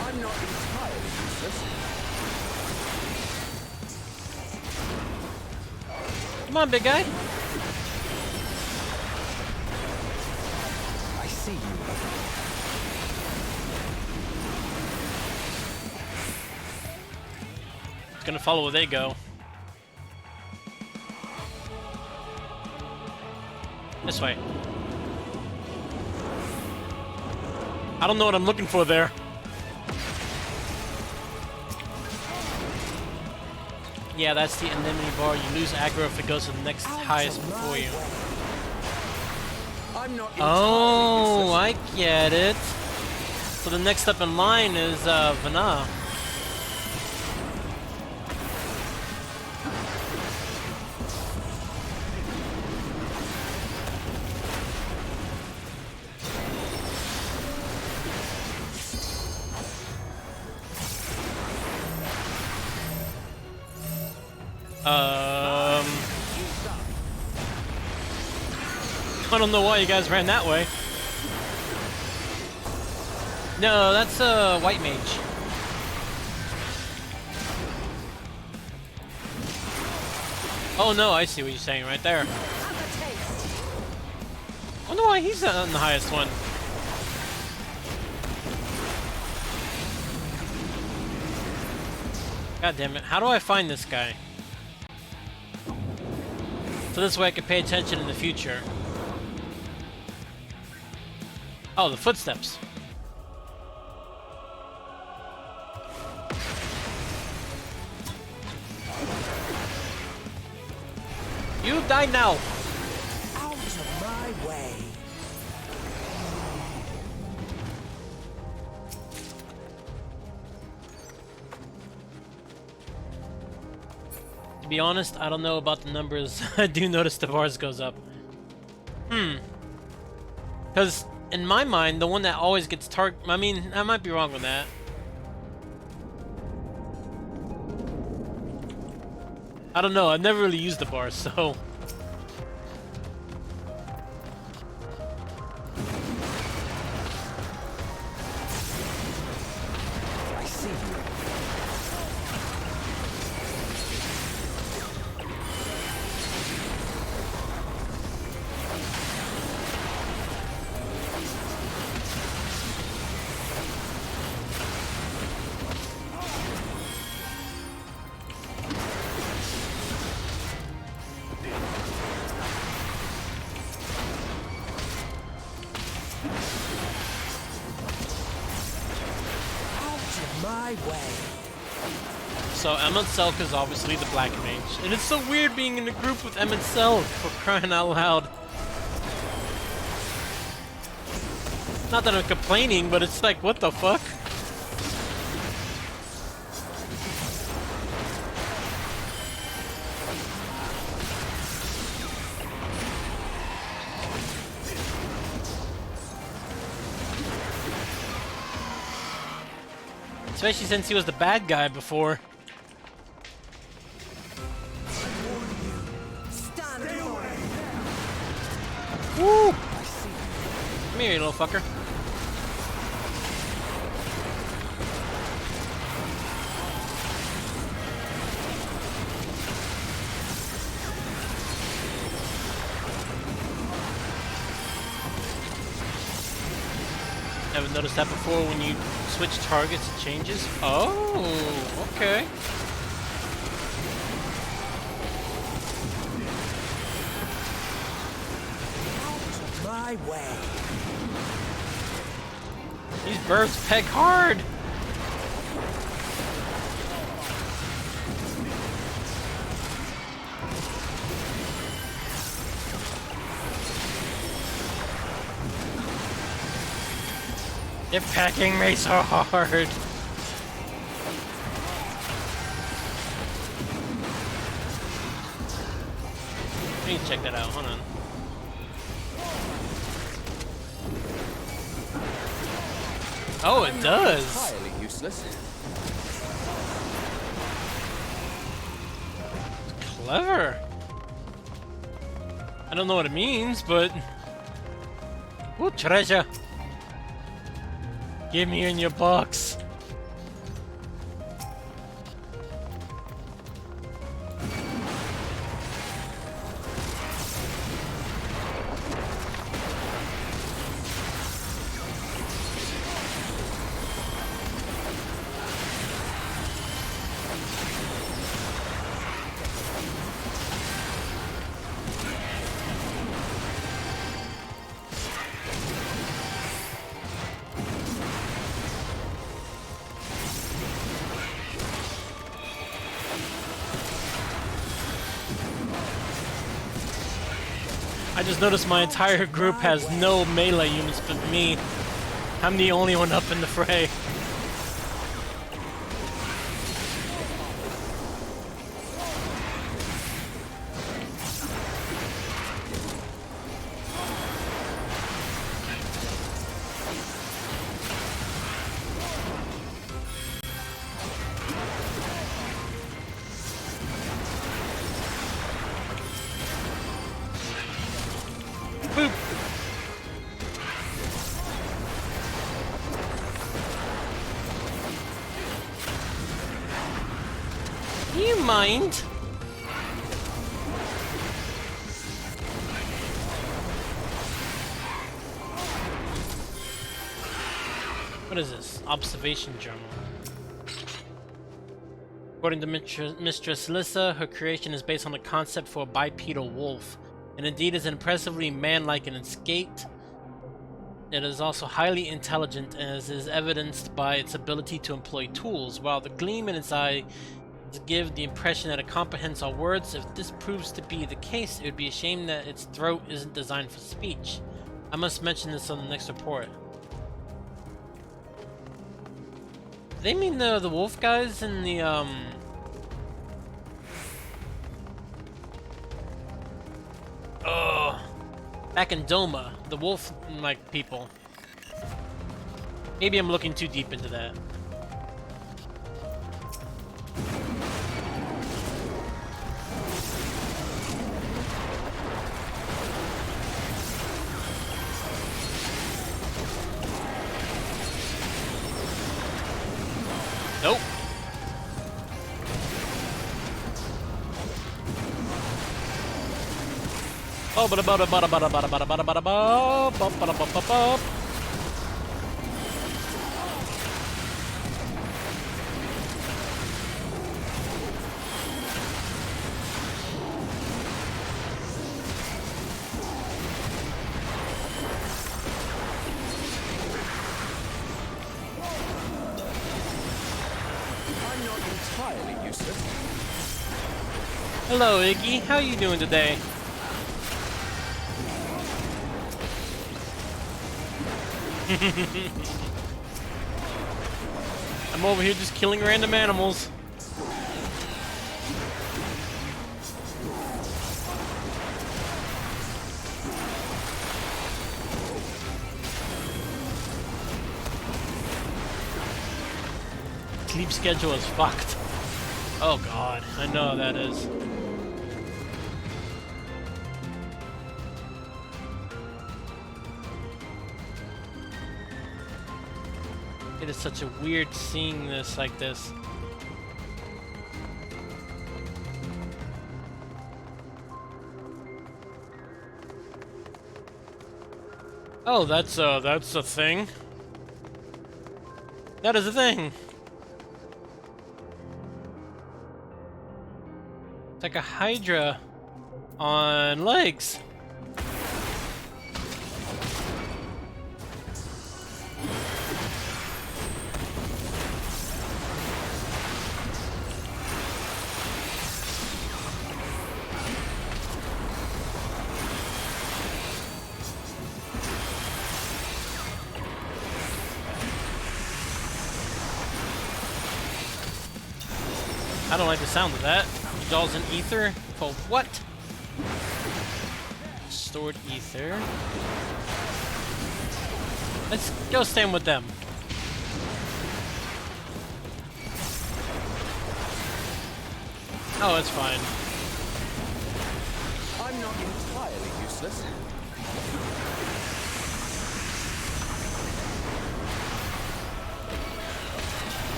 I'm not entirely useless. Come on, big guy. I see you. It's gonna follow where they go. This way. I don't know what I'm looking for there. Yeah, that's the enemy bar. You lose aggro if it goes to the next highest before you. I'm not Oh, I get it. So the next step in line is Vana. I don't know why you guys ran that way. No, that's a white mage. Oh no, I see what you're saying right there. I wonder why he's on the highest one. God damn it, how do I find this guy? So this way I can pay attention in the future. Oh, the footsteps. You die now. out of my way. To be honest, I don't know about the numbers. I do notice the bars goes up. Because in my mind, the one that always gets I mean, I might be wrong with that. I don't know. I've never really used the bars, so. I see you. My way. So Emmett Selk is obviously the black mage. And it's so weird being in a group with Emmett Selk, for crying out loud. Not that I'm complaining, but it's like, what the fuck? Especially since he was the bad guy before. Woo! Come here, you little fucker. Haven't noticed that before. When you switch targets, it changes. Oh, okay. My way. These birds peck hard. They're pecking me so hard. I need to check that out. Hold on. Oh, it does. Entirely useless. Clever. I don't know what it means, but ooh, treasure. Give me in your box. I just noticed my entire group has no melee units but me. I'm the only one up in the fray. Boop. Do you mind? What is this? Observation journal. According to Mistress Lissa, her creation is based on the concept for a bipedal wolf, and indeed is impressively man-like and escaped. It is also highly intelligent, as is evidenced by its ability to employ tools, while the gleam in its eye give the impression that it comprehends our words. If this proves to be the case, it would be a shame that its throat isn't designed for speech. I must mention this on the next report. They mean the wolf guys in the back in Doma, the wolf like people. Maybe I'm looking too deep into that. Nope. Oh, bada bada bada bada bada bada bada bada bada bada bada bada. I'm not entirely useless. Hello, Iggy. How are you doing today? I'm over here just killing random animals. Sleep schedule is fucked. Oh god, I know how that is. It is such a weird seeing this like this. Oh, that's a thing. That is a thing. It's like a Hydra on legs. I don't like the sound of that. Dolls in ether? For what? Stored ether. Let's go stand with them. Oh, it's fine. I'm not entirely useless.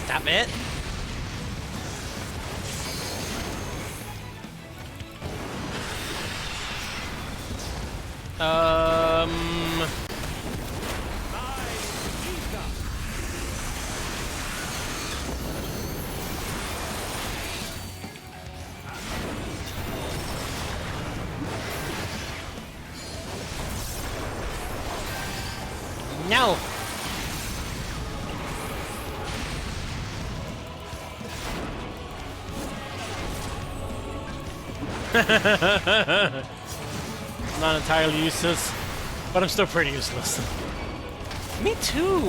Stop it. No. Not entirely useless, but I'm still pretty useless. Me too.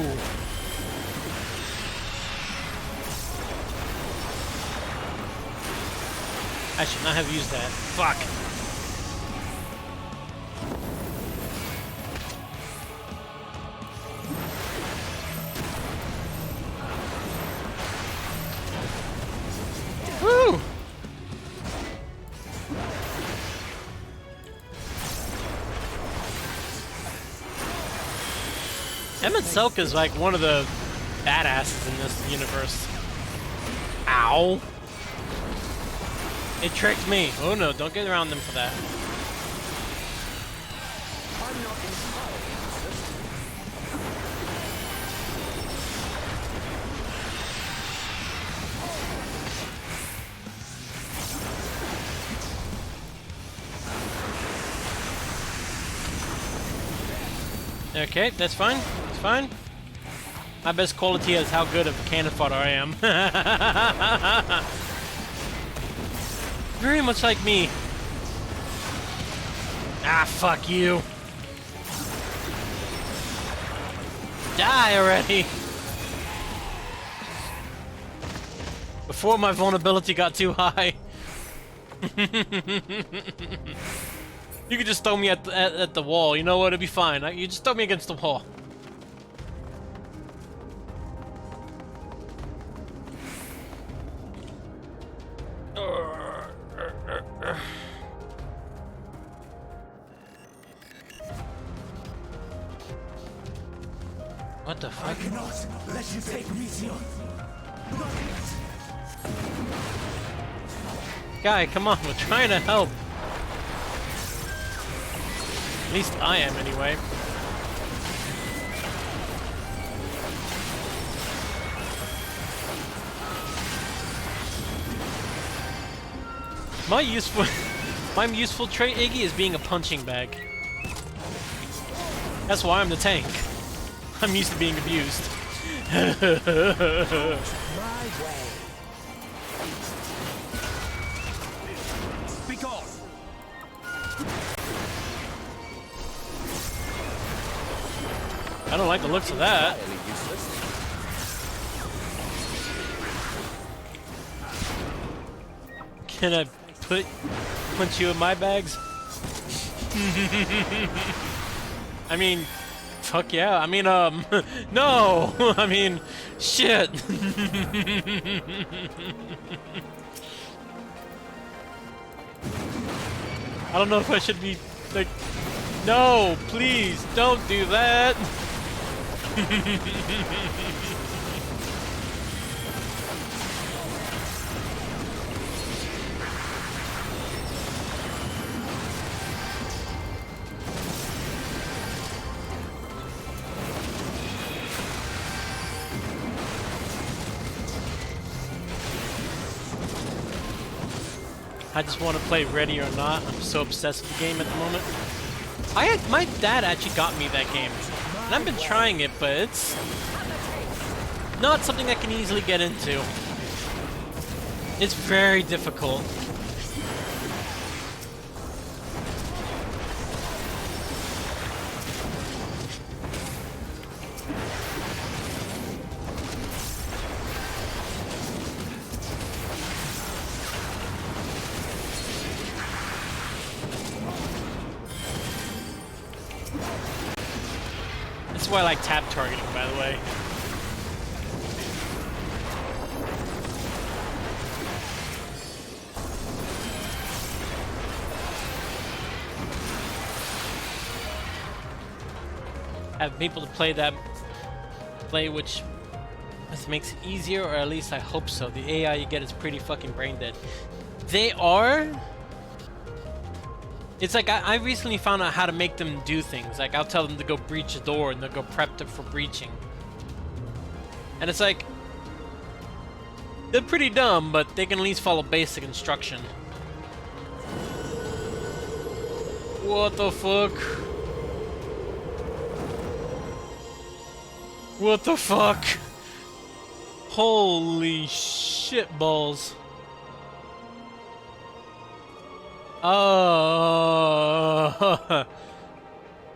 I should not have used that. Fuck. Woo! Emmett Silk is like one of the badasses in this universe. Ow! It tricked me. Oh no, don't get around them for that. I'm not entirely useless. Okay, that's fine. It's fine. My best quality is how good of a cannon fodder I am. Very much like me. Ah, fuck you. Die already. Before my vulnerability got too high. You could just throw me at the wall. You know what? It'd be fine. You just throw me against the wall. What the fuck? I cannot let you take Meteor. Not yet. Guy, come on. We're trying to help. At least I am, anyway. My useful trait, Iggy, is being a punching bag. That's why I'm the tank. I'm used to being abused. My way. Be gone. I don't like the looks of that. Can I punch you in my bags? I mean, fuck yeah. I mean, no. I mean, shit. I don't know if I should be like, no, please don't do that. I just want to play Ready or Not. I'm so obsessed with the game at the moment. My dad actually got me that game, and I've been trying it, but it's not something I can easily get into. It's very difficult. That's why I like tap targeting, by the way. Have people to play which makes it easier, or at least I hope so. The AI you get is pretty fucking brain dead. They are. It's like I recently found out how to make them do things. Like I'll tell them to go breach a door and they'll go prep for breaching. And it's like they're pretty dumb, but they can at least follow basic instruction. What the fuck? What the fuck? Holy shit balls. Oh,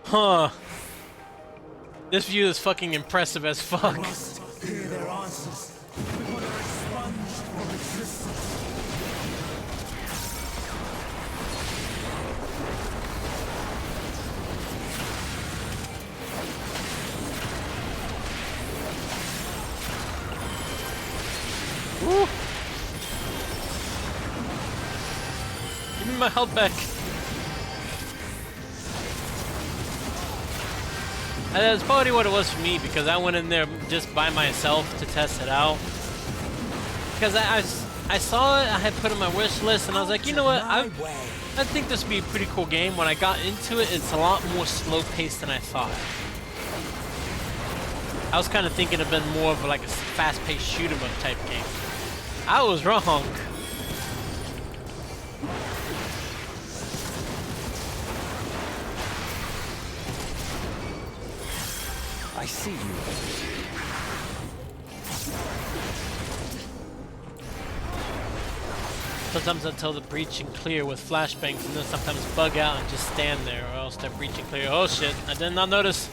huh. This view is fucking impressive as fuck. Must hear their answers. We want to expunge from existence. Woo. Give me my health back. And that's probably what it was for me, because I went in there just by myself to test it out. Because I saw it, I had put it on my wish list, and I was like, you know what, I think this would be a pretty cool game. When I got into it, it's a lot more slow-paced than I thought. I was kind of thinking it'd been more of like a fast-paced shoot-'em-up type game. I was wrong. I see you. Sometimes I tell the breach and clear with flashbangs, and then sometimes bug out and just stand there, or else that breach and clear. Oh shit, I did not notice.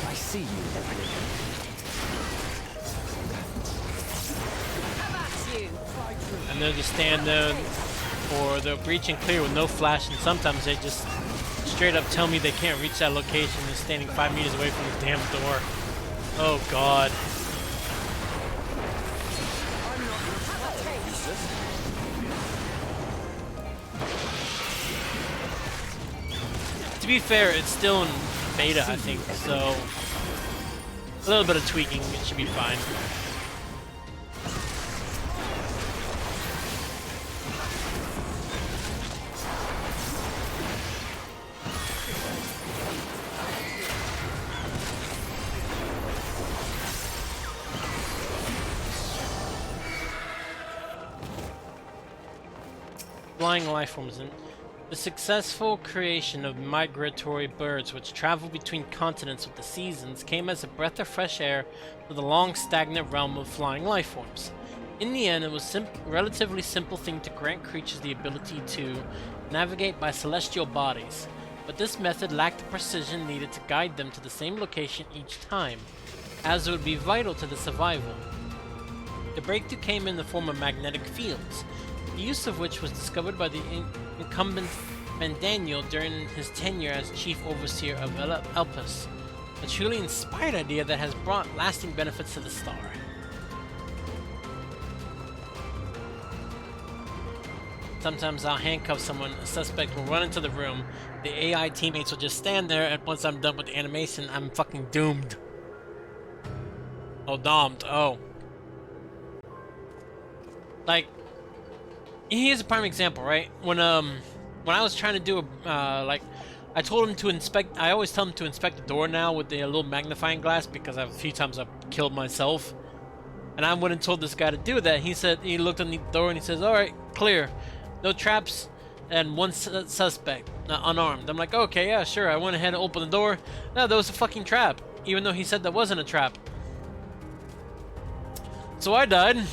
I see you. And they'll just stand there, or they'll breach and clear with no flash, and sometimes they just straight up tell me they can't reach that location. They're standing 5 meters away from the damn door. Oh god. To be fair, it's still in beta, I think, so a little bit of tweaking, it should be fine. Flying life forms. The successful creation of migratory birds which travel between continents with the seasons came as a breath of fresh air for the long stagnant realm of flying life forms. In the end, it was a relatively simple thing to grant creatures the ability to navigate by celestial bodies, but this method lacked the precision needed to guide them to the same location each time, as it would be vital to the survival. The breakthrough came in the form of magnetic fields, the use of which was discovered by the incumbent Daniel during his tenure as chief overseer of Elpis, a truly inspired idea that has brought lasting benefits to the star. Sometimes I'll handcuff someone, a suspect will run into the room, the AI teammates will just stand there, and once I'm done with the animation, I'm fucking doomed. Oh, domed, oh. Like, here's a prime example, right? When I was trying to do a like, I told him to inspect. I always tell him to inspect the door now with the little magnifying glass because a few times I've killed myself, and I went and told this guy to do that. He said he looked on the door and he says, "All right, clear, no traps, and one suspect unarmed." I'm like, "Okay, yeah, sure." I went ahead and opened the door. No, that was a fucking trap, even though he said that wasn't a trap. So I died.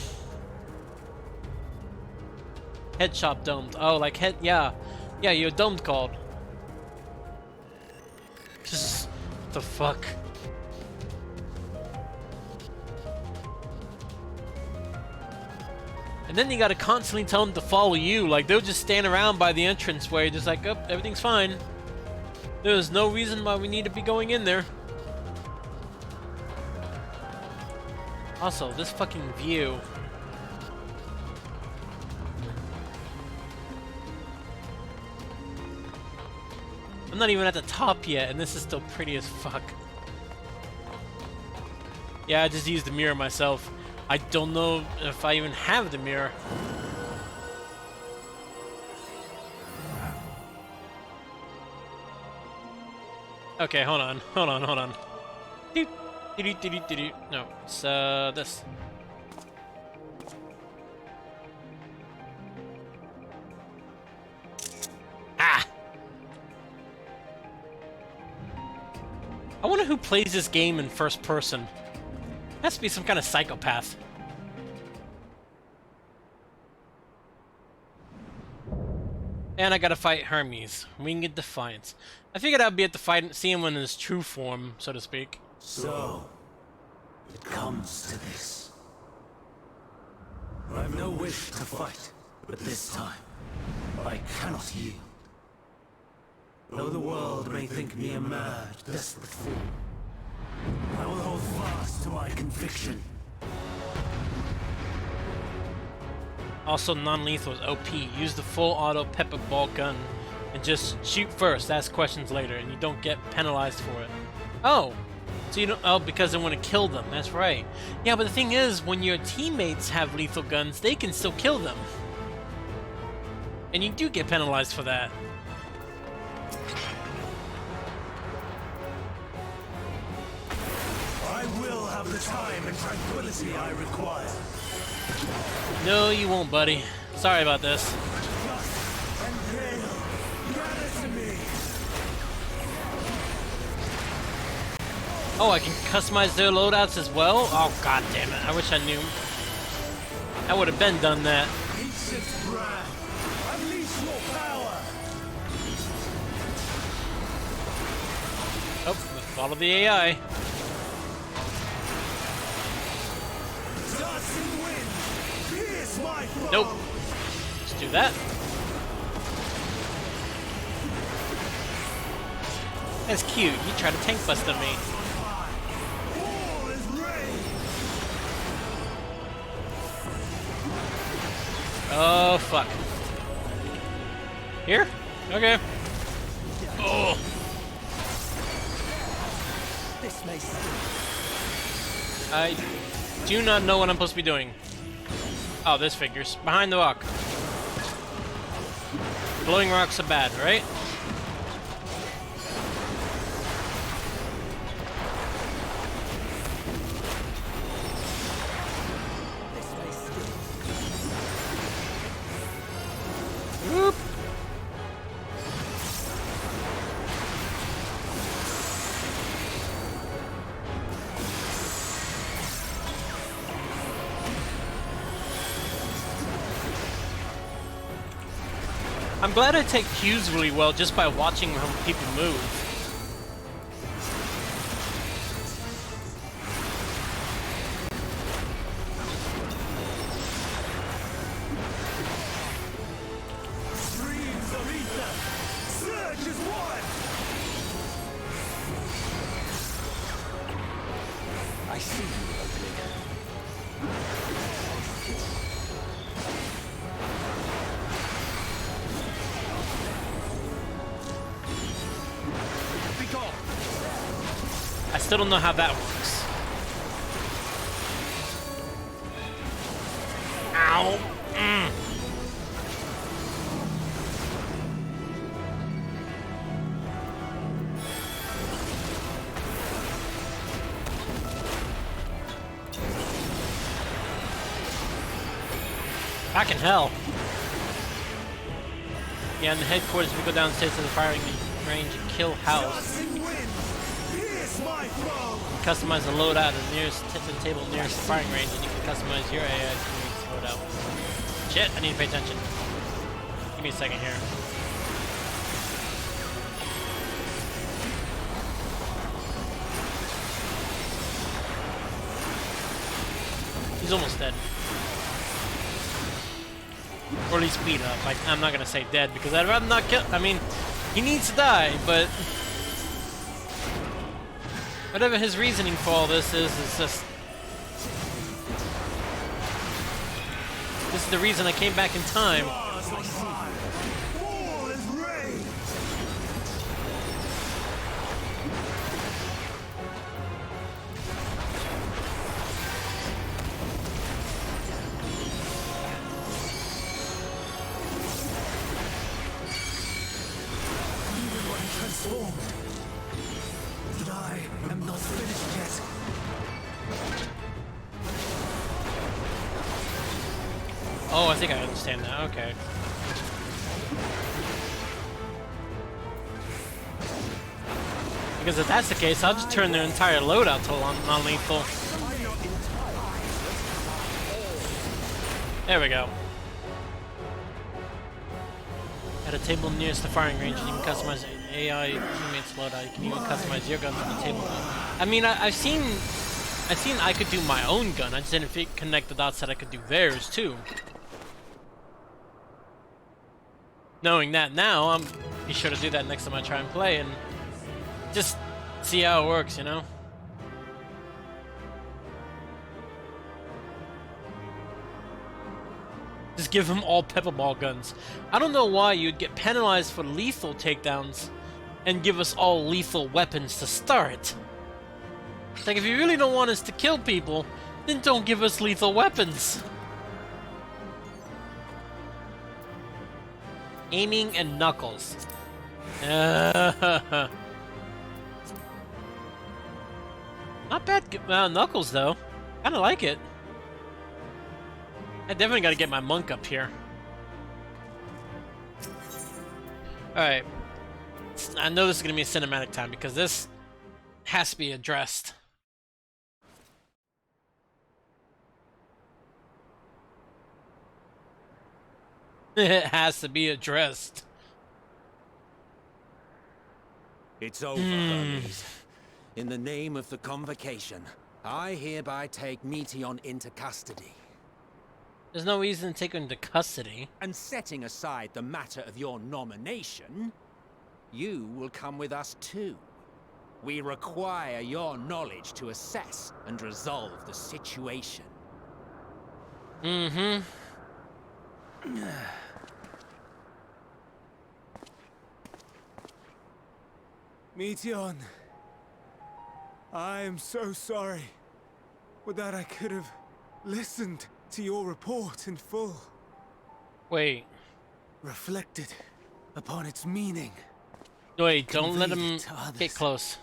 Head shop domed. Oh, like head, yeah, you're domed called. Just the fuck. And then you gotta constantly tell them to follow you. Like they'll just stand around by the entrance where you're just like, oh, everything's fine. There's no reason why we need to be going in there. Also, this fucking view. I'm not even at the top yet, and this is still pretty as fuck. Yeah, I just used the mirror myself. I don't know if I even have the mirror. Okay, hold on. Doot, doot, doot, doot, doot. No, it's this. Ah! I wonder who plays this game in first person. Has to be some kind of psychopath. And I gotta fight Hermes. Winged Defiance. I figured I'd be at the fight, see him in his true form, so to speak. So, it comes to this. I've no wish to fight, but this time, I cannot yield. Though the world may think me a mad, desperate fool, I will hold fast to my conviction. Also, non-lethal is OP. Use the full auto pepper ball gun and just shoot first, ask questions later, and you don't get penalized for it. Oh, so you don't? Oh, because I want to kill them. That's right. Yeah, but the thing is, when your teammates have lethal guns, they can still kill them, and you do get penalized for that. I will have the time and tranquility I require. No, you won't, buddy. Sorry about this. Just and pale, gather to me. Oh, I can customize their loadouts as well? Oh, god damn it. I wish I knew. I would have been done that. Ancient brand, unleash your power. Oh, follow the AI. Dust and wind, pierce my foe. Nope. Let's do that. That's cute. You tried to tank bust on me. All is ready. Oh, fuck. Here? Okay. Oh. This may sting. I do not know what I'm supposed to be doing. Oh, this figures. Behind the rock. Glowing rocks are bad, right? This may sting. Whoop. I'm glad I take cues really well just by watching how people move. Streams of ether, surge as one. I see you opening. Be gone. I still don't know how that works. Ow. Back in hell. Yeah, in the headquarters, we go downstairs to the firing range and kill House. Customize the loadout at the nearest tip of the table nearest the firing range, and you can customize your AI teammate's loadout. Shit, I need to pay attention. Give me a second here. He's almost dead. Or at least beat up. Like, I'm not gonna say dead because I'd rather not kill. I mean, he needs to die, but whatever his reasoning for all this is just. This is the reason I came back in time. But I am not finished yet. Oh, I think I understand that. Okay. Because if that's the case, I'll just turn their entire loadout to non-lethal. There we go. At a table nearest the firing range, you can customize an AI teammate's loadout. You can even customize your gun from the table. I mean, I've seen I could do my own gun. I just didn't connect the dots that I could do theirs too. Knowing that now, I'm be sure to do that next time I try and play and just see how it works, you know? Just give them all pepper ball guns. I don't know why you'd get penalized for lethal takedowns and give us all lethal weapons to start. It's like, if you really don't want us to kill people, then don't give us lethal weapons. Aiming and knuckles. Not bad knuckles, though. Kinda like it. I definitely gotta get my monk up here. Alright. I know this is gonna be a cinematic time because this has to be addressed. It has to be addressed. It's over, Hermes. In the name of the Convocation, I hereby take Meteon into custody. There's no reason to take her into custody. And setting aside the matter of your nomination, you will come with us too. We require your knowledge to assess and resolve the situation. Mm-hmm. Meteon, I am so sorry. With that, I could have listened to your report in full. Wait. Reflected upon its meaning. Wait, don't let him to others, get close.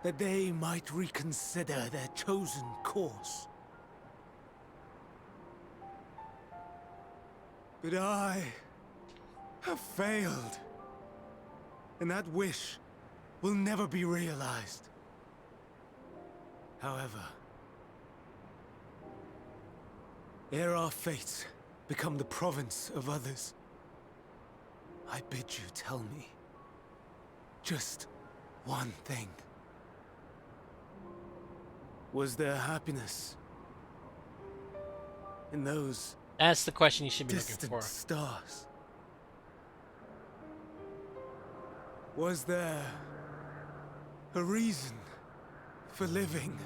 that they might reconsider their chosen course. But I have failed, and that wish will never be realized. However, ere our fates become the province of others, I bid you tell me just one thing. Was there happiness in those That's the question you should be looking distant for. stars? Was there a reason for living?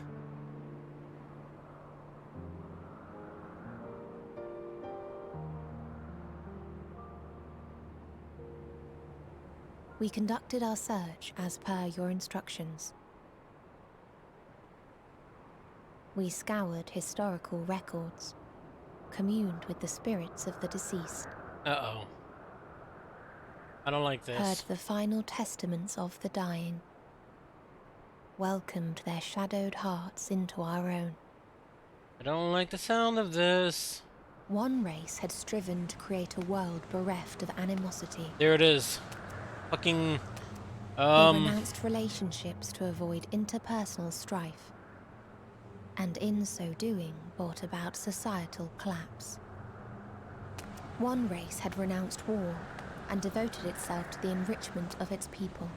We conducted our search as per your instructions. We scoured historical records, communed with the spirits of the deceased, Uh-oh. I don't like heard this. the final testaments of the dying, welcomed their shadowed hearts into our own. I don't like the sound of this. One race had striven to create a world bereft of animosity. There it is. Fucking, They renounced relationships to avoid interpersonal strife, and in so doing brought about societal collapse. One race had renounced war and devoted itself to the enrichment of its people.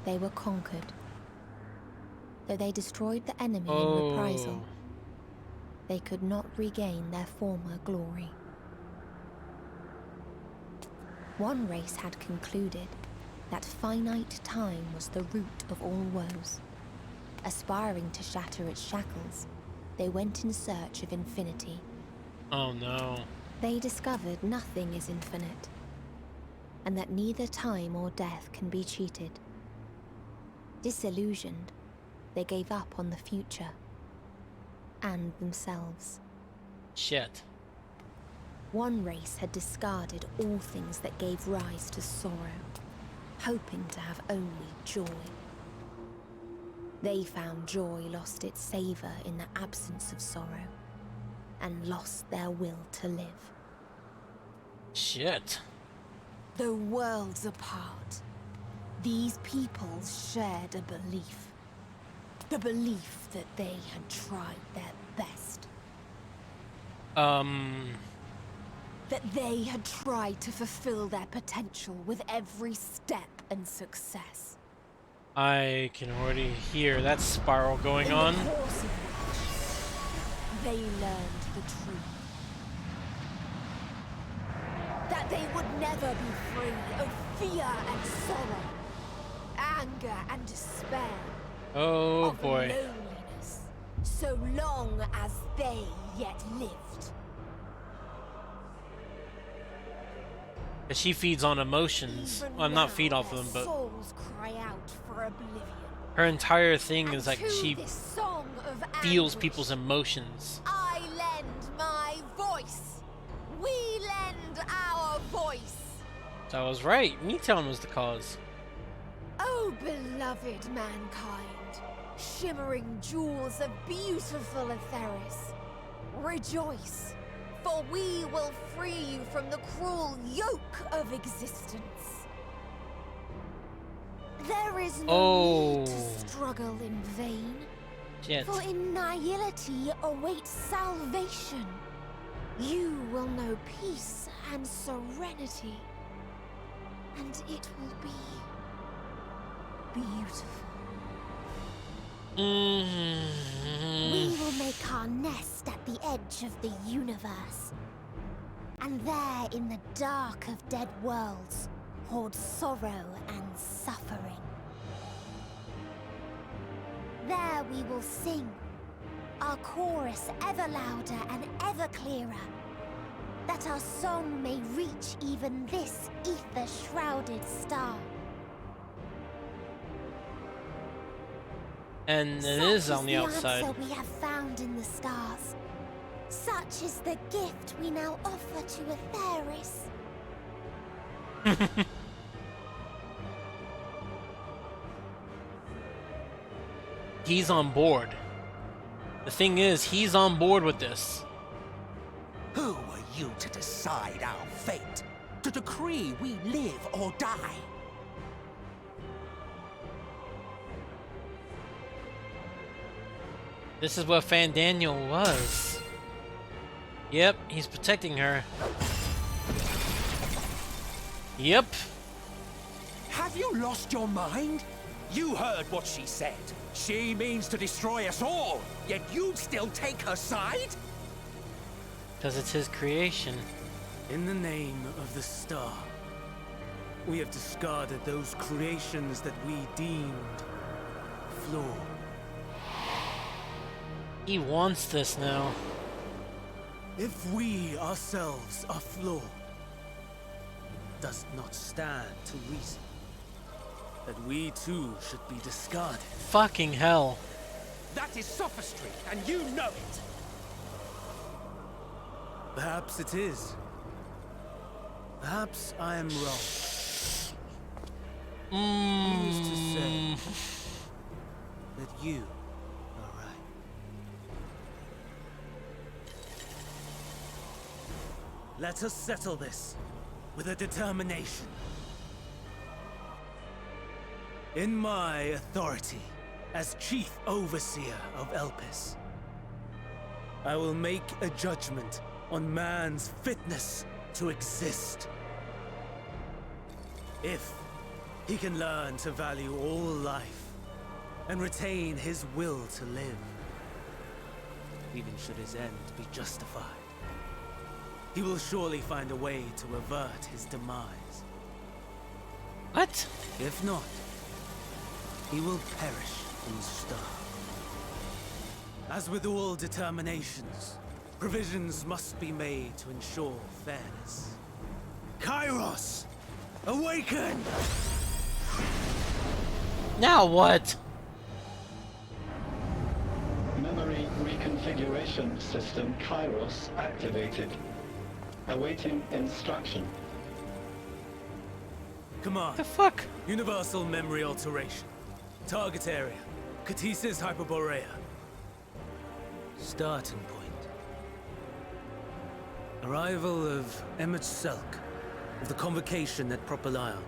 They were conquered. Though they destroyed the enemy in reprisal, they could not regain their former glory. One race had concluded that finite time was the root of all woes. Aspiring to shatter its shackles, they went in search of infinity. Oh no. They discovered nothing is infinite, and that neither time or death can be cheated. Disillusioned, they gave up on the future and themselves. Shit. One race had discarded all things that gave rise to sorrow, hoping to have only joy. They found joy lost its savor in the absence of sorrow, and lost their will to live. Shit. Though worlds apart, these peoples shared a belief. The belief that they had tried their best. That they had tried to fulfill their potential with every step and success. I can already hear that spiral going on. In the course of which, they learned the truth. That they would never be free of fear and sorrow, anger and despair. Oh of boy. loneliness, so long as they yet lived. She feeds on emotions. Even Well, not now feed off their them, but souls cry out for oblivion. her entire thing And is like to she this song of feels anguish, people's emotions. I lend my voice. We lend our voice. So I was right. Newtown was the cause. Oh, beloved mankind, shimmering jewels of beautiful Etheris, rejoice, for we will free you from the cruel yoke of existence. There is no need to struggle in vain, Shit. for in nihility awaits salvation. You will know peace and serenity, and it will be beautiful. We will make our nest at the edge of the universe. And there in the dark of dead worlds, hoard sorrow and suffering. There we will sing, our chorus ever louder and ever clearer, that our song may reach even this ether-shrouded star. And it is on the Such outside. answer we have found in the stars. Such is the gift we now offer to Etheris. He's on board. The thing is, he's on board with this. Who are you to decide our fate? To decree we live or die? This is what Fandaniel was. Yep, he's protecting her. Yep. Have you lost your mind? You heard what she said. She means to destroy us all, yet you'd still take her side? Because it's his creation. In the name of the star, we have discarded those creations that we deemed flawed. He wants this now. If we ourselves are flawed, does it not stand to reason that we too should be discarded? Fucking hell. That is sophistry, and you know it. Perhaps it is. Perhaps I am wrong. Who's to say that you are right? Let us settle this with a determination. In my authority as Chief Overseer of Elpis, I will make a judgment on man's fitness to exist. If he can learn to value all life and retain his will to live, even should his end be justified, he will surely find a way to avert his demise. What? If not, he will perish and starve. As with all determinations, provisions must be made to ensure fairness. Kairos! Awaken! Now what? Memory reconfiguration system Kairos activated. Awaiting instruction. Command. The fuck? Universal memory alteration. Target area. Katisis Hyperborea. Starting point. Arrival of Emmett Selk of the Convocation at Propylion.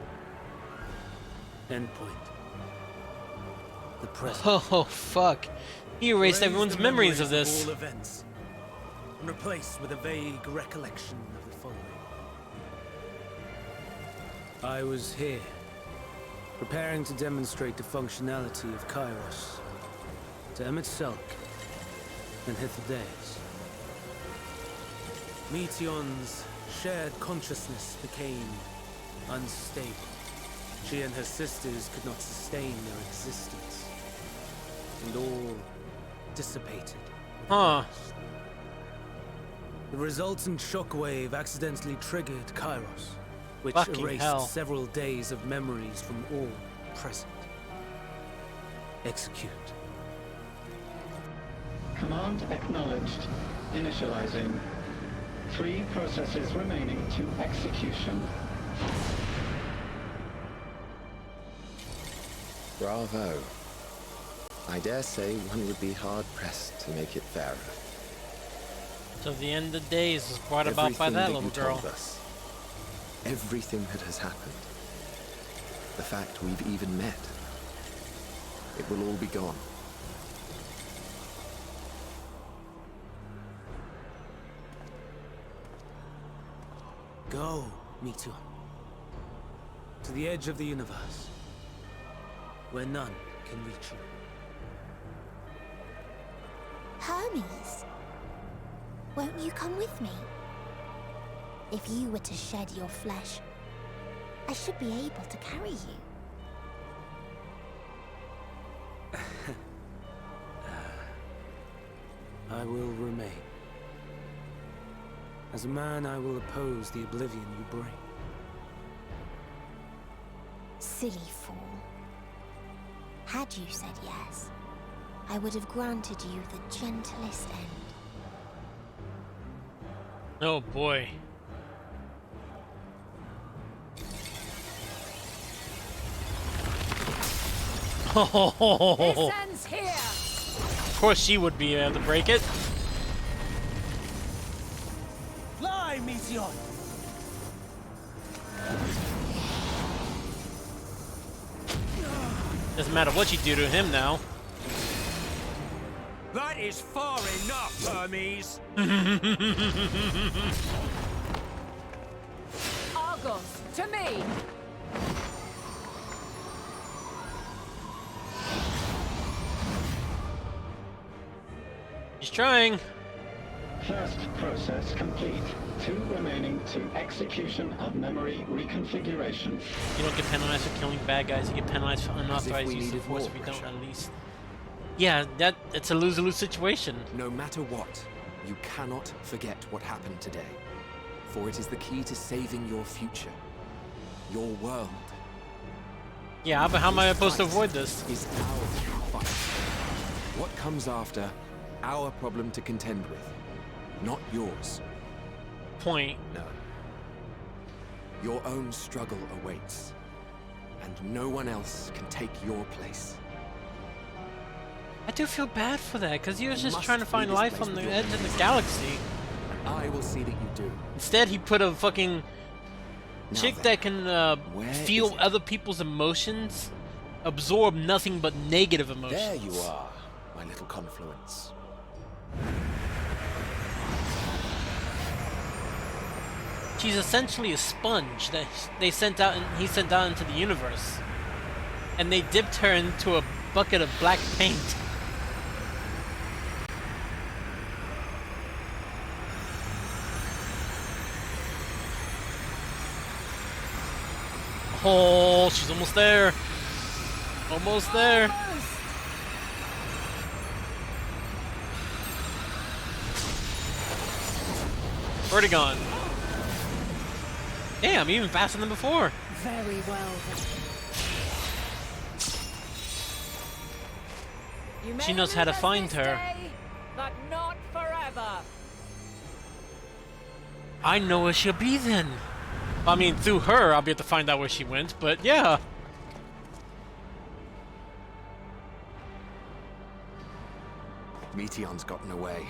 Endpoint. The present. Oh fuck. He erased Erase everyone's the memories of this. all events, and replaced with a vague recollection of the following. I was here, preparing to demonstrate the functionality of Kairos to Emmett Selk and Hithodeus. Meteon's shared consciousness became unstable. She and her sisters could not sustain their existence, and all dissipated. Huh. The resultant shockwave accidentally triggered Kairos, which Fucking erased hell. several days of memories from all present. Execute. Command acknowledged. Initializing. 3 processes remaining to execution. Bravo. I dare say one would be hard-pressed to make it fairer. So the end of days was brought about by Everything that that little you girl. told us, everything that has happened, the fact we've even met, it will all be gone. Go, Meteor. To the edge of the universe, where none can reach you. Hermes, won't you come with me? If you were to shed your flesh, I should be able to carry you. I will remain. As a man, I will oppose the oblivion you bring. Silly fool. Had you said yes, I would have granted you the gentlest end. Oh boy. This ends here. Of course she would be able to break it. Fly, Meteor! Doesn't matter what you do to him now. That is far enough, Hermes! Argos, to me. He's trying. First process complete. 2 remaining to execution of memory reconfiguration. You don't get penalized for killing bad guys, you get penalized for unauthorized we use of needed force more if you don't pressure. at least. Yeah, it's a lose-lose situation. No matter what, you cannot forget what happened today. For it is the key to saving your future. Your world. Yeah, but how am I supposed to avoid this? Is our fight. What comes after, our problem to contend with. Not yours. Point. No. Your own struggle awaits. And no one else can take your place. I do feel bad for that, because he was just Must trying to find leave this life place on the with your edge of the galaxy. I will see that you do. Instead, he put a fucking Now chick then, that can where feel is it? other people's emotions, absorb nothing but negative emotions. There you are, my little confluence. She's essentially a sponge that they sent out, and he sent out into the universe, and they dipped her into a bucket of black paint. Oh, she's almost there. Almost there. Already gone. Damn, even faster than before. Very well then. She knows how to find her. But not forever. I know where she'll be then. I mean, through her, I'll be able to find out where she went, but yeah. Meteon's gotten away.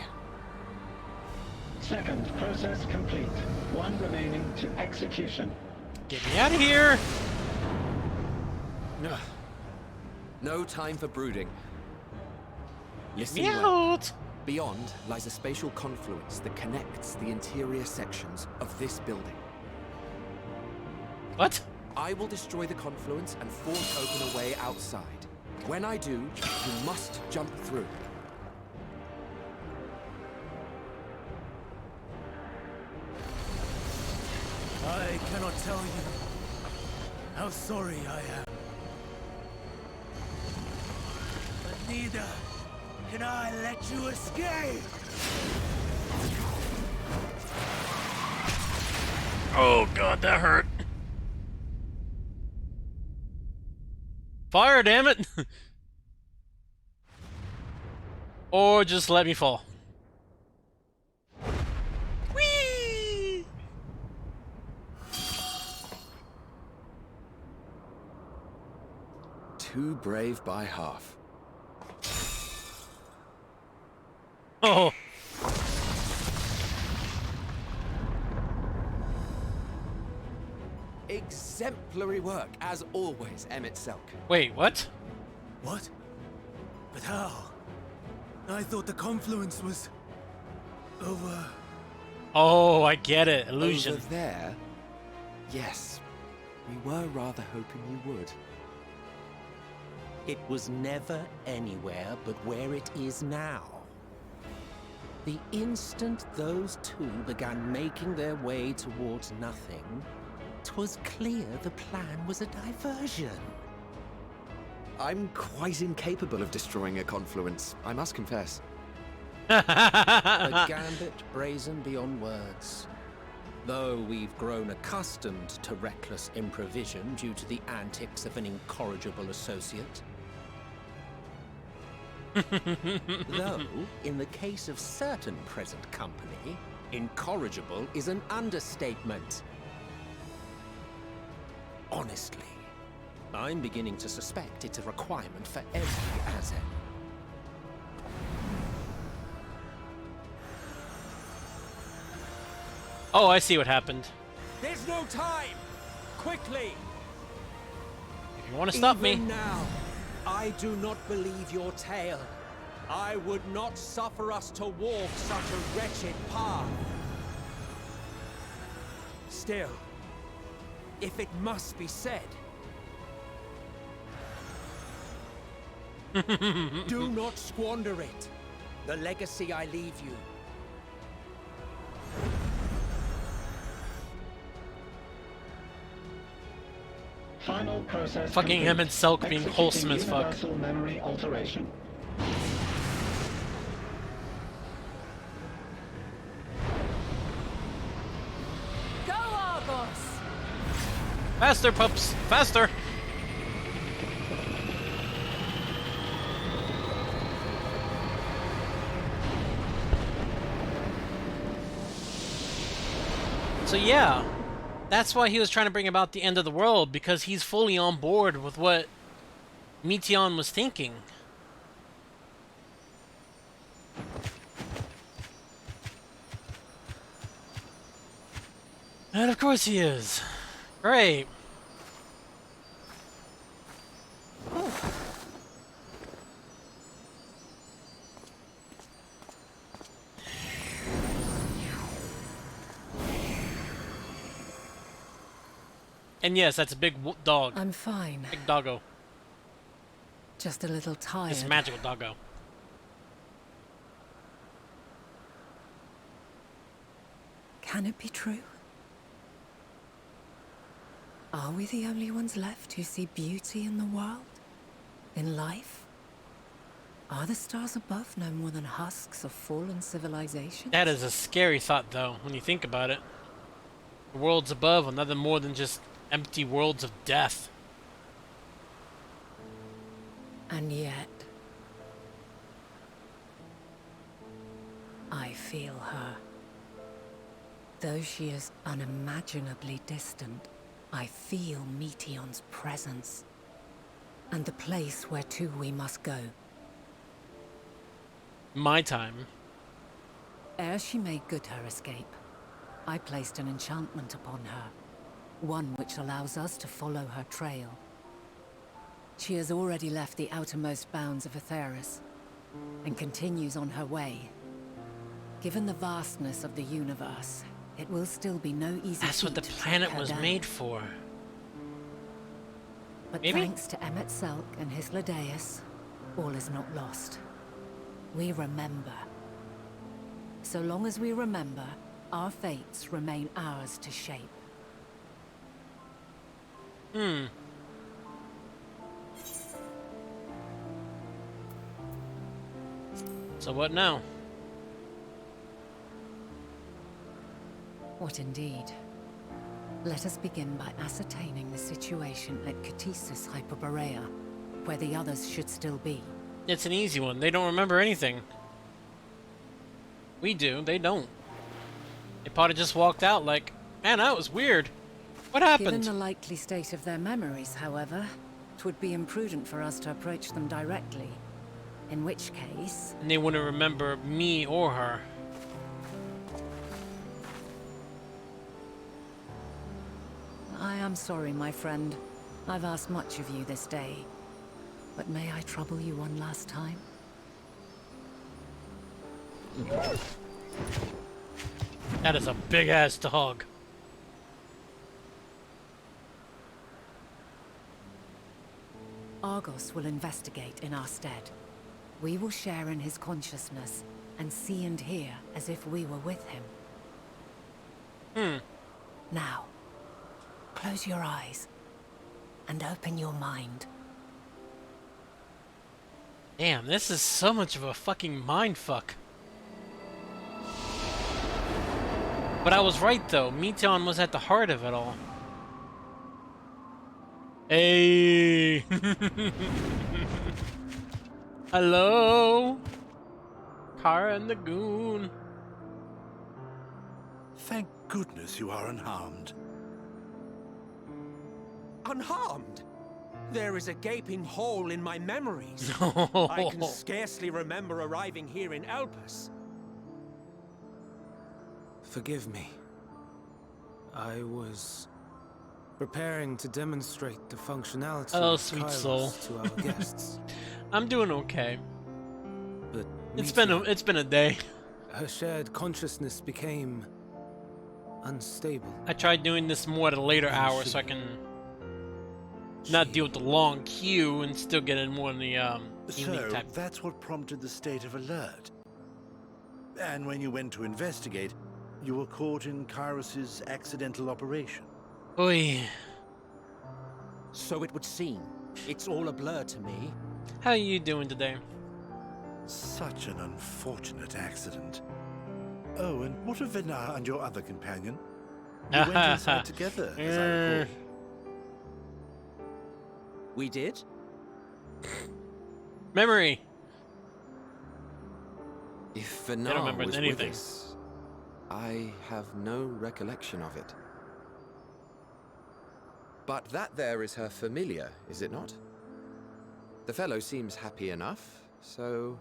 Second process complete. One remaining to execution. Get me out of here! Ugh. No time for brooding. Listen Me well. out! Beyond lies a spatial confluence that connects the interior sections of this building. What? I will destroy the confluence and force open a way outside. When I do, you must jump through. I cannot tell you how sorry I am. But neither can I let you escape! Oh god, that hurt. Fire, damn it! Or just let me fall. Whee! Too brave by half. Oh. Exemplary work, as always, Emmett Selk. Wait, what? What? But how? I thought the confluence was over. Oh, I get it. Illusion. Over there? Yes. We were rather hoping you would. It was never anywhere but where it is now. The instant those two began making their way towards nothing, 'twas clear the plan was a diversion. I'm quite incapable of destroying a confluence, I must confess. A gambit brazen beyond words. Though we've grown accustomed to reckless improvision due to the antics of an incorrigible associate. Though, in the case of certain present company, incorrigible is an understatement. Honestly, I'm beginning to suspect it's a requirement for every Azen. Oh, I see what happened. There's no time! Quickly! If you want to stop Even me. now, I do not believe your tale. I would not suffer us to walk such a wretched path. Still, if it must be said, do not squander it. The legacy I leave you. Final process Fucking complete. Emmett Selk being Executing wholesome as fuck. universal memory alteration. Go, Argos! Faster, pups! Faster! So yeah, that's why he was trying to bring about the end of the world, because he's fully on board with what Meteon was thinking. And of course he is. Great. And yes, that's a big dog. I'm fine. Big doggo. Just a little tired. It's a magical doggo. Can it be true? Are we the only ones left who see beauty in the world? In life? Are the stars above no more than husks of fallen civilizations? That is a scary thought, though, when you think about it. The worlds above are nothing more than just empty worlds of death. And yet... I feel her. Though she is unimaginably distant, I feel Meteon's presence. And the place where to we must go. My time. Ere she made good her escape, I placed an enchantment upon her. One which allows us to follow her trail. She has already left the outermost bounds of Aetheris, and continues on her way. Given the vastness of the universe, it will still be no easy That's what the feat to planet track her was down. made for. But Maybe? thanks to Emmet Selk and his Ladeus, all is not lost. We remember. So long as we remember, our fates remain ours to shape. So what now? What indeed? Let us begin by ascertaining the situation at Catesis Hyperborea, where the others should still be. It's an easy one. They don't remember anything. We do. They don't. They probably just walked out like, man, that was weird. What happened? Given the likely state of their memories, however, it would be imprudent for us to approach them directly. In which case... And they wouldn't remember me or her. I am sorry, my friend. I've asked much of you this day. But may I trouble you one last time? That is a big-ass dog. Argos will investigate in our stead. We will share in his consciousness and see and hear as if we were with him. Now, close your eyes and open your mind. Damn, this is so much of a fucking mindfuck. But I was right, though. Meteon was at the heart of it all. Hey! Hello? Kara and the Goon. Thank goodness you are unharmed. Unharmed? There is a gaping hole in my memories. No. I can scarcely remember arriving here in Elpis. Forgive me. I was preparing to demonstrate the functionality of sweet Kairos soul. to our guests. I'm doing okay. But It's Meteor, been a day. her shared consciousness became unstable. I tried doing this more at a later hour so I can not deal with the long queue and still get in more in the evening So, type. that's what prompted the state of alert. And when you went to investigate, you were caught in Kairos' accidental operation. Oi. So it would seem. It's all a blur to me. How are you doing today? Such an unfortunate accident. Oh, and what of Venar and your other companion? You went inside together, as I recall. We did? Memory. If don't Venar remember was anything. with us, I have no recollection of it. But that there is her familiar, is it not? The fellow seems happy enough, so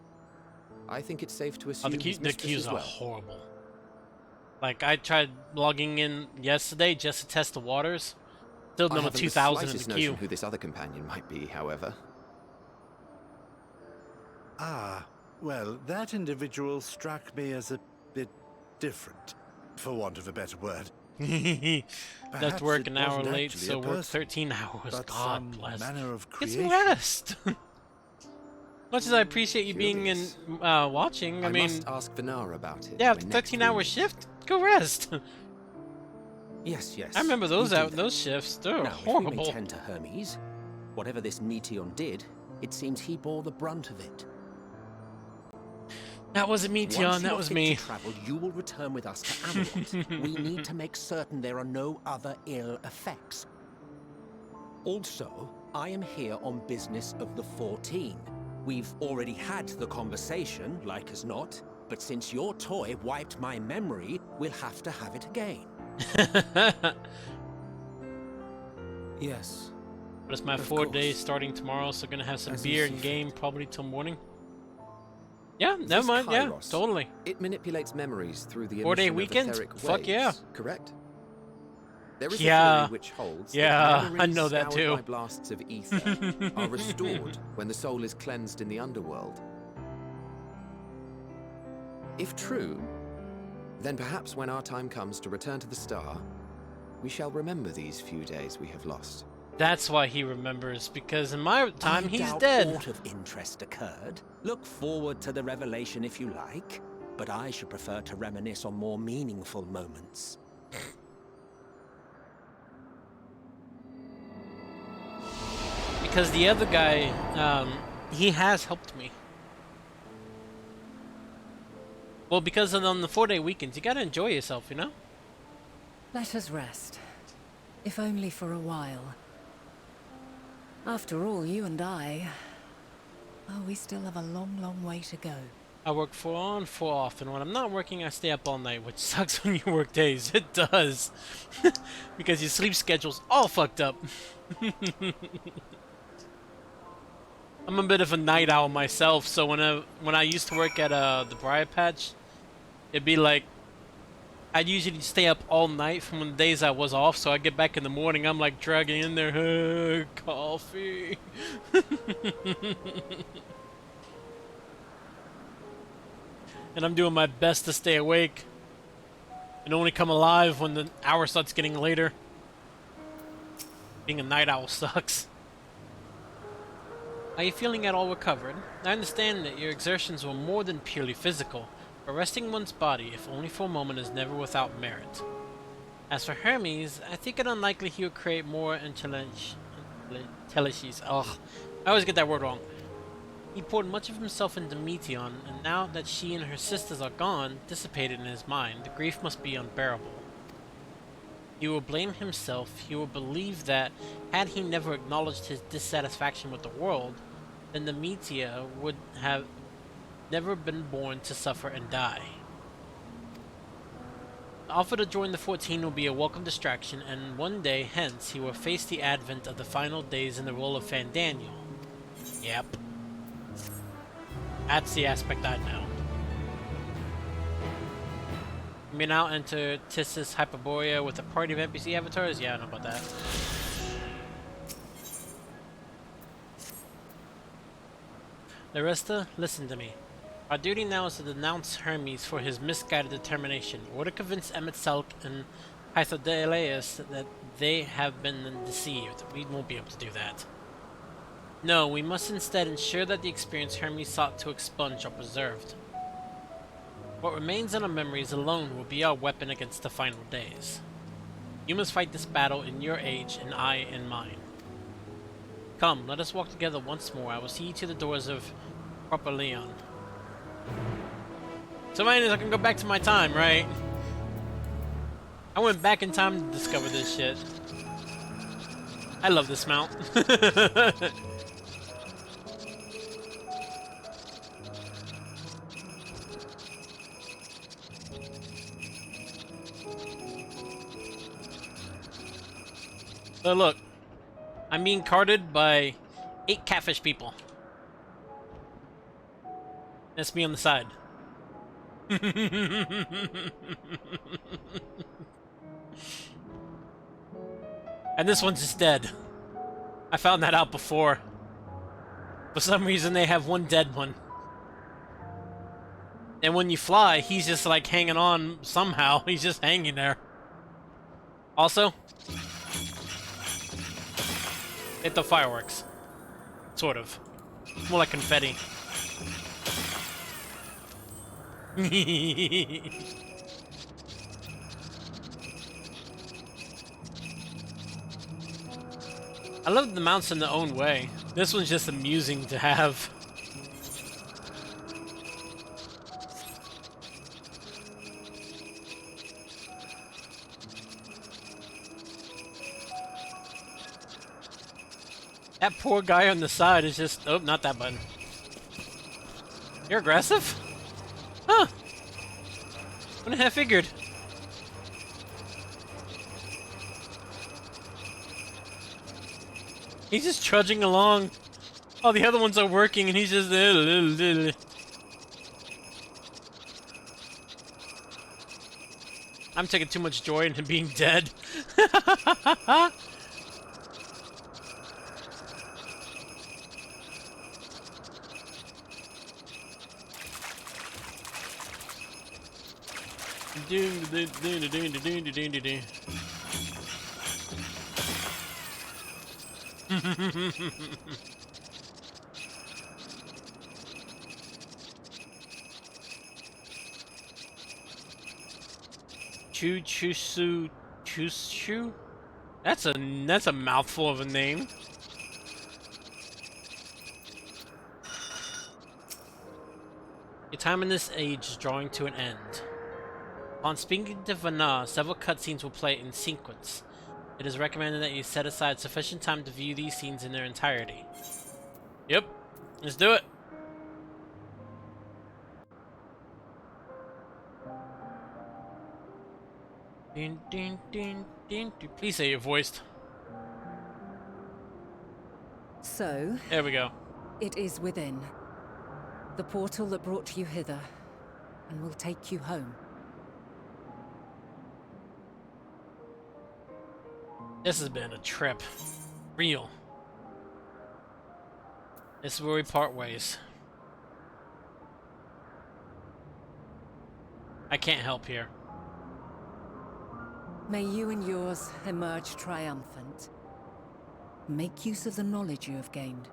I think it's safe to Oh, assume his the mistress queues as are well. horrible. Like, I tried logging in yesterday just to test the waters. Still I number haven't the 2,000 in slightest the notion queue. who this other companion might be, however. Ah, well, that individual struck me as a bit different, for want of a better word. Left Perhaps work it an hour wasn't late, actually so a work person, 13 hours. but God some bless. manner of Get some creation. rest. Much as I appreciate you being in Curious. watching, I I mean, must ask Venara about it. yeah, when next 13-hour we meet. shift. Go rest. Yes, yes. I remember those you do that. those shifts. They're Now, if we may horrible. tend to Hermes, whatever this Meteon did, it seems he bore the brunt of it. That wasn't me, Once Tion. you That are was fit me. to travel, you will return with us to Amalot. We need to make certain there are no other ill effects. Also, I am here on business of the 14. We've already had the conversation, like as not, but since your toy wiped my memory, we'll have to have it again. Yes. But it's my Of 4 days course. starting tomorrow, so gonna have some As you beer see and game fit. probably till morning. Yeah, never This mind. Yeah, Kairos, totally. It manipulates memories through the 4-day emission weekend? of etheric Fuck waves, yeah. correct? There is Yeah. a theory which holds Yeah, that I memories know that scoured too. by blasts of ether are restored when the soul is cleansed in the underworld. If true, then perhaps when our time comes to return to the star, we shall remember these few days we have lost. That's why he remembers, because in my time, I he's doubt dead. aught of interest occurred. Look forward to the revelation if you like, but I should prefer to reminisce on more meaningful moments. Because the other guy, he has helped me. Well, because on the 4-day weekends, you gotta enjoy yourself, you know? Let us rest. If only for a while. After all, you and I... Oh, we still have a long, long way to go. I work 4 on, 4 off, and when I'm not working, I stay up all night, which sucks when you work days. It does. Because your sleep schedule's all fucked up. I'm a bit of a night owl myself, so when I used to work at the Briar Patch, it'd be like I'd usually stay up all night from the days I was off, so I get back in the morning, I'm like dragging in there, coffee. And I'm doing my best to stay awake and only come alive when the hour starts getting later. Being a night owl sucks. Are you feeling at all recovered? I understand that your exertions were more than purely physical, but resting one's body, if only for a moment, is never without merit. As for Hermes, I think it unlikely he would create more intelligences. Ugh, I always get that word wrong. He poured much of himself into Meteon, and now that she and her sisters are gone, dissipated in his mind, the grief must be unbearable. He will blame himself. He will believe that, had he never acknowledged his dissatisfaction with the world, then the Meteor would have never been born to suffer and die. The offer to join the 14 will be a welcome distraction, and one day hence he will face the advent of the final days in the role of Fandaniel. Yep. That's the aspect I know. You may now enter Tissus Hyperborea with a party of NPC avatars? Yeah, I know about that. Larista, listen to me. Our duty now is to denounce Hermes for his misguided determination, or to convince Emet-Selch and Hythodelaeus that they have been deceived. We won't be able to do that. No, we must instead ensure that the experience Hermes sought to expunge are preserved. What remains in our memories alone will be our weapon against the final days. You must fight this battle in your age, and I in mine. Come, let us walk together once more. I will see you to the doors of Propylaeon. So mine is I can go back to my time, right? I went back in time to discover this shit. I love this mount. So look, I'm being carted by 8 catfish people. That's me on the side. And this one's just dead. I found that out before. For some reason, they have one dead one. And when you fly, he's just like hanging on somehow. He's just hanging there. Also, hit the fireworks. Sort of. More like confetti. I love the mounts in their own way. This one's just amusing to have. That poor guy on the side is just... Oh, not that button. You're aggressive? Huh. Wouldn't have figured. He's just trudging along. All the other ones are working and he's just... I'm taking too much joy in him being dead. Chushu? That's a mouthful of a name. Your time in this age is drawing to an end. Upon speaking to Vanna, several cutscenes will play in sequence. It is recommended that you set aside sufficient time to view these scenes in their entirety. Yep, let's do it. Ding, ding, ding, ding, ding. Please say you're voiced. So, there we go. It is within. The portal that brought you hither, and will take you home. This has been a trip. Real. This is where we part ways. I can't help here. May you and yours emerge triumphant. Make use of the knowledge you have gained,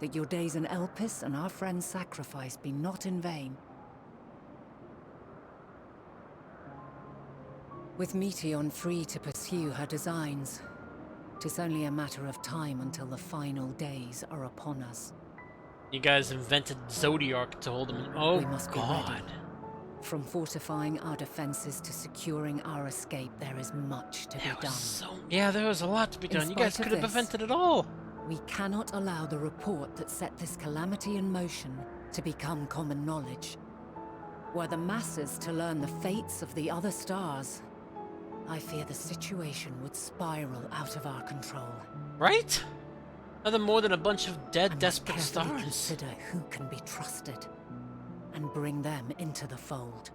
that your days in Elpis and our friend's sacrifice be not in vain. With Meteon free to pursue her designs, 'tis only a matter of time until the final days are upon us. You guys invented Zodiark to hold them in. Oh, we must be God. ready. From fortifying our defenses to securing our escape, there is much to be done. Yeah, there was a lot to be done. You guys could have prevented it all. We cannot allow the report that set this calamity in motion to become common knowledge. Were the masses to learn the fates of the other stars, I fear the situation would spiral out of our control. Right? Nothing more than a bunch of dead, desperate stars. Consider who can be trusted, and bring them into the fold.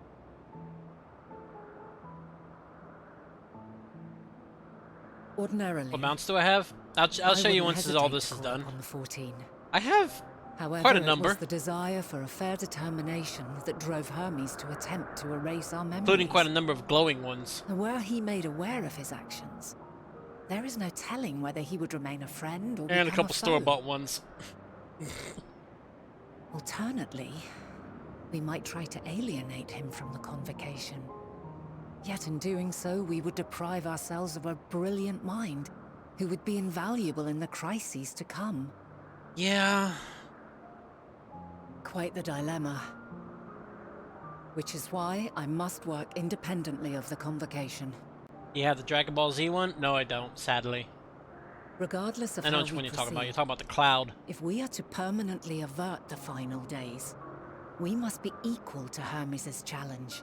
Ordinarily, what mounts do I have? I'll show you once all this is done. I have However, quite a number. It was the desire for a fair determination that drove Hermes to attempt to erase our memories. Including quite a number of glowing ones. And were he made aware of his actions, there is no telling whether he would remain a friend or and a couple foe. store-bought ones. Alternately, we might try to alienate him from the convocation. Yet in doing so, we would deprive ourselves of a brilliant mind who would be invaluable in the crises to come. Yeah. Quite the dilemma. Which is why I must work independently of the convocation. You have the Dragon Ball Z one? No, I don't, sadly. Regardless of I know how which we one you're talking about. proceed, You're talking about the Cloud. If we are to permanently avert the final days, we must be equal to Hermes' challenge.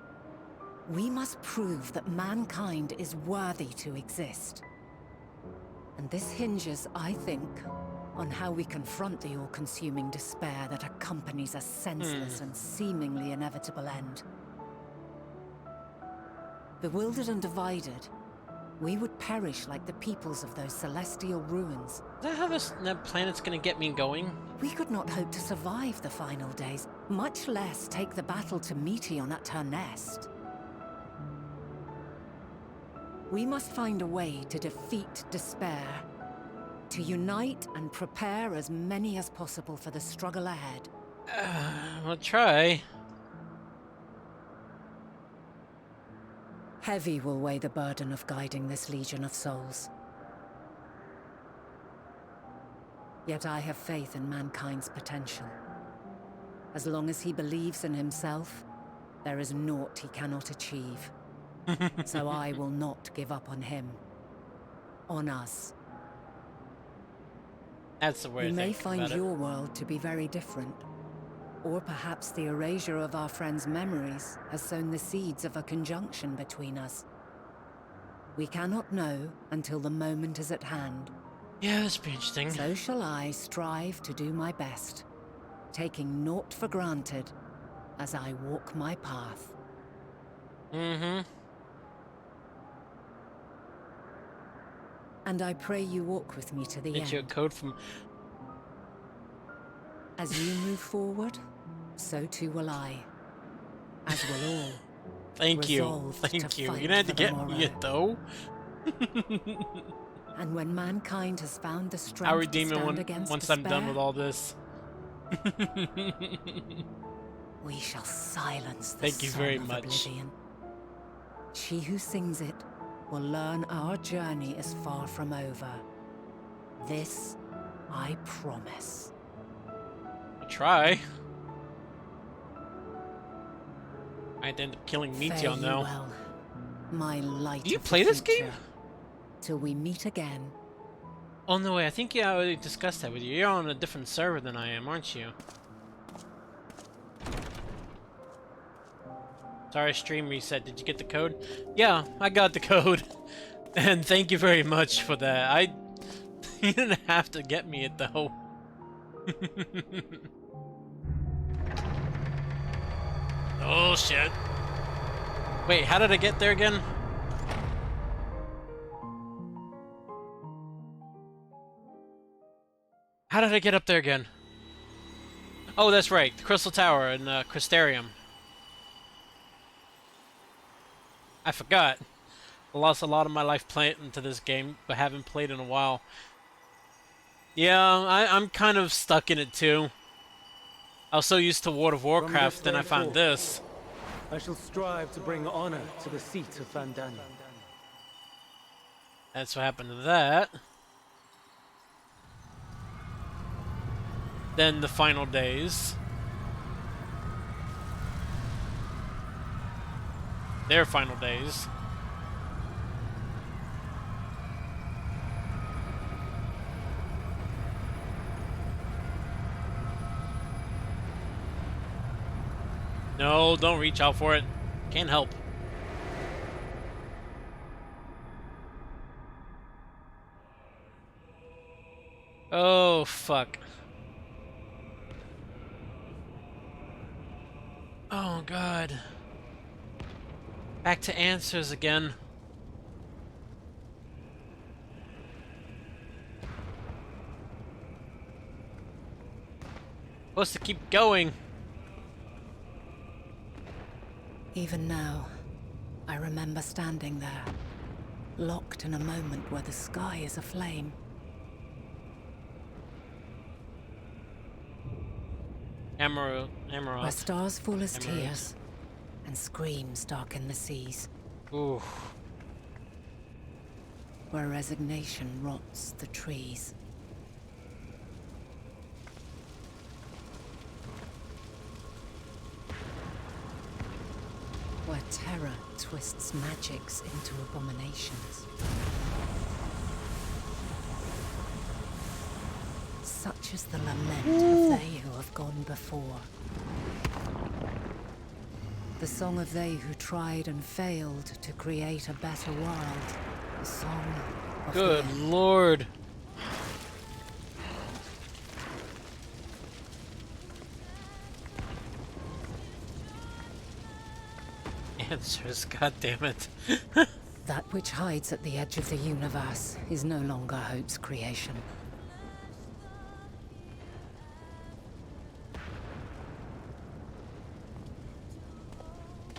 We must prove that mankind is worthy to exist. And this hinges, I think, on how we confront the all-consuming despair that accompanies a senseless and seemingly inevitable end. Bewildered and divided, we would perish like the peoples of those celestial ruins. Is that how that planet's gonna get me going? We could not hope to survive the final days, much less take the battle to Meteon at her nest. We must find a way to defeat despair, to unite and prepare as many as possible for the struggle ahead. We'll try. Heavy will weigh the burden of guiding this legion of souls. Yet I have faith in mankind's potential. As long as he believes in himself, there is naught he cannot achieve. So I will not give up on him. On us. That's the way You to may think find about it. your world to be very different. Or perhaps the erasure of our friends' memories has sown the seeds of a conjunction between us. We cannot know until the moment is at hand. Yeah, that's pretty interesting. So shall I strive to do my best, taking naught for granted as I walk my path. Mm-hmm. And I pray you walk with me to the Get you a end. code from... As you move forward, so too will I. As will all. Thank you. Resolved to Thank you. fight You didn't have to for the get morrow. me it, though. And when mankind has found the strength I'll to redeem it stand against once despair, I'm done with all this. we shall silence the Thank you song very of much. oblivion. She who sings it will learn our journey is far from over. This I promise. Try. I'd end up killing Fare Meteon you though. well, my light Do you of the play this future, game? till we meet again. Oh no way, I think I already discussed that with you. You're on a different server than I am, aren't you? Sorry, stream reset. Did you get the code? Yeah, I got the code. And thank you very much for that. You didn't have to get me it though. Oh shit. Wait, how did I get there again? How did I get up there again? Oh, that's right. The Crystal Tower in Crystarium. I forgot. I lost a lot of my life playing into this game, but haven't played in a while. Yeah, I'm kind of stuck in it too. I was so used to World of Warcraft, then I found this. I shall strive to bring honor to the seat of Vandania. That's what happened to that. Then the final days. Their final days. No, don't reach out for it. Can't help. Oh, fuck. Oh, God. Back to answers again. Supposed to keep going. Even now, I remember standing there, locked in a moment where the sky is aflame. Emerald. Where stars fall as Emerald. tears, and screams darken the seas. Ooh. Where resignation rots the trees. Where terror twists magics into abominations. Such is the lament of they who have gone before. The song of they who tried and failed to create a better world. The song of Good the end. lord. answers, god damn it. That which hides at the edge of the universe is no longer Hope's creation.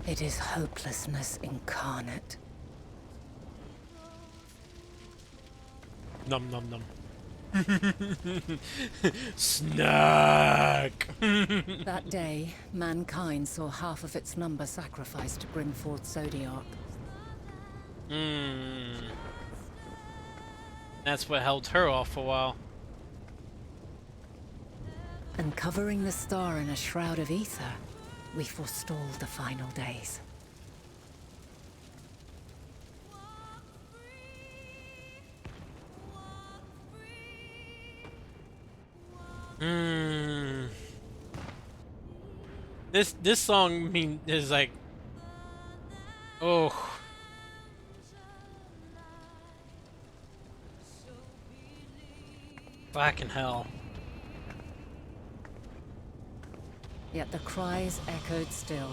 It is hopelessness incarnate. Num num num. Snack! That day, mankind saw half of its number sacrificed to bring forth Zodiac. That's what held her off for a while. And covering the star in a shroud of ether, we forestalled the final days. This song is like, oh. Fucking hell. Yet the cries echoed still.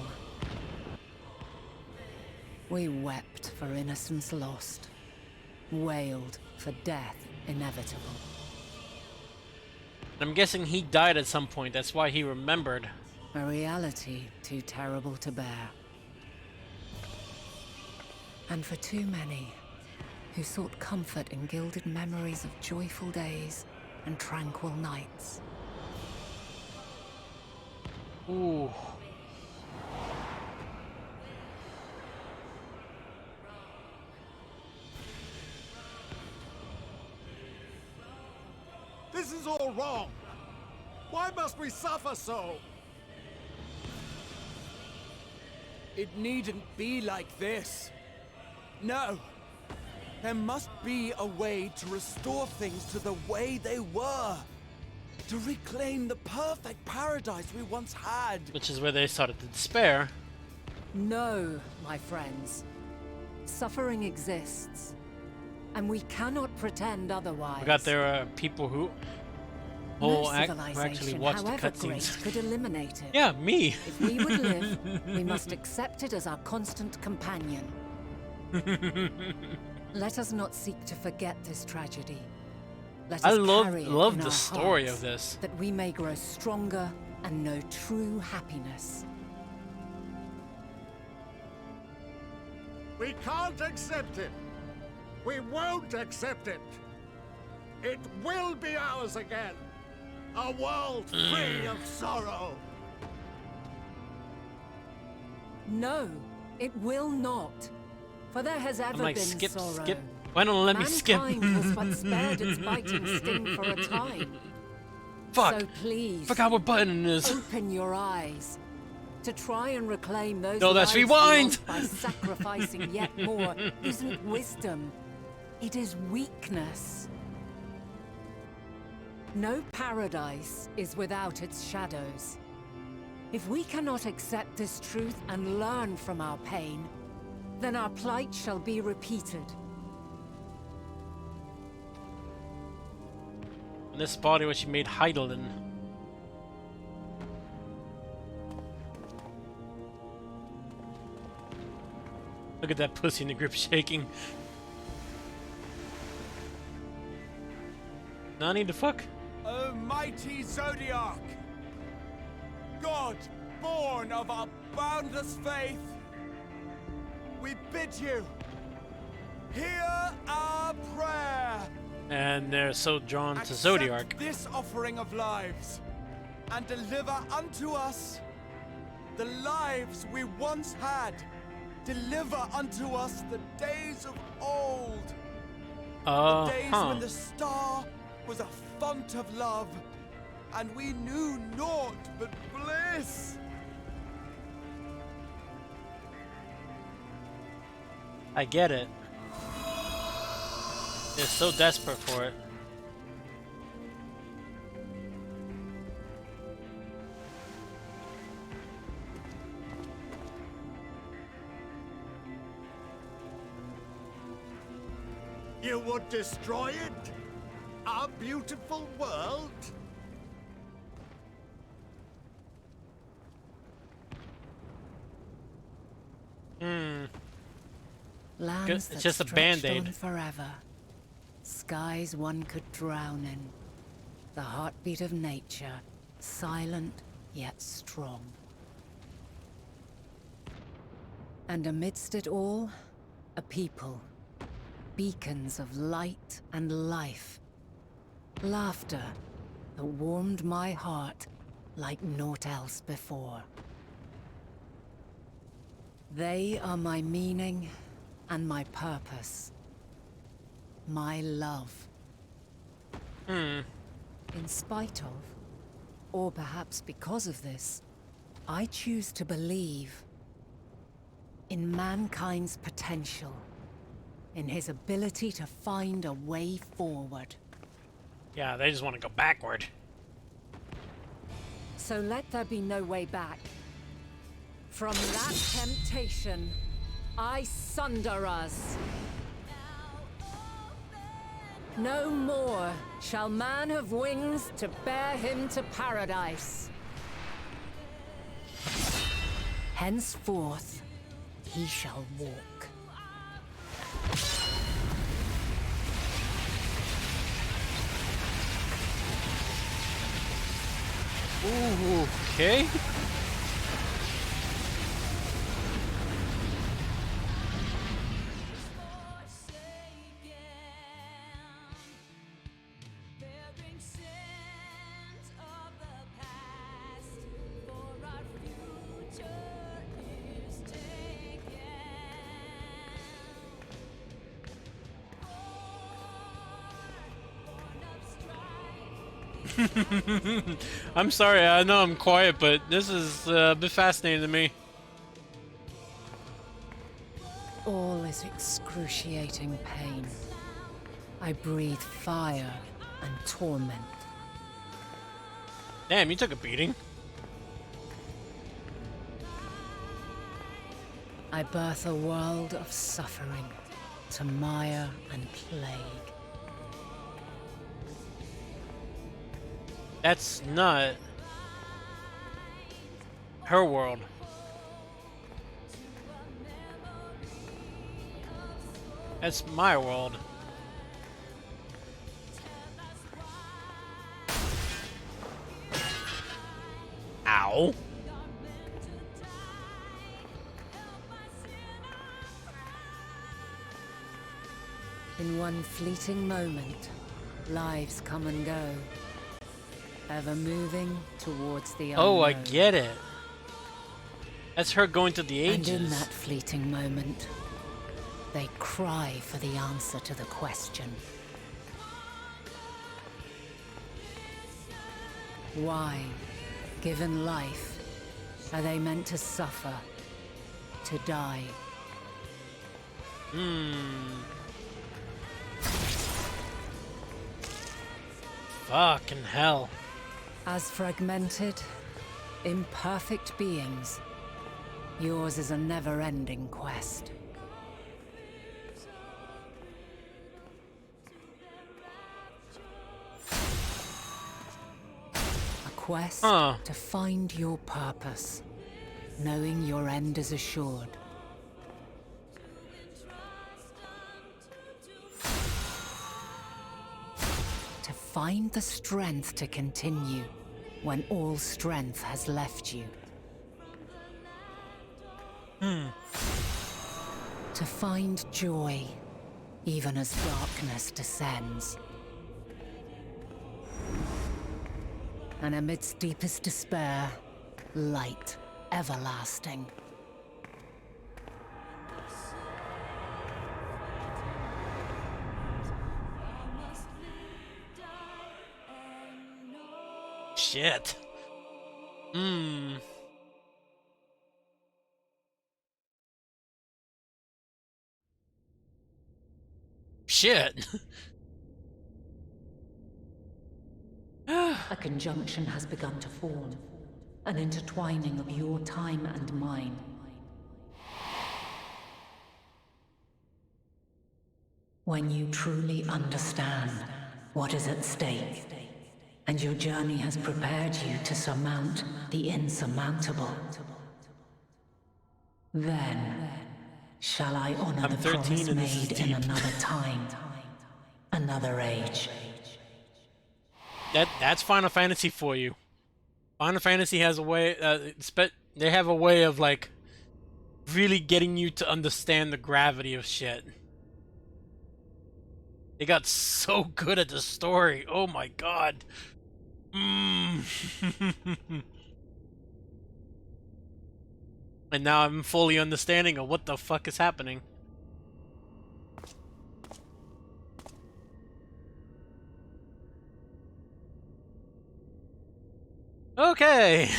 We wept for innocence lost, wailed for death inevitable. I'm guessing he died at some point, that's why he remembered. A reality too terrible to bear. And for too many who sought comfort in gilded memories of joyful days and tranquil nights. Ooh. This is all wrong. Why must we suffer so? It needn't be like this. No. There must be a way to restore things to the way they were. To reclaim the perfect paradise we once had. Which is where they started to despair. No, my friends. Suffering exists. And we cannot pretend otherwise. We got there are people who No actually watched the however great, cutscenes. could eliminate it. Yeah, me. If we would live, we must accept it as our constant companion. Let us not seek to forget this tragedy. Let us carry it love in the our story hearts, of this. that we may grow stronger and know true happiness. We can't accept it. We won't accept it. It will be ours again. A world free of sorrow. No, it will not. For there has ever I'm like, been skip. sorrow. Why don't let me skip? Mankind was but spared its biting sting for a time. Fuck. So please, Forgot what button it is. open your eyes to try and reclaim those No, that's lives rewind. lost by sacrificing yet more isn't wisdom. It is weakness. No paradise is without its shadows. If we cannot accept this truth and learn from our pain, then our plight shall be repeated. And this body was she made Heidelin. Look at that pussy in the grip shaking. Nani the fuck? O mighty Zodiac! God, born of our boundless faith, we bid you, hear our prayer. And they're so drawn to Accept Zodiac. this offering of lives, and deliver unto us the lives we once had. Deliver unto us the days of old. The days when the star was a font of love, and we knew naught but bliss. I get it. They're so desperate for it. You would destroy it? Our beautiful world? Lands It's that just a stretched Band-Aid. on forever. Skies one could drown in. The heartbeat of nature, silent yet strong. And amidst it all, a people. Beacons of light and life. Laughter that warmed my heart like naught else before. They are my meaning and my purpose. My love. In spite of, or perhaps because of this, I choose to believe in mankind's potential, in his ability to find a way forward. Yeah, they just want to go backward. So let there be no way back. From that temptation, I sunder us. No more shall man have wings to bear him to paradise. Henceforth, he shall walk. Ooh, okay. I'm sorry, I know I'm quiet, but this is a bit fascinating to me. All is excruciating pain. I breathe fire and torment. Damn, you took a beating. I birth a world of suffering to mire and plague. That's not her world. That's my world. Ow. In one fleeting moment, lives come and go, ever moving towards the unknown. Oh, I get it. That's her going to the ages. And in that fleeting moment, they cry for the answer to the question. Why, given life, are they meant to suffer, to die? Fucking hell. As fragmented, imperfect beings, yours is a never-ending quest. A quest to find your purpose, knowing your end is assured. To find the strength to continue when all strength has left you. To find joy, even as darkness descends. And amidst deepest despair, light everlasting. Shit. Shit. A conjunction has begun to form, an intertwining of your time and mine. When you truly understand what is at stake, and your journey has prepared you to surmount the insurmountable, then Shall I honor I'm the 13 promise and this is made in deep. another time, another age? That's Final Fantasy for you. Final Fantasy has a way. They have a way of like really getting you to understand the gravity of shit. They got so good at the story. Oh my god. And now I'm fully understanding of what the fuck is happening. Okay.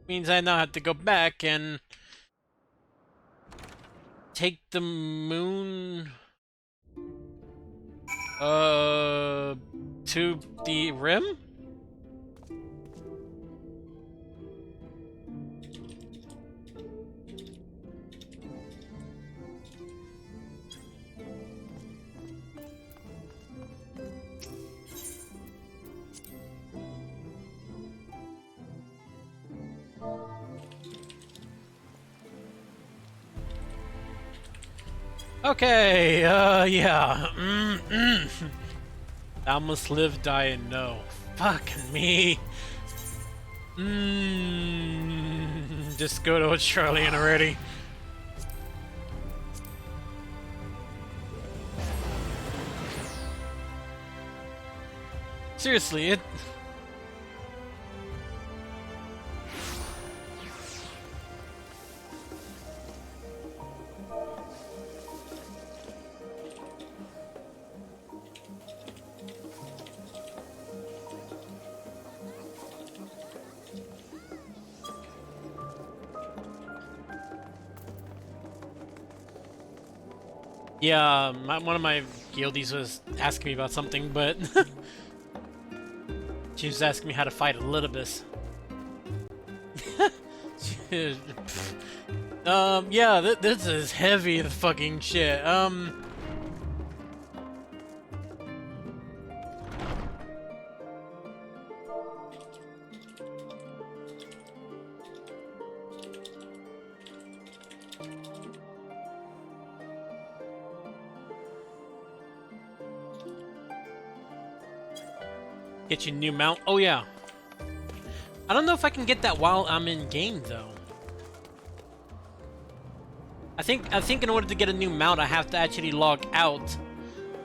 Means I now have to go back and take the moon to the rim? Okay, yeah. Thou must live, die, and know. Fucking me. Just go to Charlie and already. Seriously, it... Yeah, one of my guildies was asking me about something, but she was asking me how to fight Elpis. Yeah, this is heavy the fucking shit. Get your new mount. Oh yeah. I don't know if I can get that while I'm in game though. I think in order to get a new mount, I have to actually log out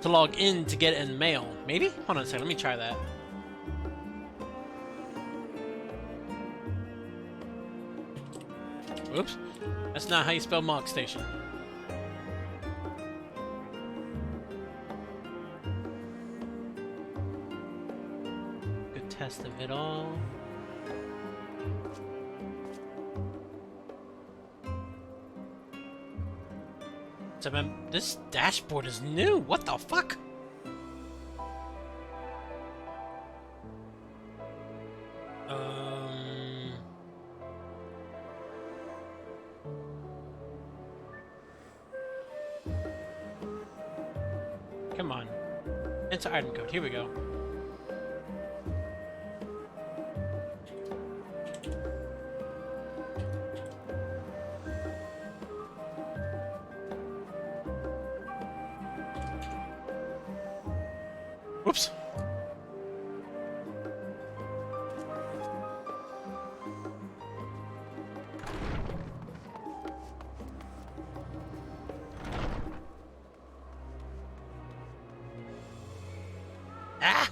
to log in to get it in mail. Maybe? Hold on a second. Let me try that. Oops. That's not how you spell Mog Station. Good test of it all. So, man, this dashboard is new. What the fuck? Come on. Enter item code. Here we go. Whoops. Ah!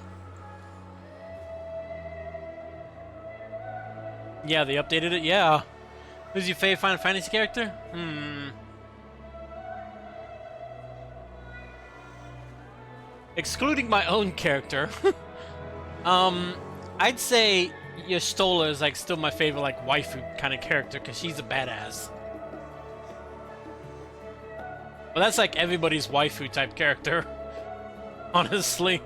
Yeah, they updated it? Yeah. Who's your favorite Final Fantasy character? Excluding my own character, I'd say Y'shtola is like still my favorite like waifu kind of character because she's a badass. But that's like everybody's waifu type character, honestly.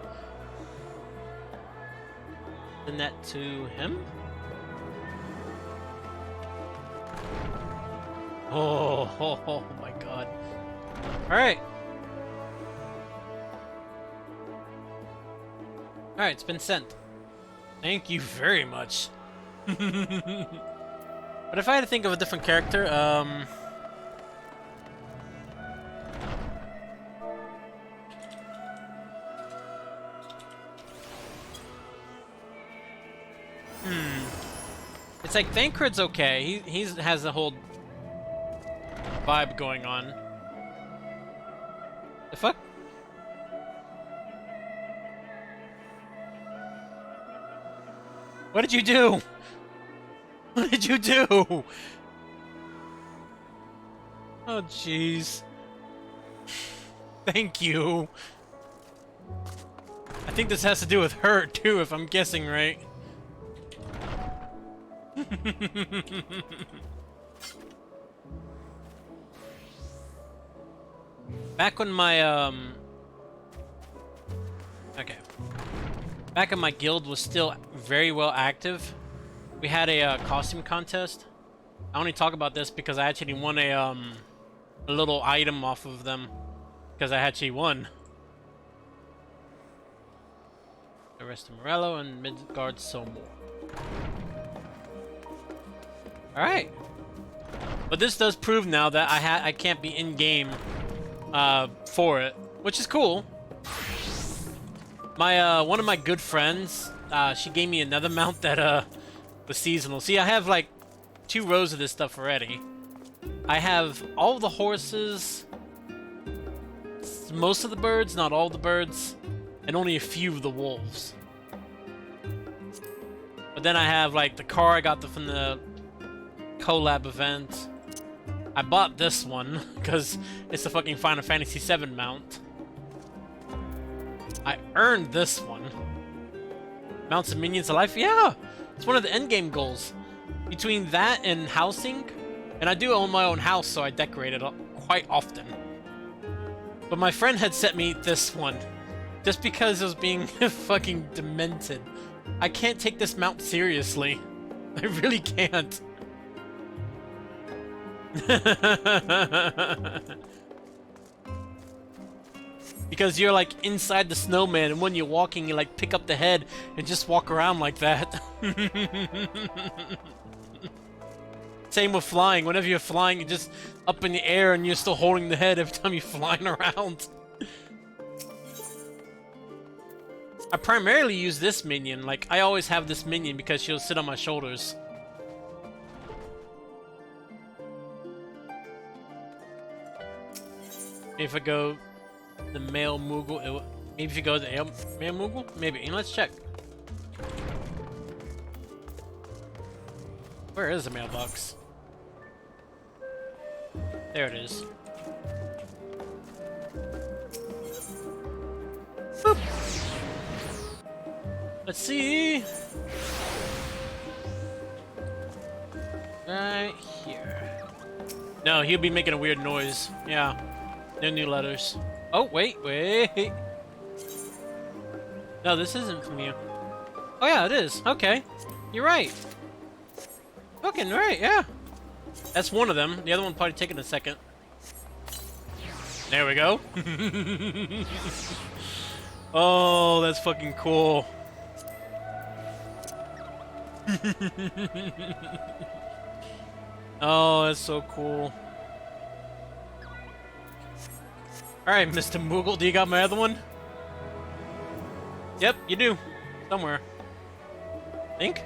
Send that to him. Oh my god! All right. Alright, it's been sent. Thank you very much. But if I had to think of a different character, it's like Thancred's okay. He has a whole vibe going on. The fuck? What did you do? What did you do? Oh, jeez. Thank you. I think this has to do with her, too, if I'm guessing right. Back when my, okay. Back when my guild was still very well active, we had a costume contest. I only talk about this because I actually won a little item off of them. Because I actually won. The rest of Morello and Midgard Somor. Alright. But this does prove now that I can't be in-game for it. Which is cool. My one of my good friends, she gave me another mount that was seasonal. See, I have like 2 rows of this stuff already. I have all the horses, most of the birds, not all the birds, and only a few of the wolves. But then I have like the car I got from the collab event. I bought this one because it's the fucking Final Fantasy VII mount. I earned this one. Mounts and minions of life? Yeah! It's one of the endgame goals. Between that and housing, and I do own my own house, so I decorate it quite often. But my friend had sent me this one, just because it was being fucking demented. I can't take this mount seriously. I really can't. Because you're like inside the snowman, and when you're walking, you like pick up the head and just walk around like that. Same with flying. Whenever you're flying, you're just up in the air and you're still holding the head every time you're flying around. I primarily use this minion. Like, I always have this minion because she'll sit on my shoulders. If I go the male Moogle, maybe if you go to the male Moogle? Maybe. Let's check. Where is the mailbox? There it is. Boop. Let's see. Right here. No, he'll be making a weird noise. Yeah. No new letters. Oh, wait. No, this isn't from you. Oh, yeah, it is. Okay. You're right. Fucking right, yeah. That's one of them. The other one probably taking a second. There we go. Oh, that's fucking cool. Oh, that's so cool. Alright, Mr. Moogle, do you got my other one? Yep, you do. Somewhere. Think?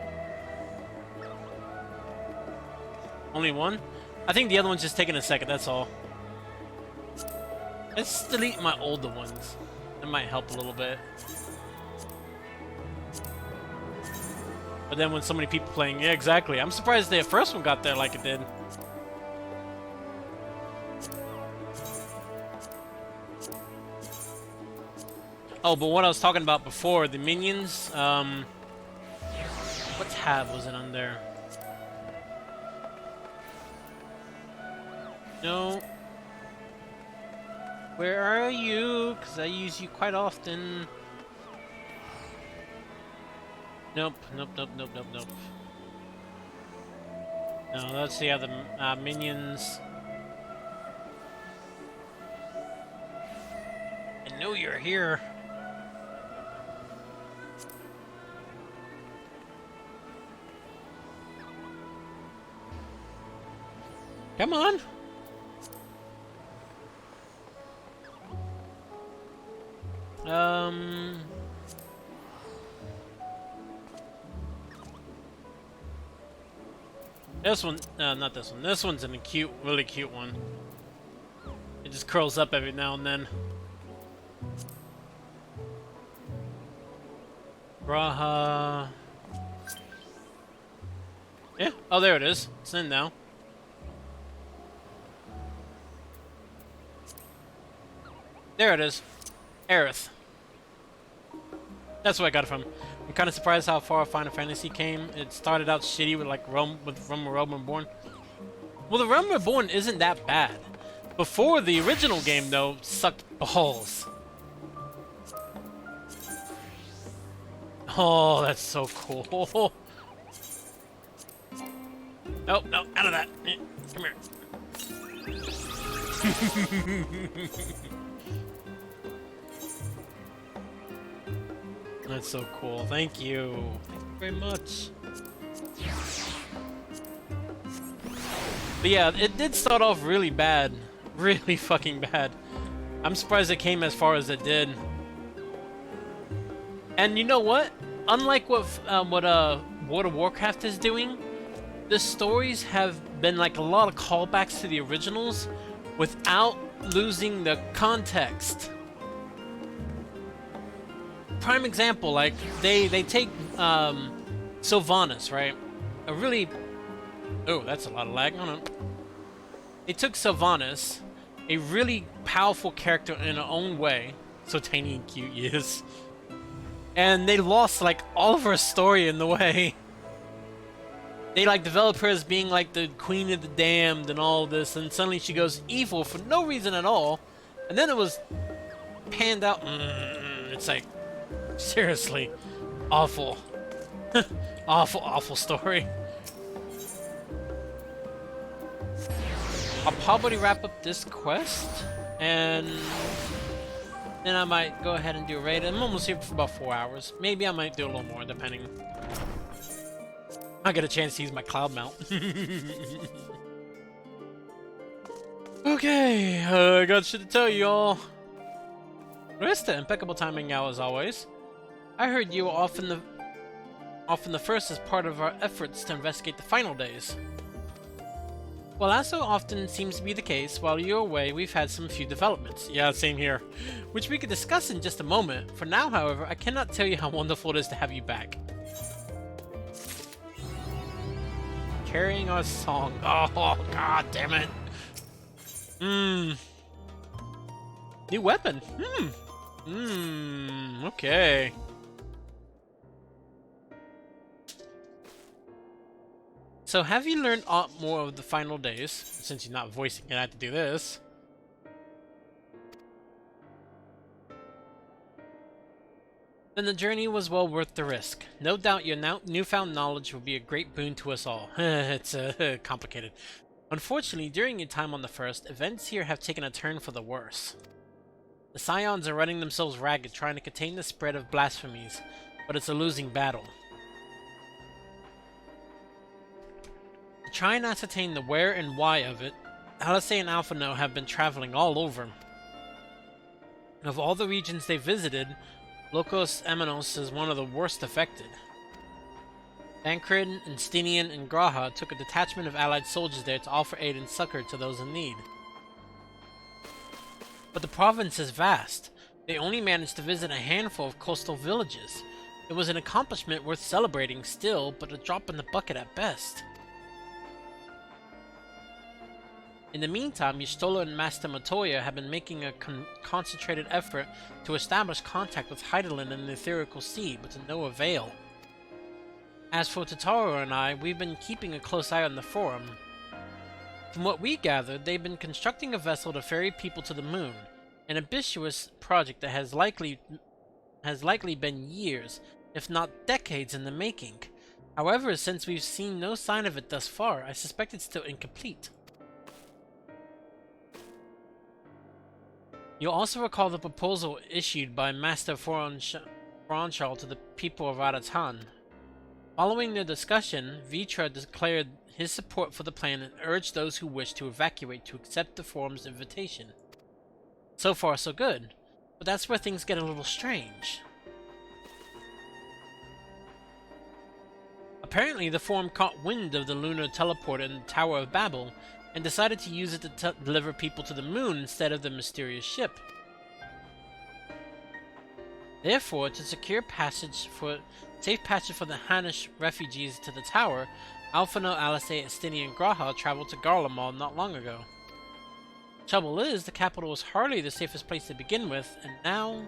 Only one? I think the other one's just taking a second, that's all. Let's delete my older ones. That might help a little bit. But then when so many people playing, yeah, exactly. I'm surprised the first one got there like it did. Oh, but what I was talking about before, the minions, what tab was it on there? No. Where are you? Because I use you quite often. Nope. No, let's see how the minions. I know you're here. Come on. This one, not this one. This one's a cute, really cute one. It just curls up every now and then. Graha. Yeah. Oh, there it is. It's in now. There it is. Aerith. That's where I got it from. I'm kind of surprised how far Final Fantasy came. It started out shitty with like Realm Reborn. Well, the Realm Reborn isn't that bad. Before the original game, though, sucked balls. Oh, that's so cool. Oh, no, out of that. Come here. That's so cool. Thank you. Thank you very much. But yeah, it did start off really bad. Really fucking bad. I'm surprised it came as far as it did. And you know what? Unlike what World of Warcraft is doing, the stories have been like a lot of callbacks to the originals without losing the context. Prime example, like they take Sylvanas, right? A really that's a lot of lag. Hold on. They took Sylvanas, a really powerful character in her own way, so tiny and cute, yes. And they lost like all of her story in the way. They like develop her as being like the queen of the damned and all this, and suddenly she goes evil for no reason at all. And then it was panned out. It's like, seriously, awful. Awful story. I'll probably wrap up this quest, and then I might go ahead and do a raid. I'm almost here for about 4 hours. Maybe I might do a little more, depending. I get a chance to use my cloud mount. Okay, I got shit to tell you all. Rista, impeccable timing now as always. I heard you were often the first as part of our efforts to investigate the final days. Well, as so often seems to be the case, while you're away, we've had some few developments. Yeah, same here. Which we could discuss in just a moment. For now, however, I cannot tell you how wonderful it is to have you back. Carrying our song. Oh, god damn it. New weapon. Okay. So, have you learned aught more of the final days? Since you're not voicing it, I have to do this. Then the journey was well worth the risk. No doubt your newfound knowledge will be a great boon to us all. It's complicated. Unfortunately, during your time on the First, events here have taken a turn for the worse. The Scions are running themselves ragged trying to contain the spread of blasphemies, but it's a losing battle. To try and ascertain the where and why of it, Alice and Alphino have been traveling all over. Of all the regions they visited, Locos Emenos is one of the worst affected. Tancred, Instinian, and Graha took a detachment of allied soldiers there to offer aid and succor to those in need. But the province is vast. They only managed to visit a handful of coastal villages. It was an accomplishment worth celebrating still, but a drop in the bucket at best. In the meantime, Yustola and Master Matoya have been making a concentrated effort to establish contact with Heidelin and the Etherical Sea, but to no avail. As for Totaro and I, we've been keeping a close eye on the Forum. From what we gathered, they've been constructing a vessel to ferry people to the moon, an ambitious project that has likely been years, if not decades in the making. However, since we've seen no sign of it thus far, I suspect it's still incomplete. You'll also recall the proposal issued by Master Foronchal to the people of Radatan. Following the discussion, Vitra declared his support for the plan and urged those who wished to evacuate to accept the forum's invitation. So far, so good. But that's where things get a little strange. Apparently, the forum caught wind of the lunar teleport in the Tower of Babel and decided to use it to deliver people to the moon instead of the mysterious ship. Therefore, to secure safe passage for the Hanish refugees to the tower, Alphino, Alice, Estini, and Graha traveled to Garlemald not long ago. Trouble is, the capital was hardly the safest place to begin with, and now...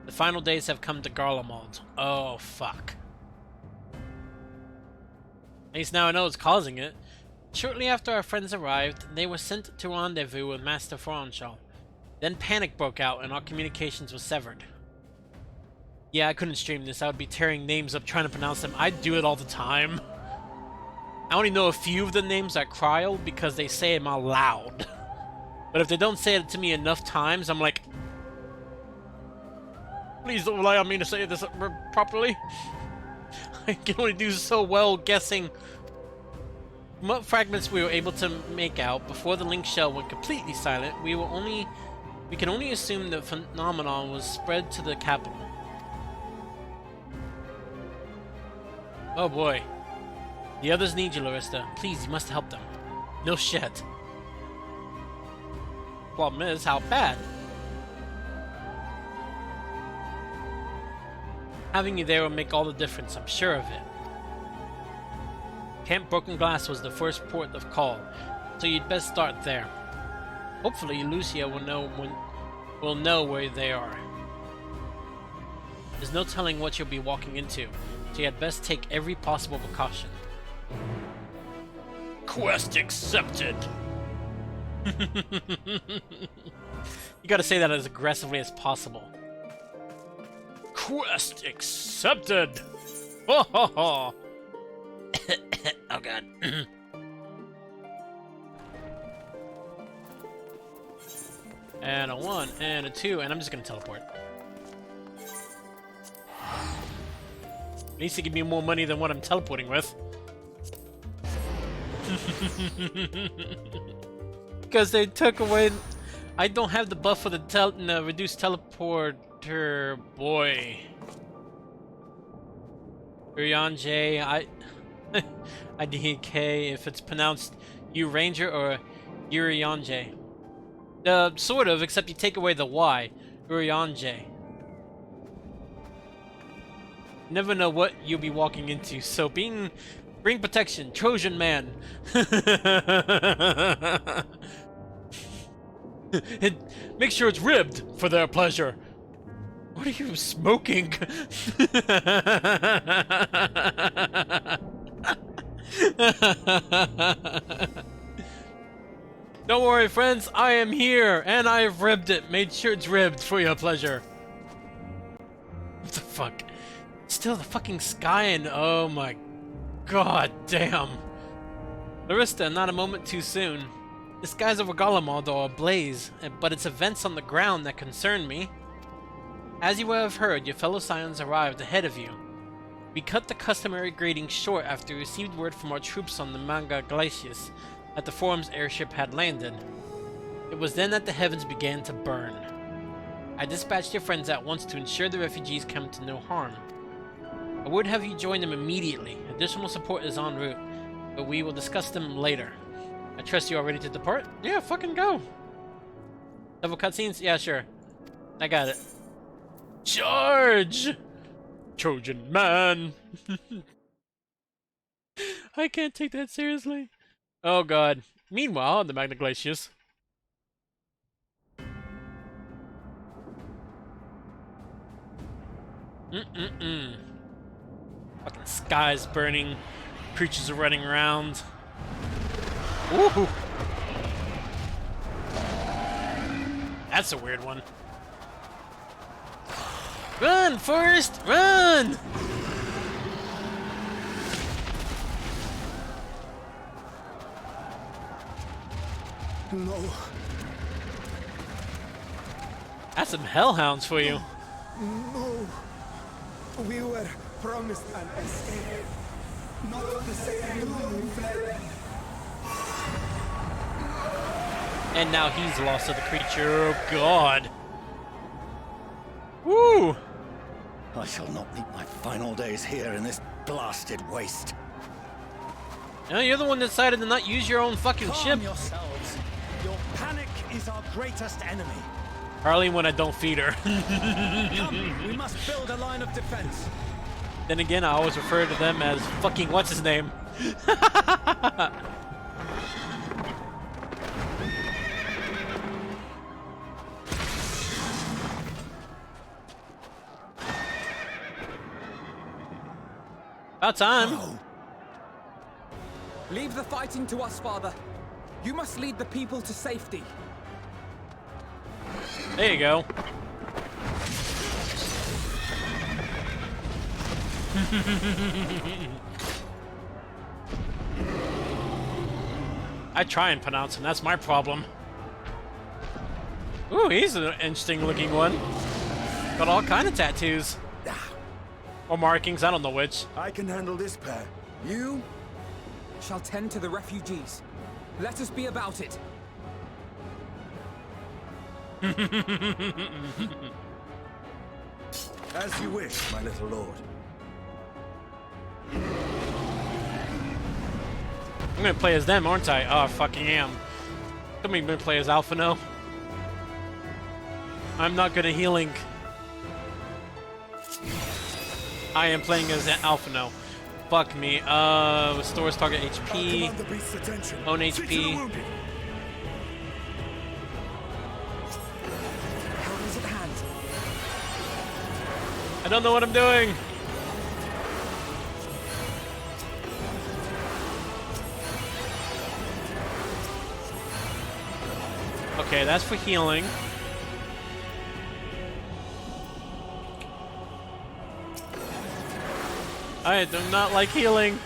The final days have come to Garlemald. Oh, fuck. At least now I know what's causing it. Shortly after our friends arrived, they were sent to rendezvous with Master Franchal. Then panic broke out and our communications were severed. Yeah, I couldn't stream this. I would be tearing names up trying to pronounce them. I do it all the time. I only know a few of the names at Cryal because they say them out loud. But if they don't say it to me enough times, I'm like... Please don't rely on me to say this properly. I can only do so well guessing. From what fragments we were able to make out before the link shell went completely silent, we can only assume the phenomenon was spread to the capital. Oh boy. The others need you, Larissa. Please, you must help them. No shit. Problem is, how bad? Having you there will make all the difference, I'm sure of it. Camp Broken Glass was the first port of call, so you'd best start there. Hopefully, Lucia will know where they are. There's no telling what you'll be walking into, so you had best take every possible precaution. Quest accepted! You gotta say that as aggressively as possible. Quest accepted! Ho ho ho! Oh god. And a 1, and a 2, and I'm just gonna teleport. Needs to give me more money than what I'm teleporting with. Because they took away... I don't have the buff for the reduced teleporter, boy. Urianje, IDK, if it's pronounced U-Ranger or Urianje. Sort of, except you take away the Y. Urianje. Never know what you'll be walking into, so bring protection, Trojan man. Make sure it's ribbed for their pleasure. What are you smoking? Don't worry, friends, I am here, and I have ribbed it. Made sure it's ribbed for your pleasure. What the fuck? Still the fucking sky and oh my god damn. Larissa, not a moment too soon. The skies over Garlemald are ablaze, but it's events on the ground that concern me. As you have heard, your fellow Scions arrived ahead of you. We cut the customary greeting short after we received word from our troops on the Manga Glacius that the Forum's airship had landed. It was then that the heavens began to burn. I dispatched your friends at once to ensure the refugees come to no harm. I would have you join them immediately. Additional support is en route, but we will discuss them later. I trust you are ready to depart? Yeah, fucking go! Several cutscenes? Yeah, sure. I got it. Charge! Trojan man! I can't take that seriously. Oh god. Meanwhile, on the Magna Glacius. Fucking sky's burning. Creatures are running around. Ooh! That's a weird one. Run, Forrest! Run! No. That's some hellhounds for you. No. We were promised an escape. Not the same room we fled. And now he's lost to the creature. Oh god. Woo! I shall not meet my final days here in this blasted waste. No, you're the one that decided to not use your own fucking Calm ship. yourselves. Your panic is our greatest enemy. Harley when I don't feed her. Come, we must build a line of defense. Then again, I always refer to them as fucking what's his name. About time. Oh. Leave the fighting to us, Father. You must lead the people to safety. There you go. I try and pronounce him, that's my problem. Ooh, he's an interesting looking one. Got all kind of tattoos. Or markings, I don't know which. I can handle this pair. You shall tend to the refugees. Let us be about it. As you wish, my little lord. I'm gonna play as them, aren't I? Oh, I fucking am. Don't make me play as Alphino. I'm not good at healing. I am playing as Alphino. Fuck me. Restores target HP. Own HP. Helm's at hand. I don't know what I'm doing. Okay, that's for healing. I do not like healing.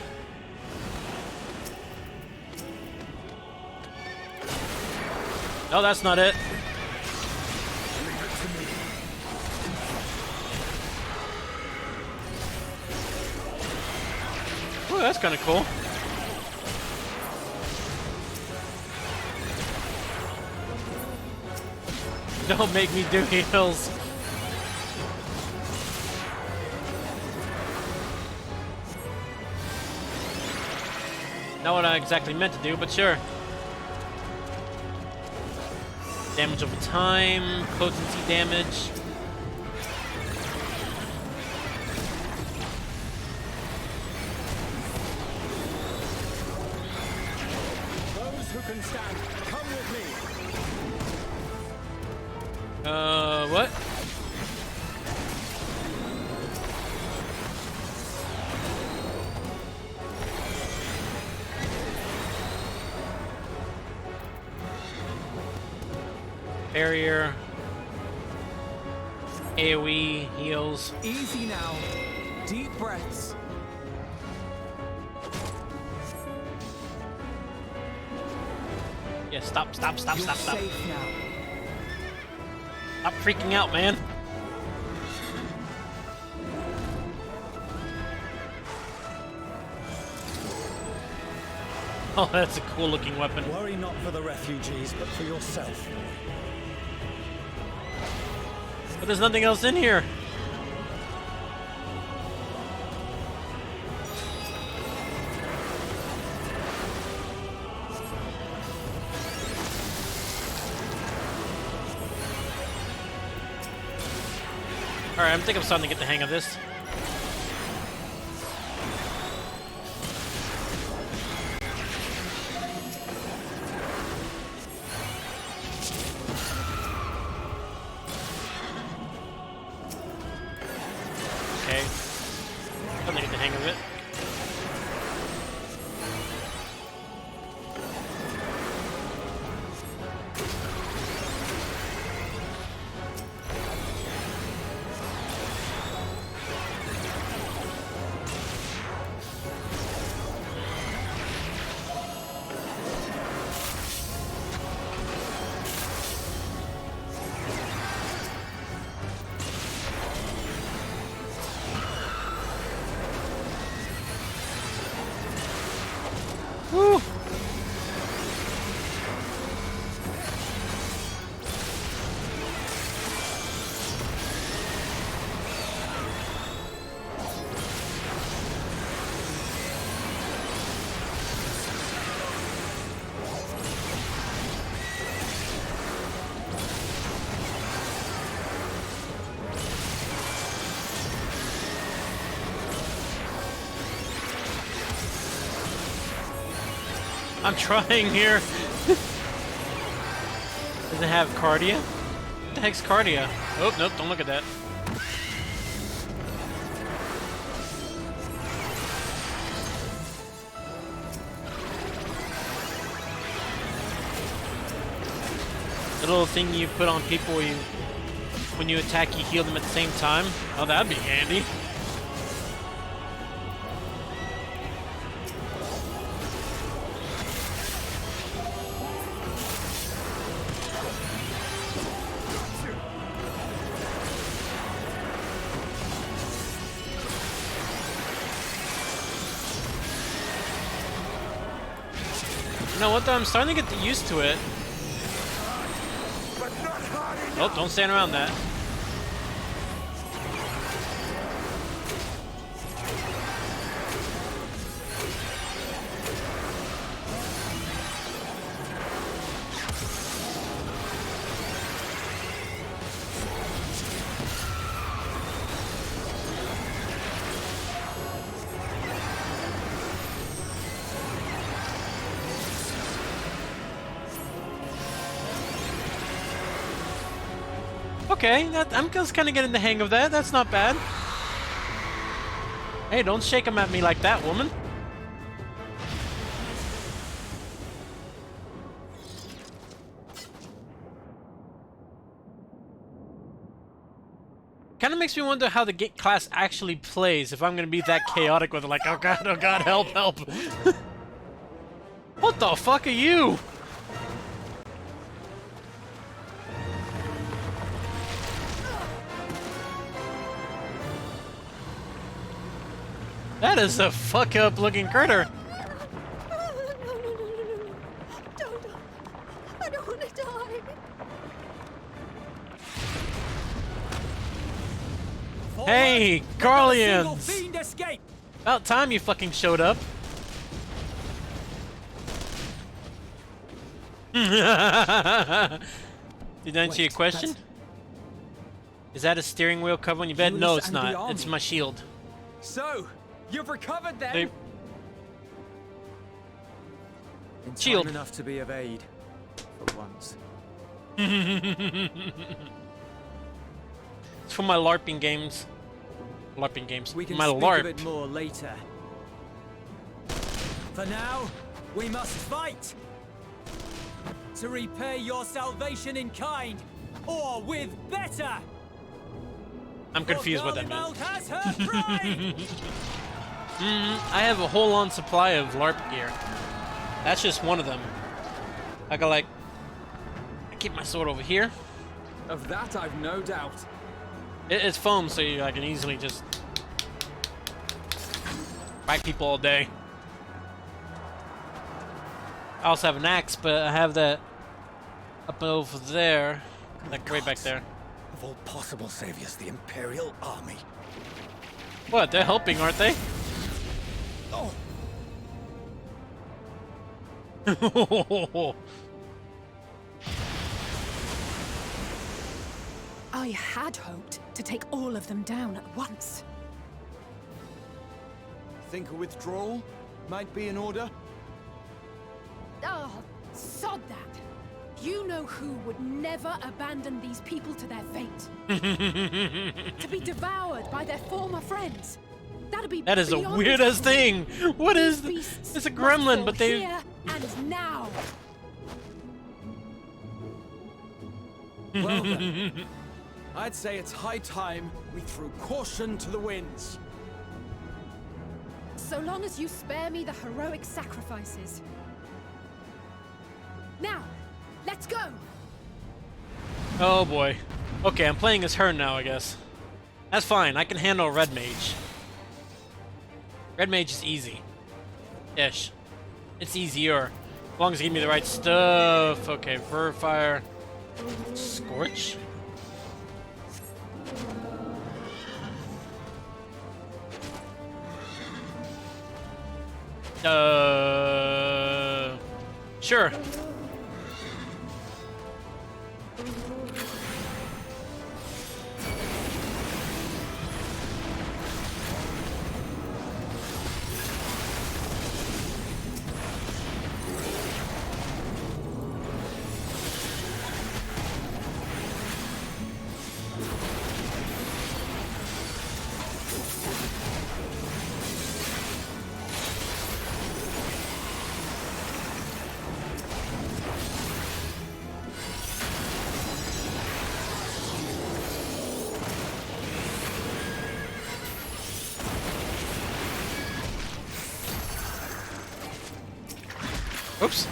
No, that's not it. Oh, that's kind of cool. Don't make me do heals. Not what I exactly meant to do, but sure. Damage over time, potency damage. Those who can stand, come with me. What? Barrier. AoE heals. Easy now. Deep breaths. Yeah, stop. You're safe now. Stop freaking out, man. Oh, that's a cool looking weapon. Worry not for the refugees, but for yourself. But there's nothing else in here. Alright, I think I'm starting to get the hang of this. Okay. Starting to get the hang of it. I'm trying here. Does it have Cardia? What the heck's Cardia? Oh, nope, don't look at that. The little thing you put on people when you attack, you heal them at the same time. Oh, that'd be handy. You know what though? I'm starting to get used to it. Oh, don't stand around that. Okay, I'm just kind of getting the hang of that. That's not bad. Hey, don't shake them at me like that, woman. Kind of makes me wonder how the Gate class actually plays. If I'm going to be that chaotic with it, like, oh god, help, help. What the fuck are you? That is a fuck up looking critter. Don't. I don't want to die. Hey, Garleans! About time you fucking showed up. Did I answer your question? Is that a steering wheel cover on your bed? No, it's not. It's my shield. So, you've recovered then? Shield. Time enough to be of aid, for once. It's for my LARPing games. LARPing games. We can my speak LARP. of it more later. For now, we must fight to repay your salvation in kind, or with better. I'm confused what that meant. Has her pride. I have a whole on supply of LARP gear. That's just one of them. I got like, I keep my sword over here. Of that, I've no doubt. It's foam, so I can easily just fight people all day. I also have an axe, but I have that up over there, like right back there. Of all possible saviors, the Imperial Army. What? They're helping, aren't they? Oh. I had hoped to take all of them down at once. Think a withdrawal might be in order? Oh, sod that. You know who would never abandon these people to their fate. To be devoured by their former friends. That is the weirdest thing. What is this? It's a gremlin, but they... Here and now. Well then, I'd say it's high time we threw caution to the winds. So long as you spare me the heroic sacrifices. Now, let's go! Oh boy. Okay, I'm playing as her now, I guess. That's fine, I can handle Red Mage. Red Mage is easy. Ish. It's easier. As long as you give me the right stuff. Okay, Verfire. Scorch? Sure. Oops.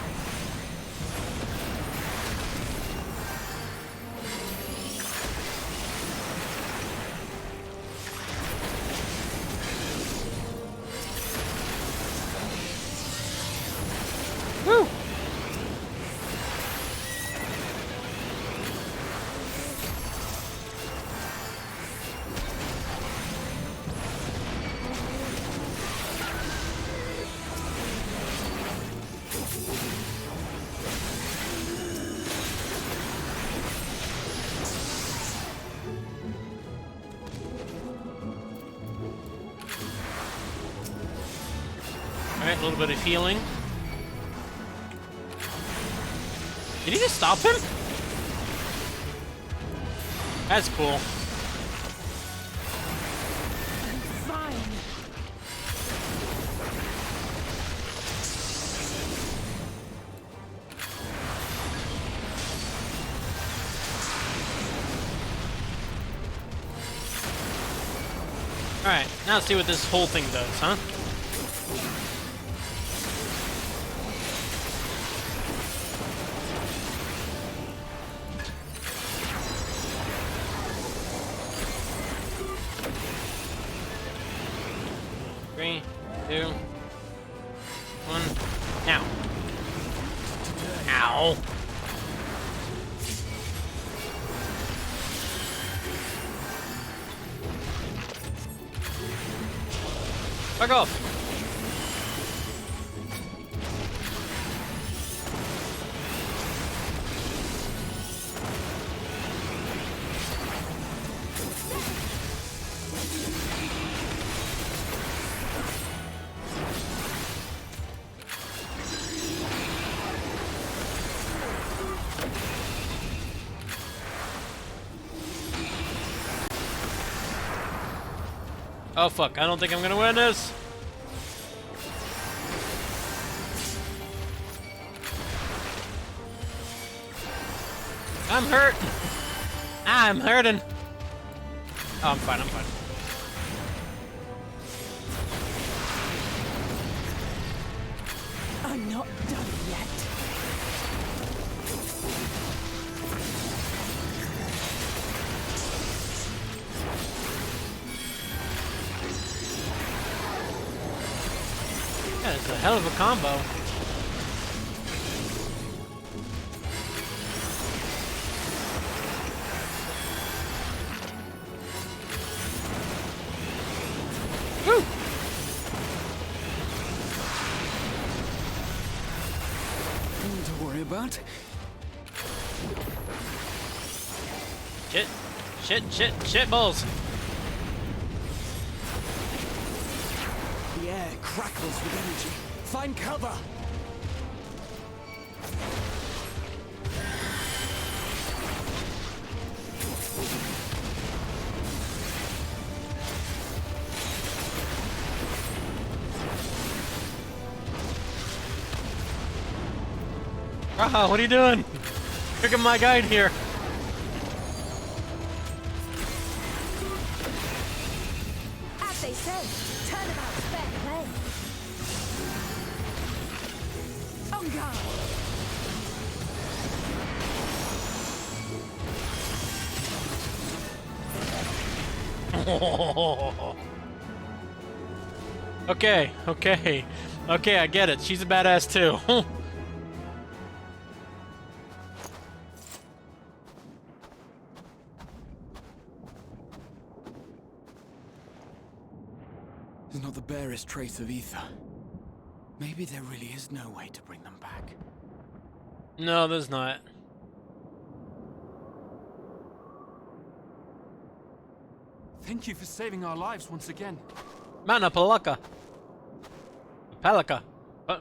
Woo! Alright, a little bit of healing. Did he just stop him? That's cool. Fine. Alright, now let's see what this whole thing does, huh? Three, two, one, now. Ow. Fuck off. Oh fuck, I don't think I'm gonna win this. I'm hurt. I'm hurting. Oh, I'm fine, I'm fine. I'm not done yet. Yeah, it's a hell of a combo. Woo! Nothing to worry about. Shit balls. The air crackles with energy. Find cover! Raha, what are you doing? Look at my guide here. As they say, turnabout's fair play. On guard. Okay, I get it. She's a badass too. There's not the barest trace of ether. Maybe there really is no way to bring them back. No, there's not. Thank you for saving our lives once again. Mana Palaka. Palaka.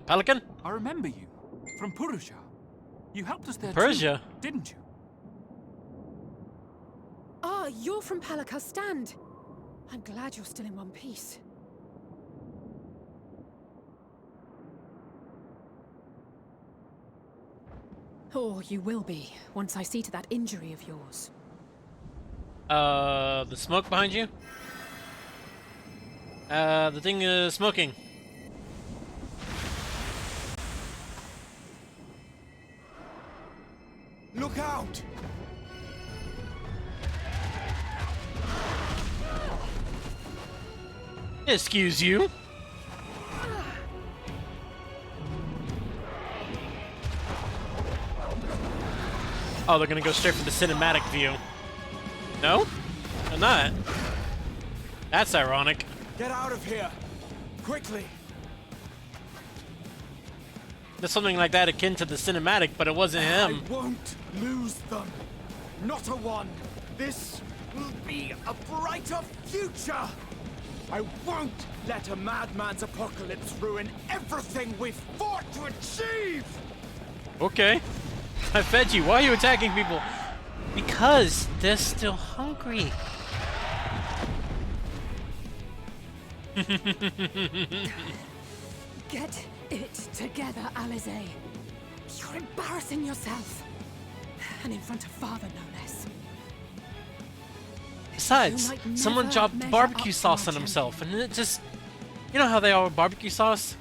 Pelican? I remember you. From Purusha. You helped us there Persia? too, didn't you? Ah, you're from Palaka's stand. I'm glad you're still in one piece. Or you will be, once I see to that injury of yours. The smoke behind you? The thing is smoking. Excuse you. Oh, they're gonna go straight for the cinematic view. No? They're not. That's ironic. Get out of here! Quickly! There's something like that akin to the cinematic, but it wasn't him. I won't lose them. Not a one. This will be a brighter future. I won't let a madman's apocalypse ruin everything we've fought to achieve. Okay. I fed you. Why are you attacking people? Because they're still hungry. Get it together, Alize. You're embarrassing yourself. And in front of Father, no less. Besides, You might someone never dropped measure barbecue up to sauce our on himself, and it just... You know how they are with barbecue sauce?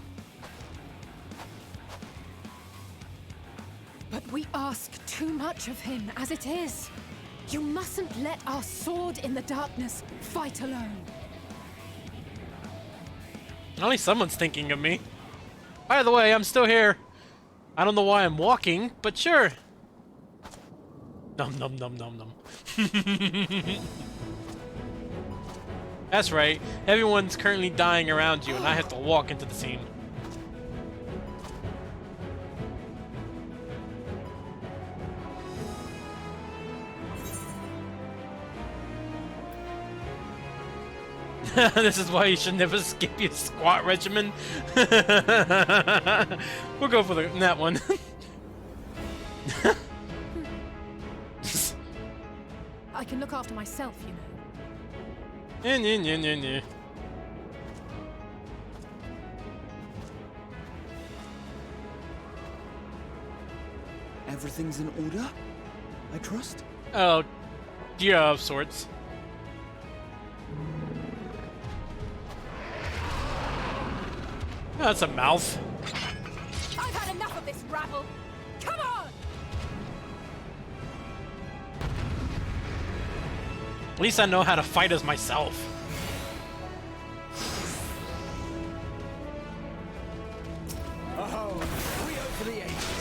But we ask too much of him as it is. You mustn't let our sword in the darkness fight alone. At least someone's thinking of me. By the way, I'm still here. I don't know why I'm walking, but sure. Num num num num num. That's right. Everyone's currently dying around you, and I have to walk into the scene. This is why you should never skip your squat regimen. We'll go for that one. I can look after myself, you know. Yeah. Everything's in order, I trust? Oh, yeah, of sorts. Oh, that's a mouth. I've had enough of this rabble. Come on! At least I know how to fight as myself. Oh, we over the ages.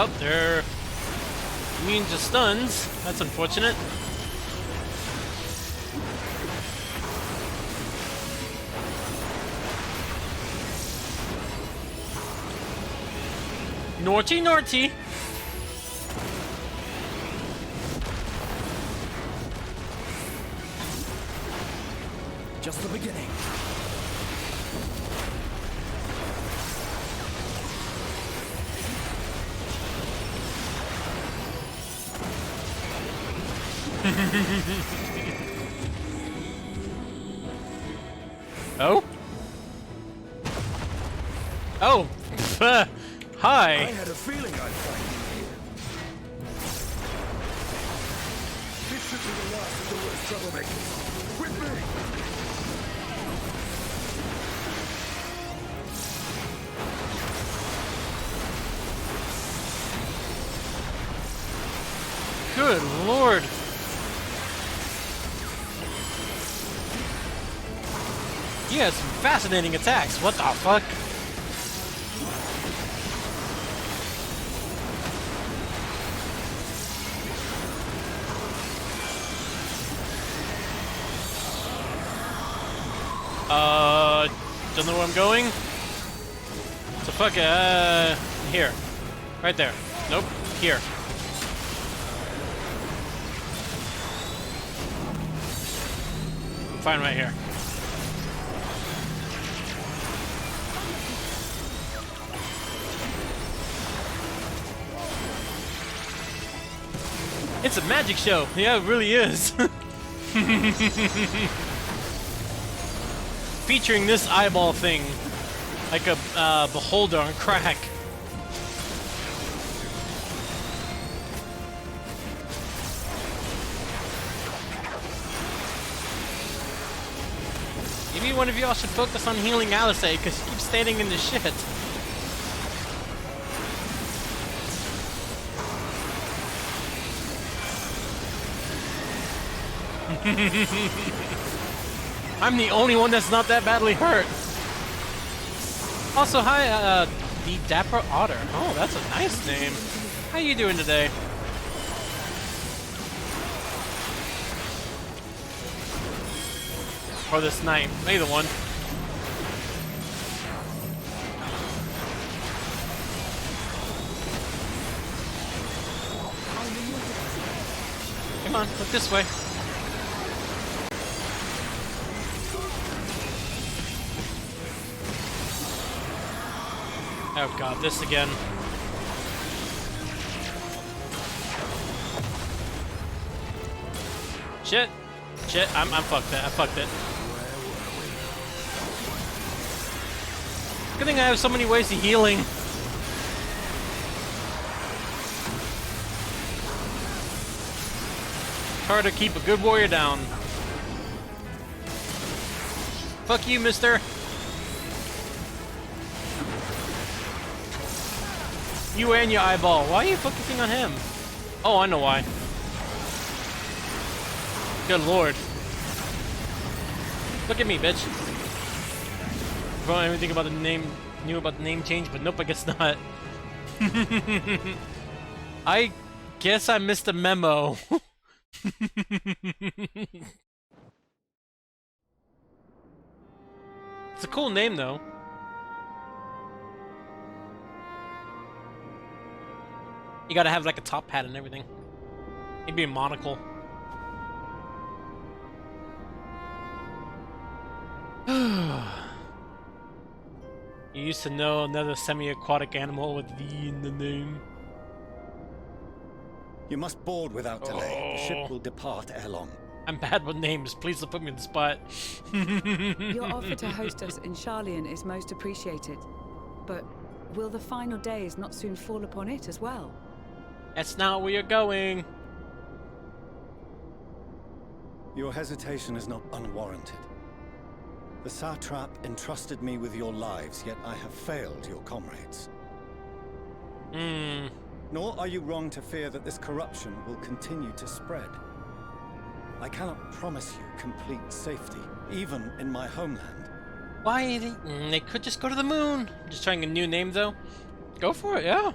Oh, they're immune to stuns. That's unfortunate. Naughty, naughty. Just the beginning. Oh? Oh! Hi! I had a feeling I'd find you here. This should be the last of the worst troublemakers. With me! Good lord! You have some fascinating attacks. What the fuck? Don't know where I'm going? So fuck here. Right there. Nope. Here. I'm fine right here. It's a magic show. Yeah, it really is. Featuring this eyeball thing, like a beholder on crack. Maybe one of y'all should focus on healing Alice, because she keeps standing in the shit. I'm the only one that's not that badly hurt. Also, hi, the Dapper Otter. Oh, that's a nice name. How you doing today? Or this night, either one. Come on, look this way. Oh god, this again. Shit. Shit, I'm fucked it. I fucked it. Good thing I have so many ways to healing. Hard to keep a good warrior down. Fuck you, mister. You and your eyeball. Why are you focusing on him? Oh, I know why. Good lord. Look at me, bitch. I don't even think about the name, knew about the name change, but nope, I guess not. I guess I missed a memo. It's a cool name, though. You gotta have like a top hat and everything. Maybe a monocle. You used to know another semi-aquatic animal with V in the name. You must board without delay. The ship will depart ere long. I'm bad with names. Please don't put me in the spot. Your offer to host us in Charlian is most appreciated. But will the final days not soon fall upon it as well? That's not where you're going. Your hesitation is not unwarranted. The satrap entrusted me with your lives, yet I have failed your comrades. Nor are you wrong to fear that this corruption will continue to spread. I cannot promise you complete safety, even in my homeland. Why? They could just go to the moon. Just trying a new name, though. Go for it, yeah.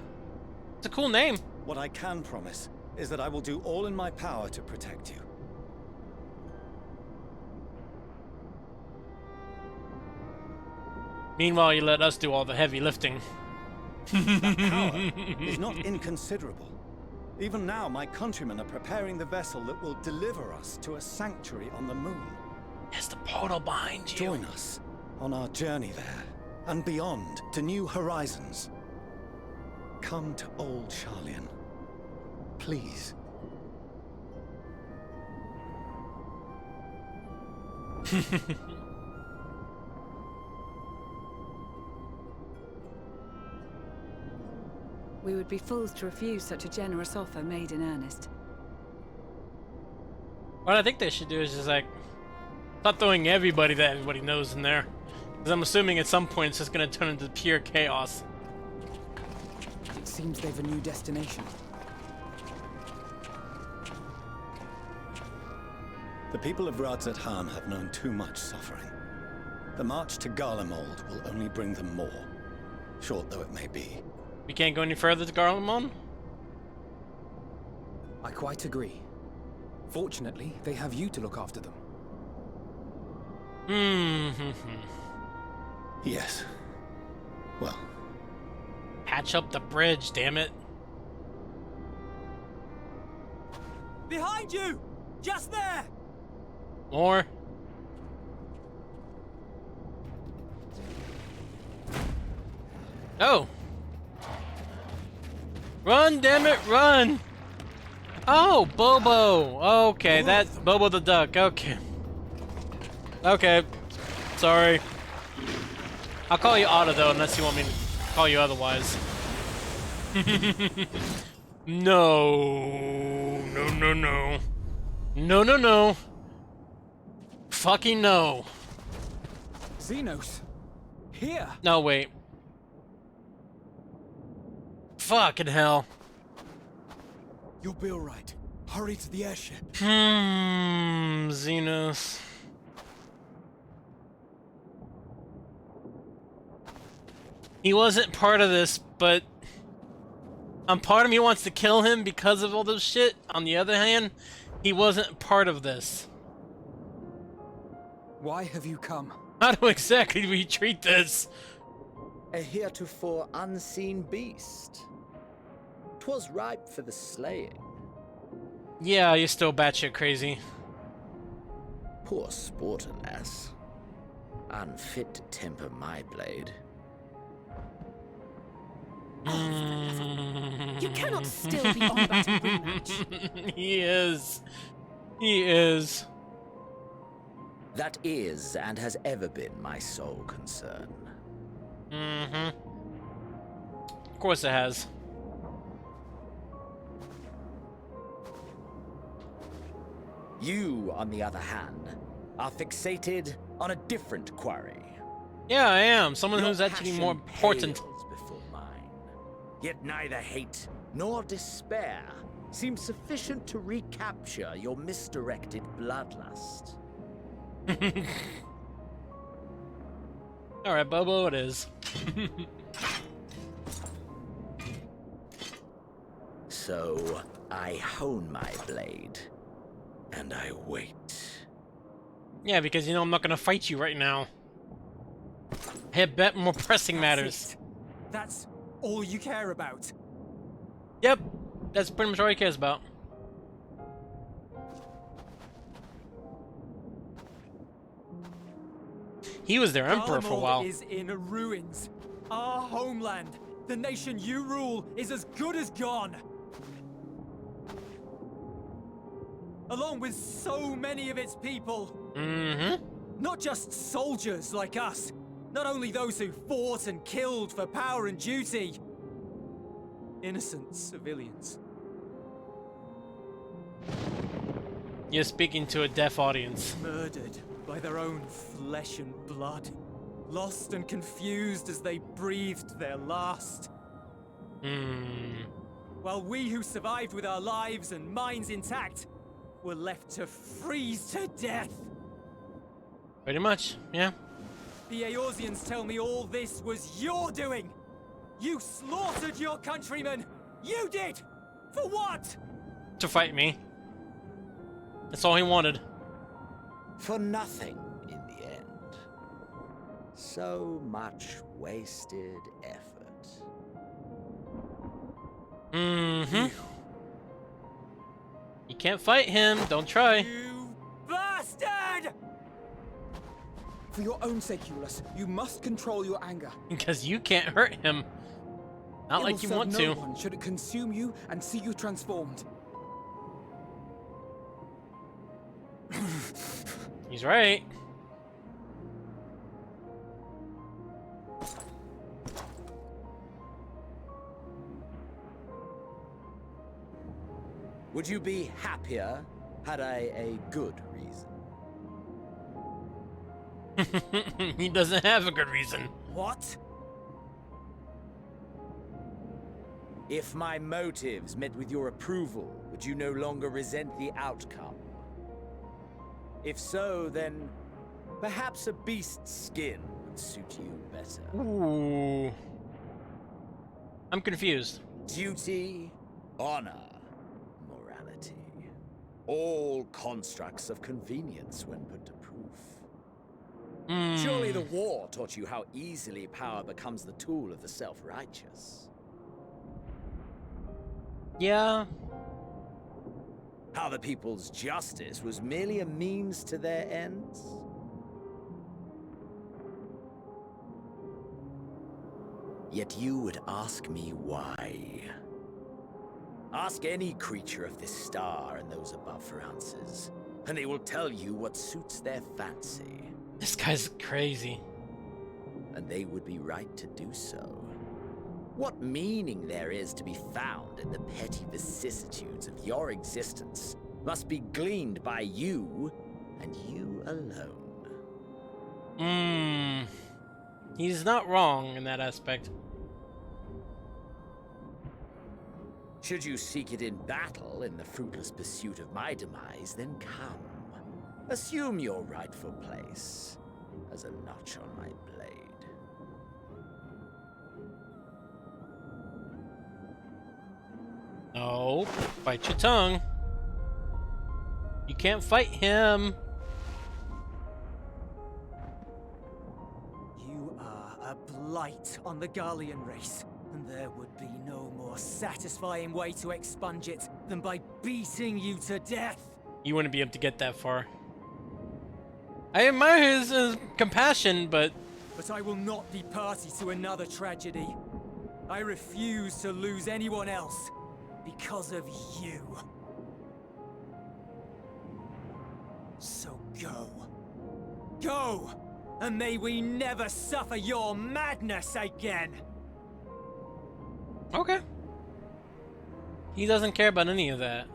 It's a cool name. What I can promise is that I will do all in my power to protect you. Meanwhile, you let us do all the heavy lifting. That power is not inconsiderable. Even now, my countrymen are preparing the vessel that will deliver us to a sanctuary on the moon. There's the portal behind you. Join us on our journey there, and beyond, to new horizons. Come to old Charlian. Please. We would be fools to refuse such a generous offer made in earnest. What I think they should do is just like stop throwing everybody that everybody knows in there. Because I'm assuming at some point it's just going to turn into pure chaos. It seems they've a new destination. The people of Radzat-Han have known too much suffering. The march to Garlemald will only bring them more, short though it may be. We can't go any further to Garlemald? I quite agree. Fortunately, they have you to look after them. Yes. Well. Patch up the bridge, damn it. Behind you! Just there! More. Oh! Run, damn it, run! Oh, Bobo! Okay, that's Bobo the duck, okay. Okay. Sorry. I'll call you Otto though, unless you want me to call you otherwise. No. No, no, no. No, no, no. Fucking no. Xenos! Here! No, wait. Fucking hell. You'll be alright. Hurry to the airship. Xenos. He wasn't part of this, but part of me wants to kill him because of all this shit. On the other hand, he wasn't part of this. Why have you come? How do exactly we treat this? A heretofore unseen beast. 'Twas ripe for the slaying. Yeah, you're still batshit crazy. Poor sport, alas. Unfit to temper my blade. You cannot still be on about a rematch. He is. He is. That is and has ever been my sole concern. Mm-hmm. Of course it has. You, on the other hand, are fixated on a different quarry. Yeah, I am. Someone Your who's actually passion more important. pales before mine. Yet neither hate nor despair seem sufficient to recapture your misdirected bloodlust. Alright, Bobo, it is. So, I hone my blade, and I wait. Yeah, because you know I'm not gonna fight you right now. I have bet more pressing matters. That's all you care about. Yep, that's pretty much all he cares about. He was their emperor for a while. Is in ruins. Our homeland, the nation you rule, is as good as gone. Along with so many of its people. Mm-hmm. Not just soldiers like us. Not only those who fought and killed for power and duty. Innocent civilians. You're speaking to a deaf audience. Murdered by their own flesh and blood. Lost and confused as they breathed their last. While we who survived with our lives and minds intact were left to freeze to death. Pretty much, yeah. The Eorzeans tell me all this was your doing! You slaughtered your countrymen! You did! For what? To fight me. That's all he wanted. For nothing in the end. So much wasted effort. Mm-hmm. You can't fight him. Don't try. You bastard! For your own sake, Euless, you must control your anger. Because you can't hurt him. Not like you want to. No one should it consume you and see you transformed. He's right. Would you be happier had I a good reason? He doesn't have a good reason. What? If my motives met with your approval, would you no longer resent the outcome? If so, then perhaps a beast's skin would suit you better. Ooh. I'm confused. Duty, honor, morality. All constructs of convenience when put to proof. Surely the war taught you how easily power becomes the tool of the self-righteous. Yeah. How the people's justice was merely a means to their ends? Yet you would ask me why. Ask any creature of this star and those above for answers, and they will tell you what suits their fancy. This guy's crazy. And they would be right to do so. What meaning there is to be found in the petty vicissitudes of your existence must be gleaned by you, and you alone. He's not wrong in that aspect. Should you seek it in battle in the fruitless pursuit of my demise, then come. Assume your rightful place as a notch on my blade. No, bite your tongue. You can't fight him. You are a blight on the Garlean race, and there would be no more satisfying way to expunge it than by beating you to death. You wouldn't be able to get that far. I admire his compassion, but I will not be party to another tragedy. I refuse to lose anyone else because of you. So go. Go! And may we never suffer your madness again! okay. He doesn't care about any of that.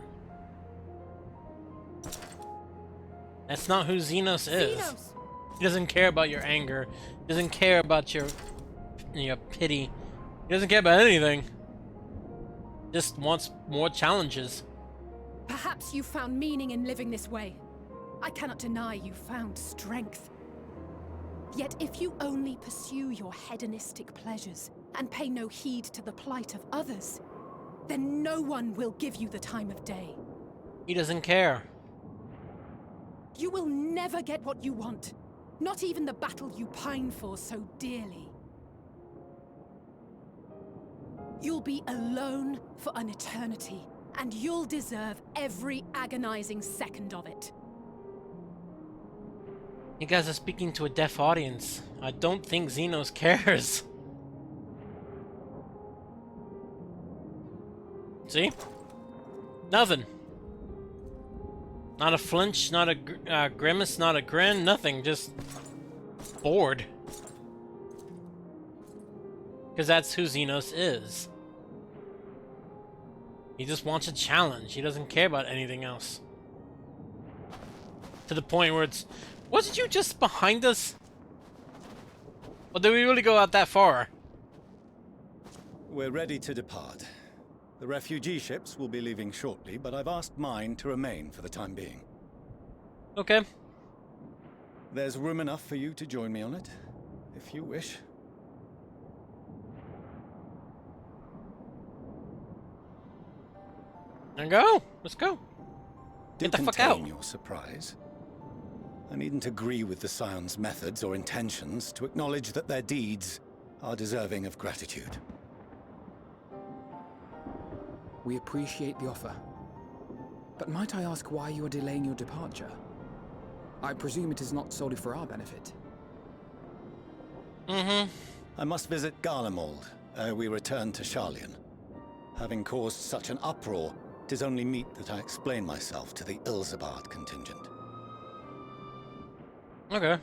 That's not who Xenos is. Xenos! He doesn't care about your anger. He doesn't care about your pity. He doesn't care about anything. Just wants more challenges. Perhaps you found meaning in living this way. I cannot deny you found strength. Yet if you only pursue your hedonistic pleasures and pay no heed to the plight of others, then no one will give you the time of day. He doesn't care. You will never get what you want. Not even the battle you pine for so dearly. You'll be alone for an eternity, and you'll deserve every agonizing second of it. You guys are speaking to a deaf audience. I don't think Xenos cares. See? Nothing. Not a flinch, not a grimace, not a grin, nothing. Just bored. Because that's who Xenos is. He just wants a challenge. He doesn't care about anything else. To the point where it's... Wasn't you just behind us? Or did we really go out that far? We're ready to depart. The refugee ships will be leaving shortly, but I've asked mine to remain for the time being. Okay. There's room enough for you to join me on it, if you wish. Then go. Let's go. Get the fuck out. Your surprise. I needn't agree with the Scion's methods or intentions to acknowledge that their deeds are deserving of gratitude. We appreciate the offer. But might I ask why you are delaying your departure? I presume it is not solely for our benefit. I must visit Garlemald ere we return to Sharlayan. Having caused such an uproar, it is only meet that I explain myself to the Ilzabard contingent. Okay.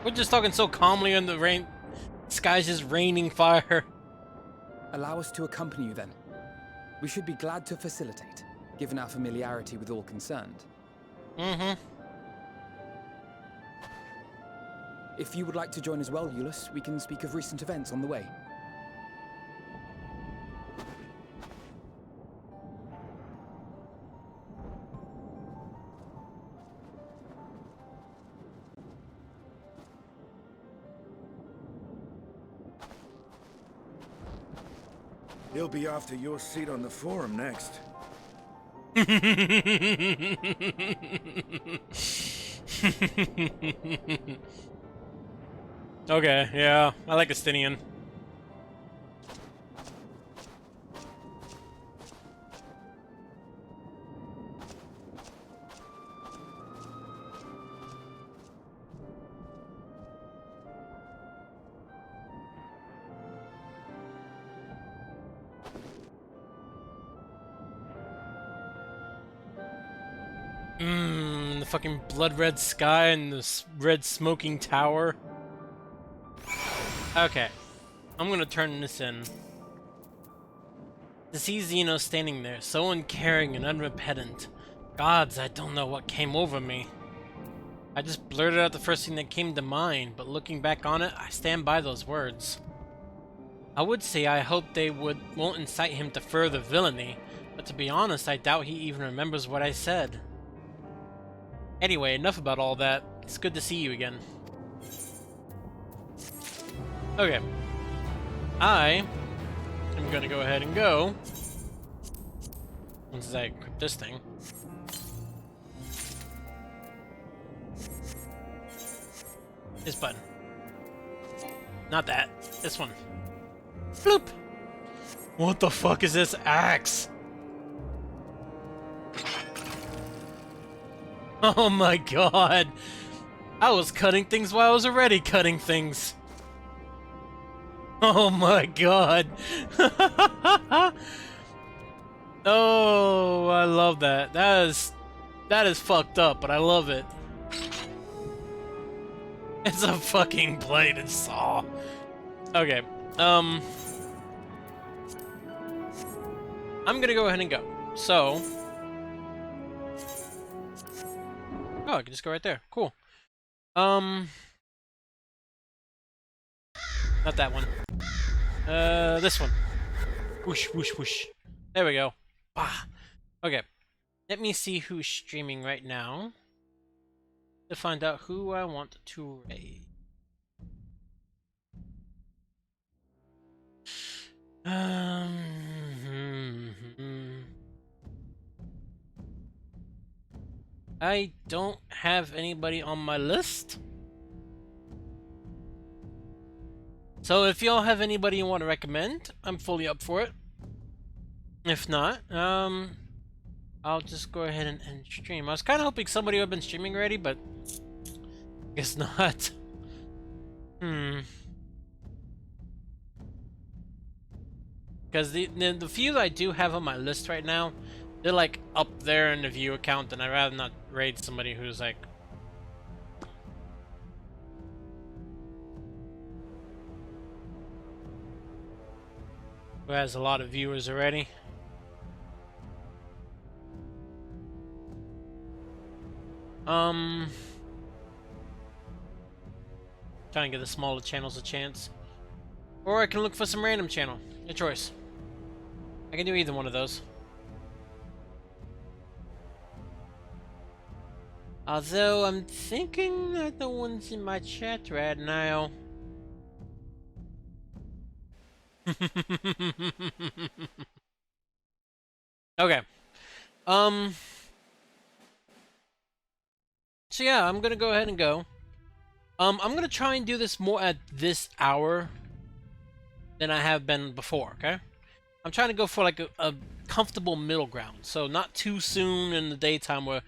We're just talking so calmly in the rain. Sky's just raining fire. Allow us to accompany you then. We should be glad to facilitate, given our familiarity with all concerned. If you would like to join as well, Eulus, we can speak of recent events on the way. He'll be after your seat on the forum next. Okay, yeah, I like Estinian. The fucking blood red sky and this red smoking tower. Okay, I'm gonna turn this in. To see Xenos standing there, so uncaring and unrepentant, Gods, I don't know what came over me. I just blurted out the first thing that came to mind, but looking back on it, I stand by those words. I would say I hope they won't incite him to further villainy, but to be honest, I doubt he even remembers what I said. Anyway, enough about all that. It's good to see you again. Okay. I am gonna go ahead and go. Once I equip this thing. This button. Not that. This one. Bloop! What the fuck is this axe? Oh my god! I was cutting things while I was already cutting things. Oh my god! Oh, I love that. That is fucked up, but I love it. It's a fucking bladed saw. Okay, I'm gonna go ahead and go. So, oh, I can just go right there. Cool. Not that one. This one. Whoosh, whoosh, whoosh. There we go. Bah. Okay. Let me see who's streaming right now to find out who I want to raid. I don't have anybody on my list. So if y'all have anybody you want to recommend, I'm fully up for it. If not, I'll just go ahead and end stream. I was kind of hoping somebody would have been streaming already, but guess not. Because the few that I do have on my list right now, they're like up there in the view account, and I'd rather not raid somebody who's like who has a lot of viewers already. Trying to give the smaller channels a chance. Or I can look for some random channel. Your choice. I can do either one of those. Although I'm thinking that the ones in my chat right now. Okay. So yeah, I'm gonna go ahead and go. I'm gonna try and do this more at this hour than I have been before, okay? I'm trying to go for like a comfortable middle ground. So not too soon in the daytime where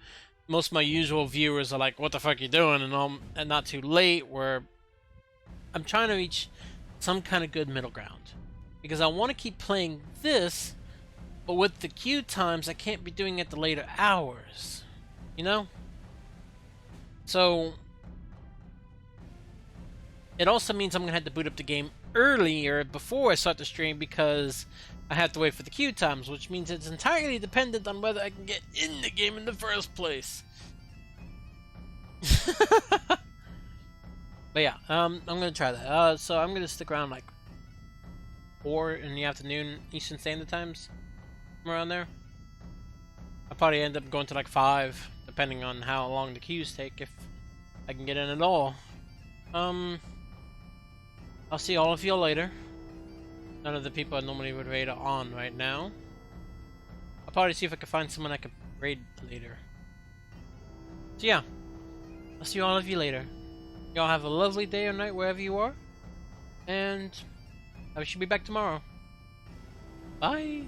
most of my usual viewers are like, what the fuck you doing? And not too late where I'm trying to reach some kind of good middle ground. Because I want to keep playing this, but with the queue times, I can't be doing it the later hours. You know? So it also means I'm going to have to boot up the game earlier before I start the stream because I have to wait for the queue times, which means it's entirely dependent on whether I can get in the game in the first place. But yeah, I'm going to try that. So I'm going to stick around like 4 in the afternoon Eastern Standard Times, around there. I'll probably end up going to like 5, depending on how long the queues take, if I can get in at all. I'll see all of you later. None of the people I normally would raid are on right now. I'll probably see if I can find someone I can raid later. So yeah, I'll see all of you later. Y'all have a lovely day or night wherever you are. And I should be back tomorrow. Bye!